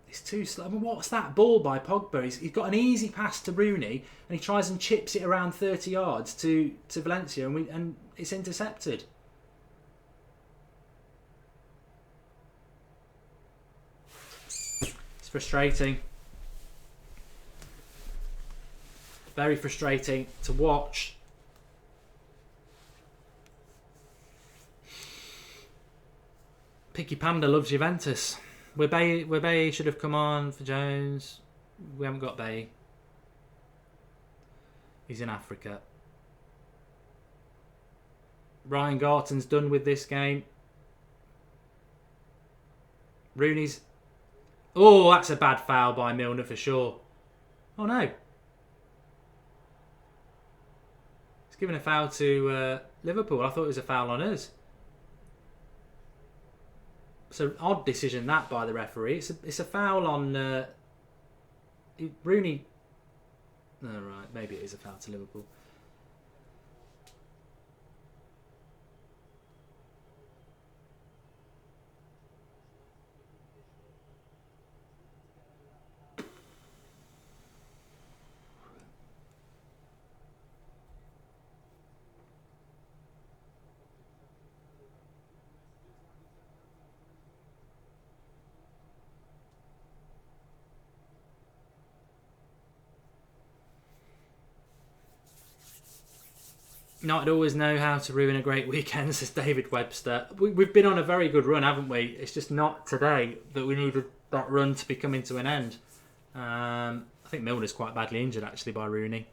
It's too slow. I mean, what's that ball by Pogba? He's got an easy pass to Rooney, and he tries and chips it around 30 yards to Valencia, and it's intercepted. It's frustrating. Very frustrating to watch. Picky Panda loves Juventus. Webay should have come on for Jones. We haven't got Bay. He's in Africa. Ryan Garton's done with this game. Rooney's... Oh, that's a bad foul by Milner for sure. Oh, no. He's given a foul to Liverpool. I thought it was a foul on us. It's an odd decision, that, by the referee. It's a foul on... Rooney... Oh, right. Maybe it is a foul to Liverpool. Not always know how to ruin a great weekend, says David Webster. We've been on a very good run, haven't we? It's just not today that we needed that run to be coming to an end. I think Milner's quite badly injured, actually, by Rooney.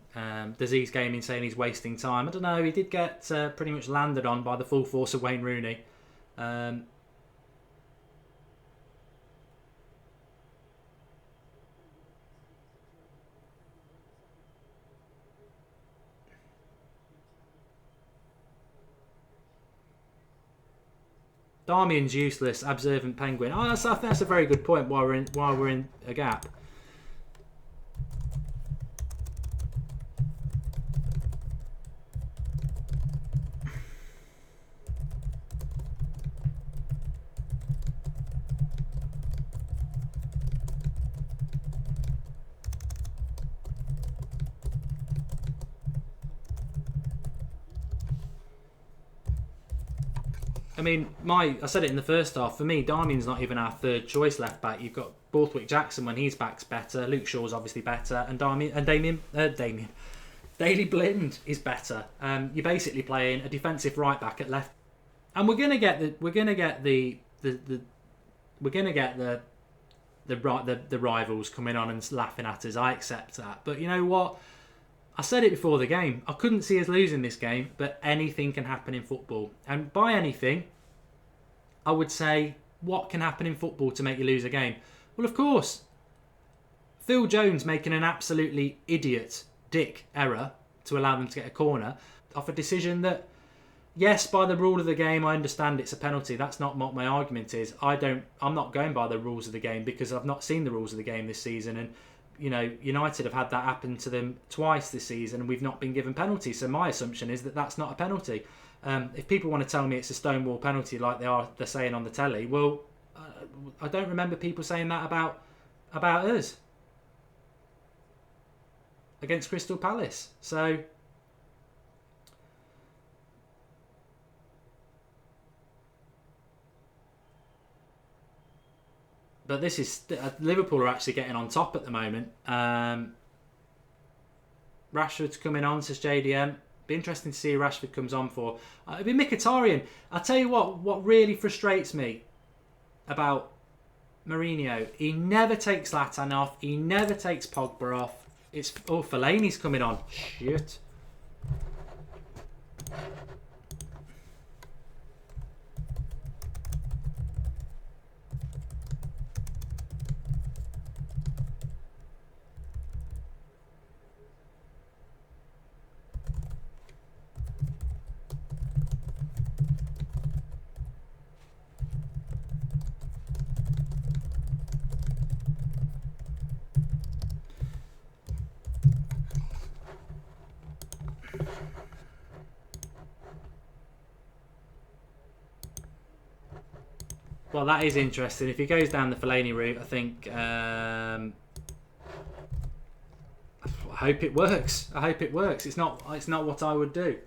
Disease Gaming saying he's wasting time. I don't know, he did get pretty much landed on by the full force of Wayne Rooney. Darmian's useless, observant penguin. Oh, I think that's a very good point. While we're in a gap. I mean, I said it in the first half. For me, Darmian's not even our third choice left back. You've got Borthwick Jackson when he's back's better. Luke Shaw's obviously better, and Daley Blind is better. You're basically playing a defensive right back at left, and we're gonna get the rivals coming on and laughing at us. I accept that, but you know what? I said it before the game. I couldn't see us losing this game, but anything can happen in football. And by anything, I would say, what can happen in football to make you lose a game? Well, of course, Phil Jones making an absolutely dick error to allow them to get a corner off a decision that, yes, by the rule of the game, I understand it's a penalty. That's not what my argument is. I'm not going by the rules of the game because I've not seen the rules of the game this season, and you know, United have had that happen to them twice this season and we've not been given penalties. So my assumption is that that's not a penalty. If people want to tell me it's a stonewall penalty like they're saying on the telly, well, I don't remember people saying that about us against Crystal Palace. So but this is Liverpool are actually getting on top at the moment. Rashford's coming on, says JDM. Be interesting to see who Rashford comes on for. It'd be Mkhitaryan. I'll tell you what really frustrates me about Mourinho. He never takes Zlatan off. He never takes Pogba off. Fellaini's coming on. Shit. Well, that is interesting. If he goes down the Fellaini route, I think I hope it works. I hope it works. It's not what I would do.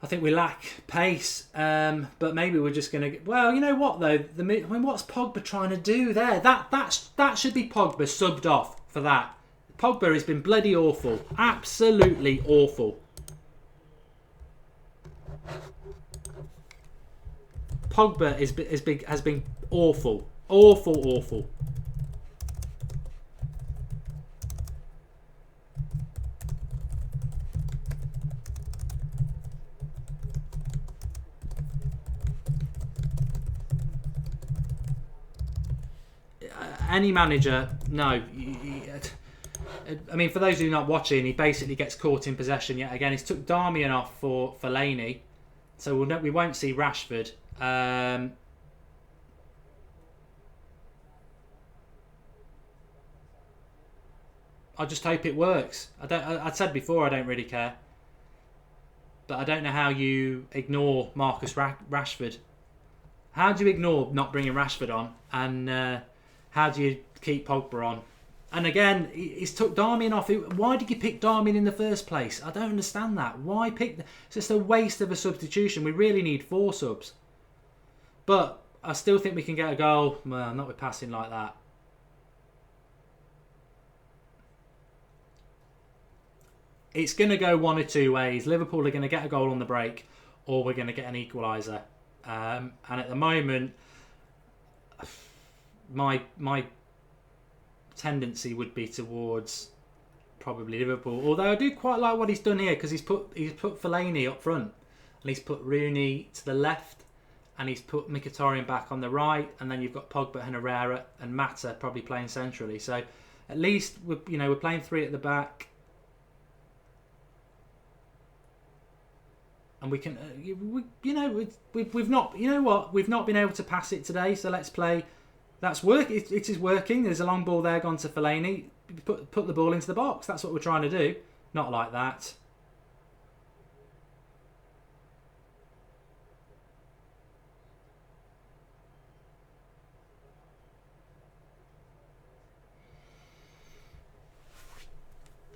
I think we lack pace, but maybe we're just going to. Well, you know what though? What's Pogba trying to do there? That should be Pogba subbed off for that. Pogba has been bloody awful, absolutely awful. Pogba has been awful, awful. any manager, no. I mean, for those who are not watching, he basically gets caught in possession yet again. He's took Darmian off for Fellaini, so we won't see Rashford. I just hope it works. I said before I don't really care, but I don't know how you ignore Marcus Rashford. How do you ignore not bringing Rashford on, and how do you keep Pogba on? And again, he's took Darmian off. Why did you pick Darmian in the first place? I don't understand that. Why pick? It's just a waste of a substitution. We really need 4 subs. But I still think we can get a goal. Well, not with passing like that. It's going to go one or two ways. Liverpool are going to get a goal on the break, or we're going to get an equaliser. And at the moment, my tendency would be towards probably Liverpool. Although I do quite like what he's done here, because he's put Fellaini up front, and he's put Rooney to the left, and he's put Mkhitaryan back on the right, and then you've got Pogba and Herrera and Mata probably playing centrally. So at least we're playing 3 at the back. And we can, we've not, we've not been able to pass it today. So let's play. That's work. It is working. There's a long ball there gone to Fellaini. Put the ball into the box. That's what we're trying to do. Not like that.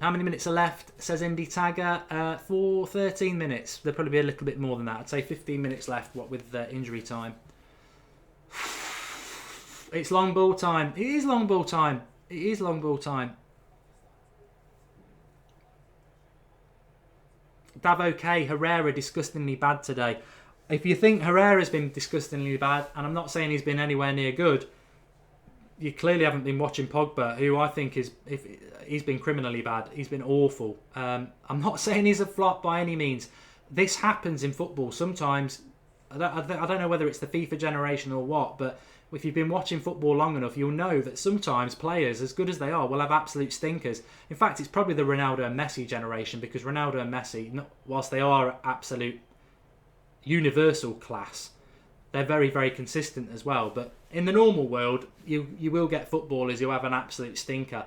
How many minutes are left? Says Indy Tagger. For 13 minutes. There'll probably be a little bit more than that. I'd say 15 minutes left, what with injury time. It's long ball time. It is long ball time. It is long ball time. Davo K, Herrera disgustingly bad today. If you think Herrera's been disgustingly bad, and I'm not saying he's been anywhere near good, you clearly haven't been watching Pogba, who I think he's been criminally bad. He's been awful. I'm not saying he's a flop by any means. This happens in football sometimes. I don't know whether it's the FIFA generation or what, but if you've been watching football long enough, you'll know that sometimes players, as good as they are, will have absolute stinkers. In fact, it's probably the Ronaldo and Messi generation, because Ronaldo and Messi, whilst they are absolute universal class, they're very, very consistent as well. But in the normal world, you will get footballers who have an absolute stinker.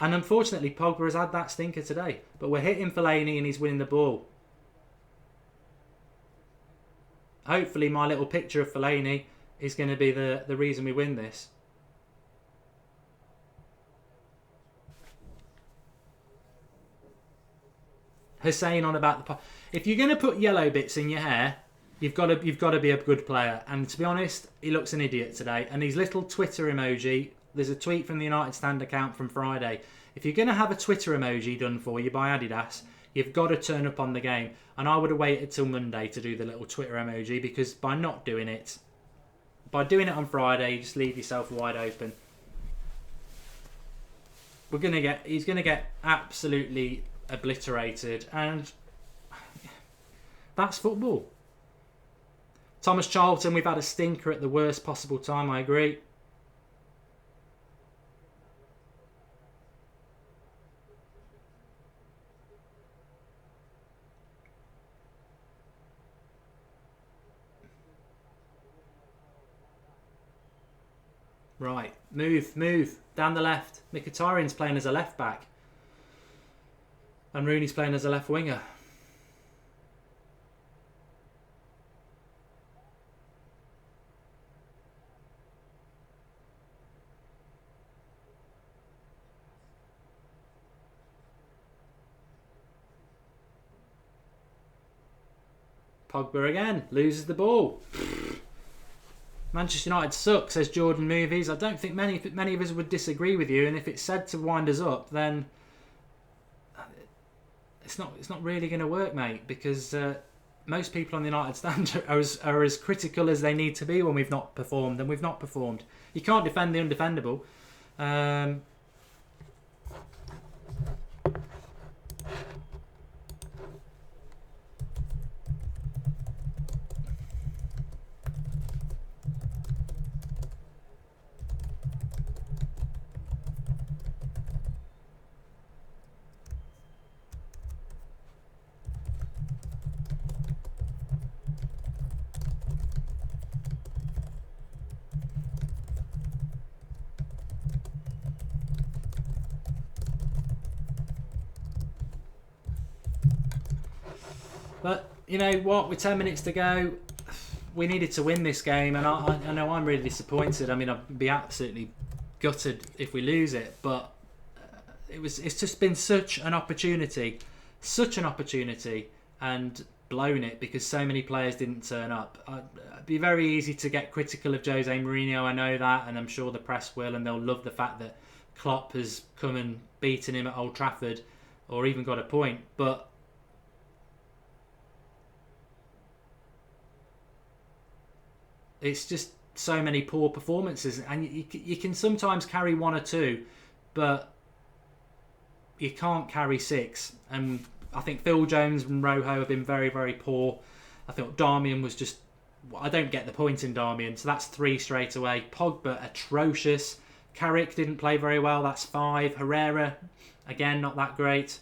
And unfortunately, Pogba has had that stinker today. But we're hitting Fellaini and he's winning the ball. Hopefully my little picture of Fellaini is going to be the reason we win this. Hussein on about the... If you're going to put yellow bits in your hair, you've got to be a good player. And to be honest, he looks an idiot today. And his little Twitter emoji, there's a tweet from the United Stand account from Friday. If you're going to have a Twitter emoji done for you by Adidas, you've got to turn up on the game. And I would have waited till Monday to do the little Twitter emoji, because by not doing it, by doing it on Friday, you just leave yourself wide open. He's going to get absolutely obliterated, and that's football. Thomas Charlton, we've had a stinker at the worst possible time, I agree. Right, move, down the left. Mkhitaryan's playing as a left back. And Rooney's playing as a left winger. Pogba again, loses the ball. Manchester United suck, says Jordan Movies. I don't think many of us would disagree with you, and if it's said to wind us up, then it's not really going to work, mate, because most people on the United Stand are as critical as they need to be when we've not performed, and we've not performed. You can't defend the undefendable. But you know what? With 10 minutes to go, we needed to win this game, and I know I'm really disappointed. I mean, I'd be absolutely gutted if we lose it, but it's just been such an opportunity, and blown it because so many players didn't turn up. It'd be very easy to get critical of Jose Mourinho, I know that, and I'm sure the press will, and they'll love the fact that Klopp has come and beaten him at Old Trafford, or even got a point, but it's just so many poor performances, and you can sometimes carry one or two, but you can't carry 6. And I think Phil Jones and Rojo have been very, very poor. I thought Darmian was just... I don't get the point in Darmian, so that's 3 straight away. Pogba, atrocious. Carrick didn't play very well, that's 5. Herrera, again, not that great.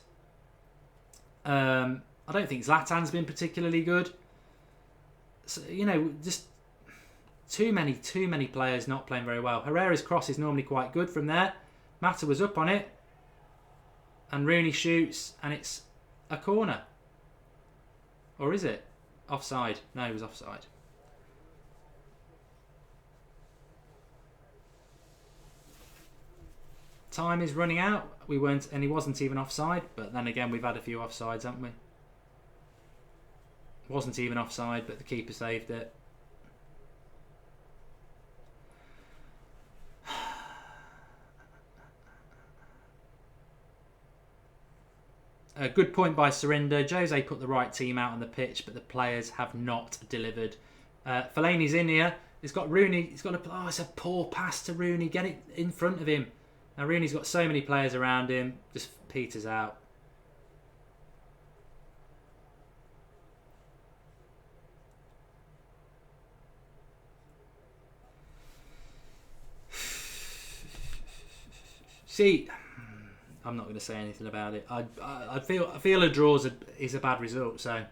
I don't think Zlatan's been particularly good. So, you know, just too many players not playing very well. Herrera's cross is normally quite good from there. Mata was up on it. And Rooney shoots, and it's a corner. Or is it? Offside. No, it was offside. Time is running out. We weren't, and he wasn't even offside. But then again, we've had a few offsides, haven't we? Wasn't even offside, but the keeper saved it. A good point by Surinder. Jose put the right team out on the pitch, but the players have not delivered. Fellaini's in here. He's got Rooney. He's got a... Oh, it's a poor pass to Rooney. Get it in front of him. Now Rooney's got so many players around him. Just peters out. See... I'm not going to say anything about it. I feel a draw is a bad result. So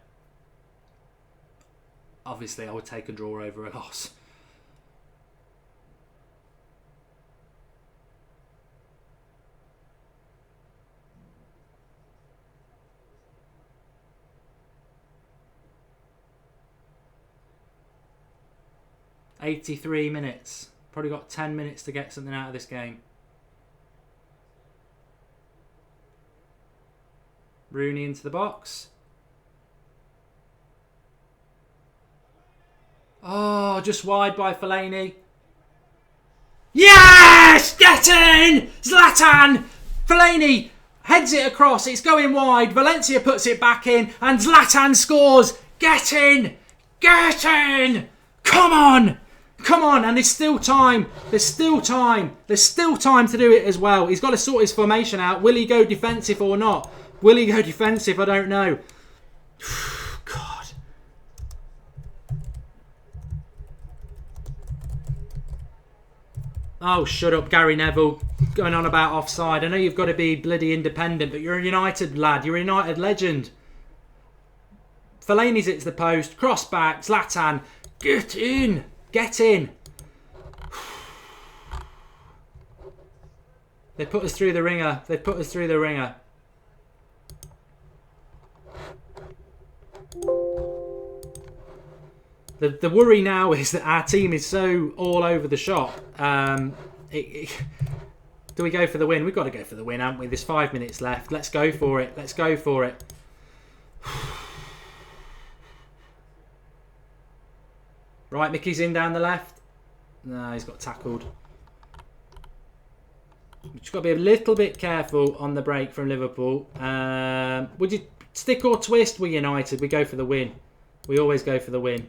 obviously, I would take a draw over a loss. $83 minutes. Probably got 10 minutes to get something out of this game. Rooney into the box. Oh, just wide by Fellaini. Yes! Get in! Zlatan! Fellaini heads it across. It's going wide. Valencia puts it back in. And Zlatan scores. Get in! Get in! Come on! Come on! And there's still time. There's still time. There's still time to do it as well. He's got to sort his formation out. Will he go defensive or not? Will he go defensive? I don't know. God. Oh, shut up, Gary Neville. Going on about offside. I know you've got to be bloody independent, but you're a United lad. You're a United legend. Fellaini's hits the post. Cross back. Zlatan. Get in. Get in. They put us through the ringer. They put us through the ringer. The worry now is that our team is so all over the shop. Do we go for the win? We've got to go for the win, haven't we? There's 5 minutes left. Let's go for it. Let's go for it. Right, Mickey's in down the left. No, he's got tackled. We've just got to be a little bit careful on the break from Liverpool. Would you stick or twist with United? We go for the win. We always go for the win.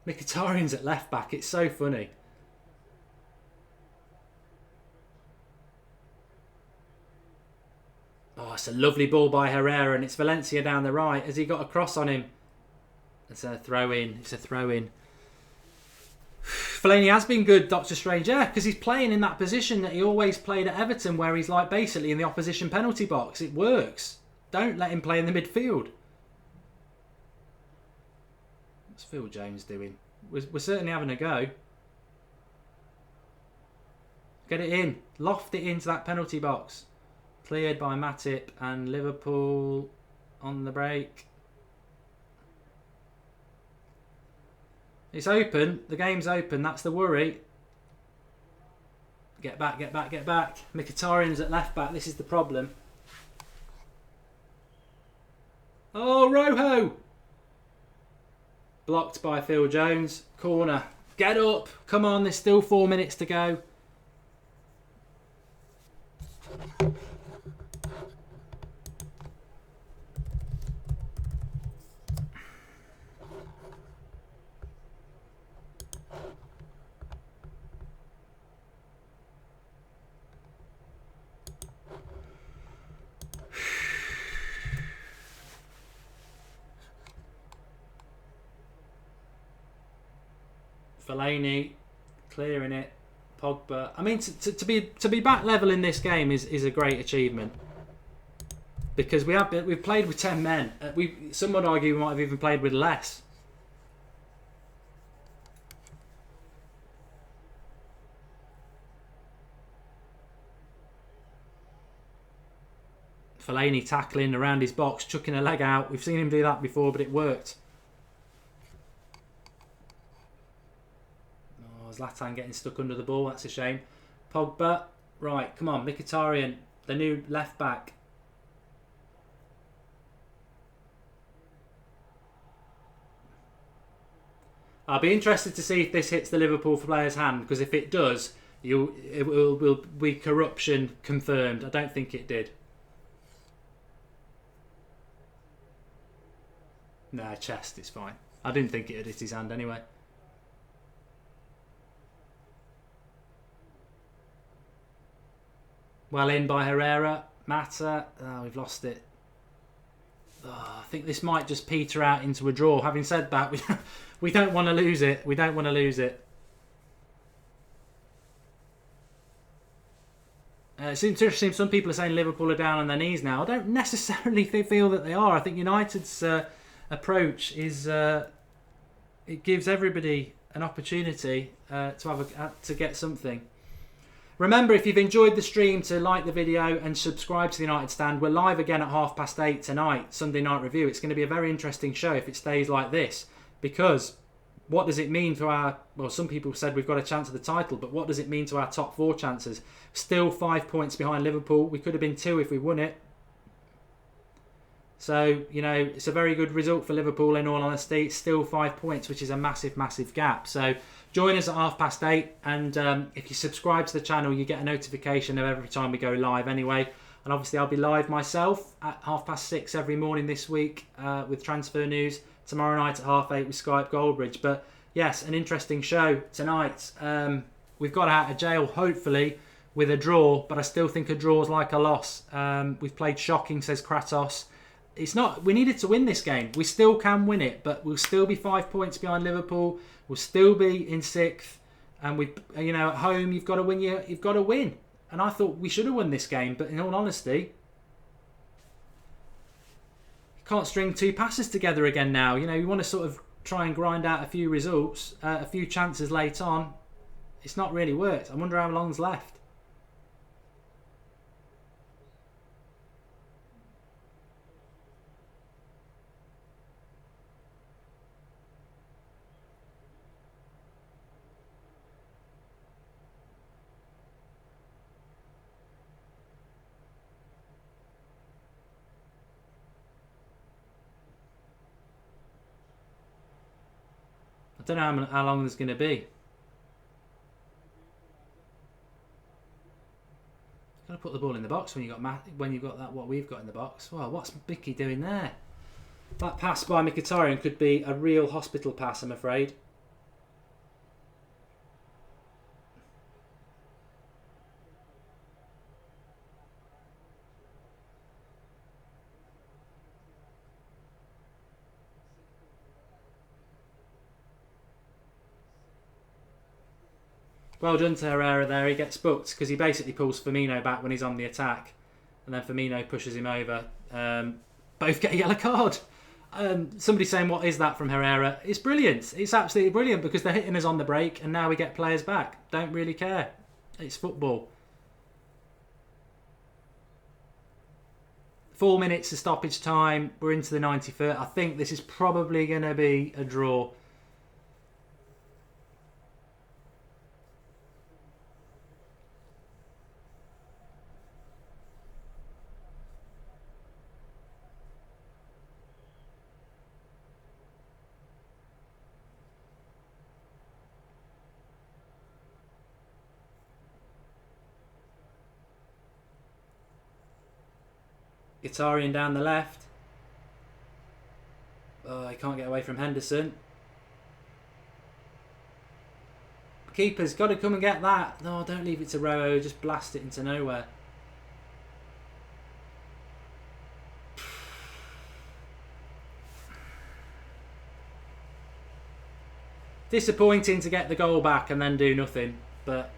Mkhitaryan's at left back. It's so funny. Oh, it's a lovely ball by Herrera, and it's Valencia down the right. Has he got a cross on him? It's a throw in. It's a throw in. Fellaini has been good, Doctor Strange, yeah, because he's playing in that position that he always played at Everton, where he's like basically in the opposition penalty box. It works. Don't let him play in the midfield. What's Phil Jones doing? We're certainly having a go. Get it in. Loft it into that penalty box. Cleared by Matip and Liverpool on the break. It's open. The game's open. That's the worry. Get back, get back, get back. Mkhitaryan's at left back. This is the problem. Oh, Rojo! Blocked by Phil Jones. Corner. Get up. Come on, there's still 4 minutes to go. Fellaini clearing it. Pogba. I mean, to be back level in this game is a great achievement, because we've played with 10 men. Some would argue we might have even played with less. Fellaini tackling around his box, chucking a leg out. We've seen him do that before, but it worked. Zlatan getting stuck under the ball. That's a shame. Pogba. Right, come on. Mkhitaryan, the new left back. I'll be interested to see if this hits the Liverpool player's hand, because if it does, it will be corruption confirmed. I don't think it did. Nah, chest, it's fine. I didn't think it had hit his hand anyway. Well in by Herrera. Mata. Oh, we've lost it. Oh, I think this might just peter out into a draw. Having said that, we don't want to lose it. We don't want to lose it. It's interesting. Some people are saying Liverpool are down on their knees now. I don't necessarily feel that they are. I think United's approach is it gives everybody an opportunity to get something. Remember, if you've enjoyed the stream, to like the video and subscribe to the United Stand. We're live again at 8:30 tonight, Sunday Night Review. It's going to be a very interesting show if it stays like this, because what does it mean to our... Well, some people said we've got a chance at the title, but what does it mean to our top 4 chances? Still 5 points behind Liverpool. We could have been 2 if we won it. So, you know, it's a very good result for Liverpool in all honesty. It's still 5 points, which is a massive, massive gap. So join us at 8:30, and if you subscribe to the channel, you get a notification of every time we go live anyway. And obviously I'll be live myself at 6:30 every morning this week with transfer news. Tomorrow night at 8:30 with Skype Goldbridge. But yes, an interesting show tonight. We've got out of jail, hopefully, with a draw, but I still think a draw is like a loss. We've played shocking, says Kratos. It's not. We needed to win this game. We still can win it, but we'll still be 5 points behind Liverpool. We'll still be in 6th, and at home you've got to win. You've got to win. And I thought we should have won this game, but in all honesty, you can't string 2 passes together again now. You know, you want to sort of try and grind out a few results, a few chances late on. It's not really worked. I wonder how long's left. I don't know how long there's going to be. Got to put the ball in the box when you've got that what we've got in the box. Well, what's Bicky doing there? That pass by Mkhitaryan could be a real hospital pass, I'm afraid. Well done to Herrera there. He gets booked because he basically pulls Firmino back when he's on the attack. And then Firmino pushes him over. Both get a yellow card. Somebody saying, what is that from Herrera? It's brilliant. It's absolutely brilliant because they're hitting us on the break and now we get players back. Don't really care. It's football. 4 minutes of stoppage time. We're into the 93rd. I think this is probably going to be a draw. Guitarian down the left. Oh, he can't get away from Henderson. Keeper's got to come and get that. No, don't leave it to Rowe. Just blast it into nowhere. Disappointing to get the goal back and then do nothing. But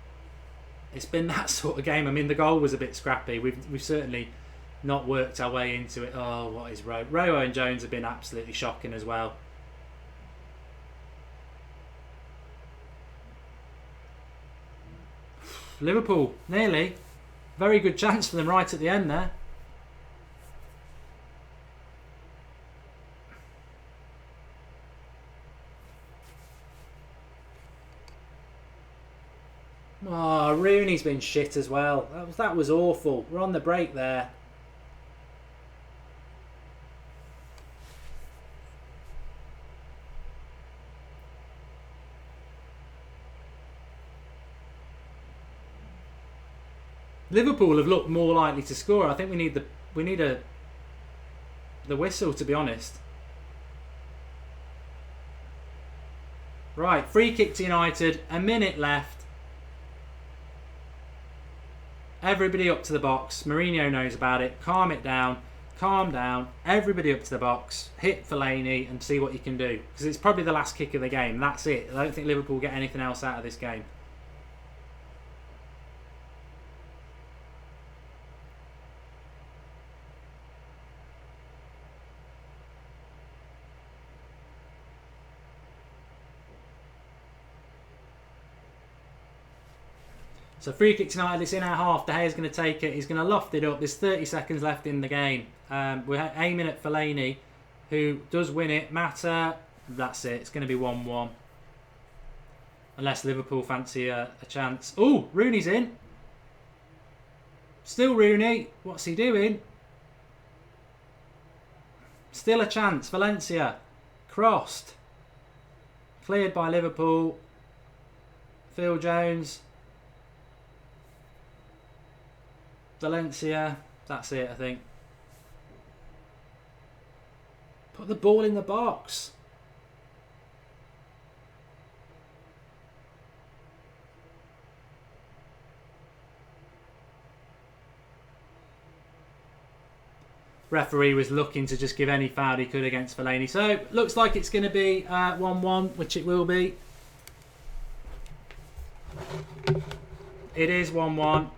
it's been that sort of game. I mean, the goal was a bit scrappy. We've certainly not worked our way into it. Oh, what is Rowe? Rowe and Jones have been absolutely shocking as well. Liverpool, nearly. Very good chance for them right at the end there. Oh, Rooney's been shit as well. That was awful. We're on the break there. Liverpool have looked more likely to score. I think we need the whistle, to be honest. Right, free kick to United. A minute left. Everybody up to the box. Mourinho knows about it. Calm it down. Calm down. Everybody up to the box. Hit Fellaini and see what you can do. Because it's probably the last kick of the game. That's it. I don't think Liverpool get anything else out of this game. So free kick tonight, it's in our half. De Gea's going to take it. He's going to loft it up. There's 30 seconds left in the game. We're aiming at Fellaini, who does win it. Mata, that's it. It's going to be 1-1. Unless Liverpool fancy a chance. Oh, Rooney's in. Still Rooney. What's he doing? Still a chance. Valencia. Crossed. Cleared by Liverpool. Phil Jones. Valencia, that's it, I think. Put the ball in the box. Referee was looking to just give any foul he could against Fellaini. So, looks like it's going to be 1-1, which it will be. It is 1-1.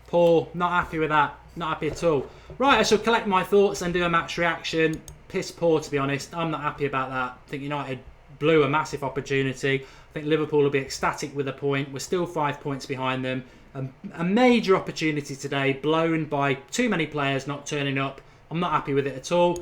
Poor, not happy with that, not happy at all. Right, I shall collect my thoughts and do a match reaction. Piss poor, to be honest. I'm not happy about that. I think United blew a massive opportunity. I think Liverpool will be ecstatic with a point. We're still 5 points behind them. A major opportunity today, blown by too many players not turning up. I'm not happy with it at all.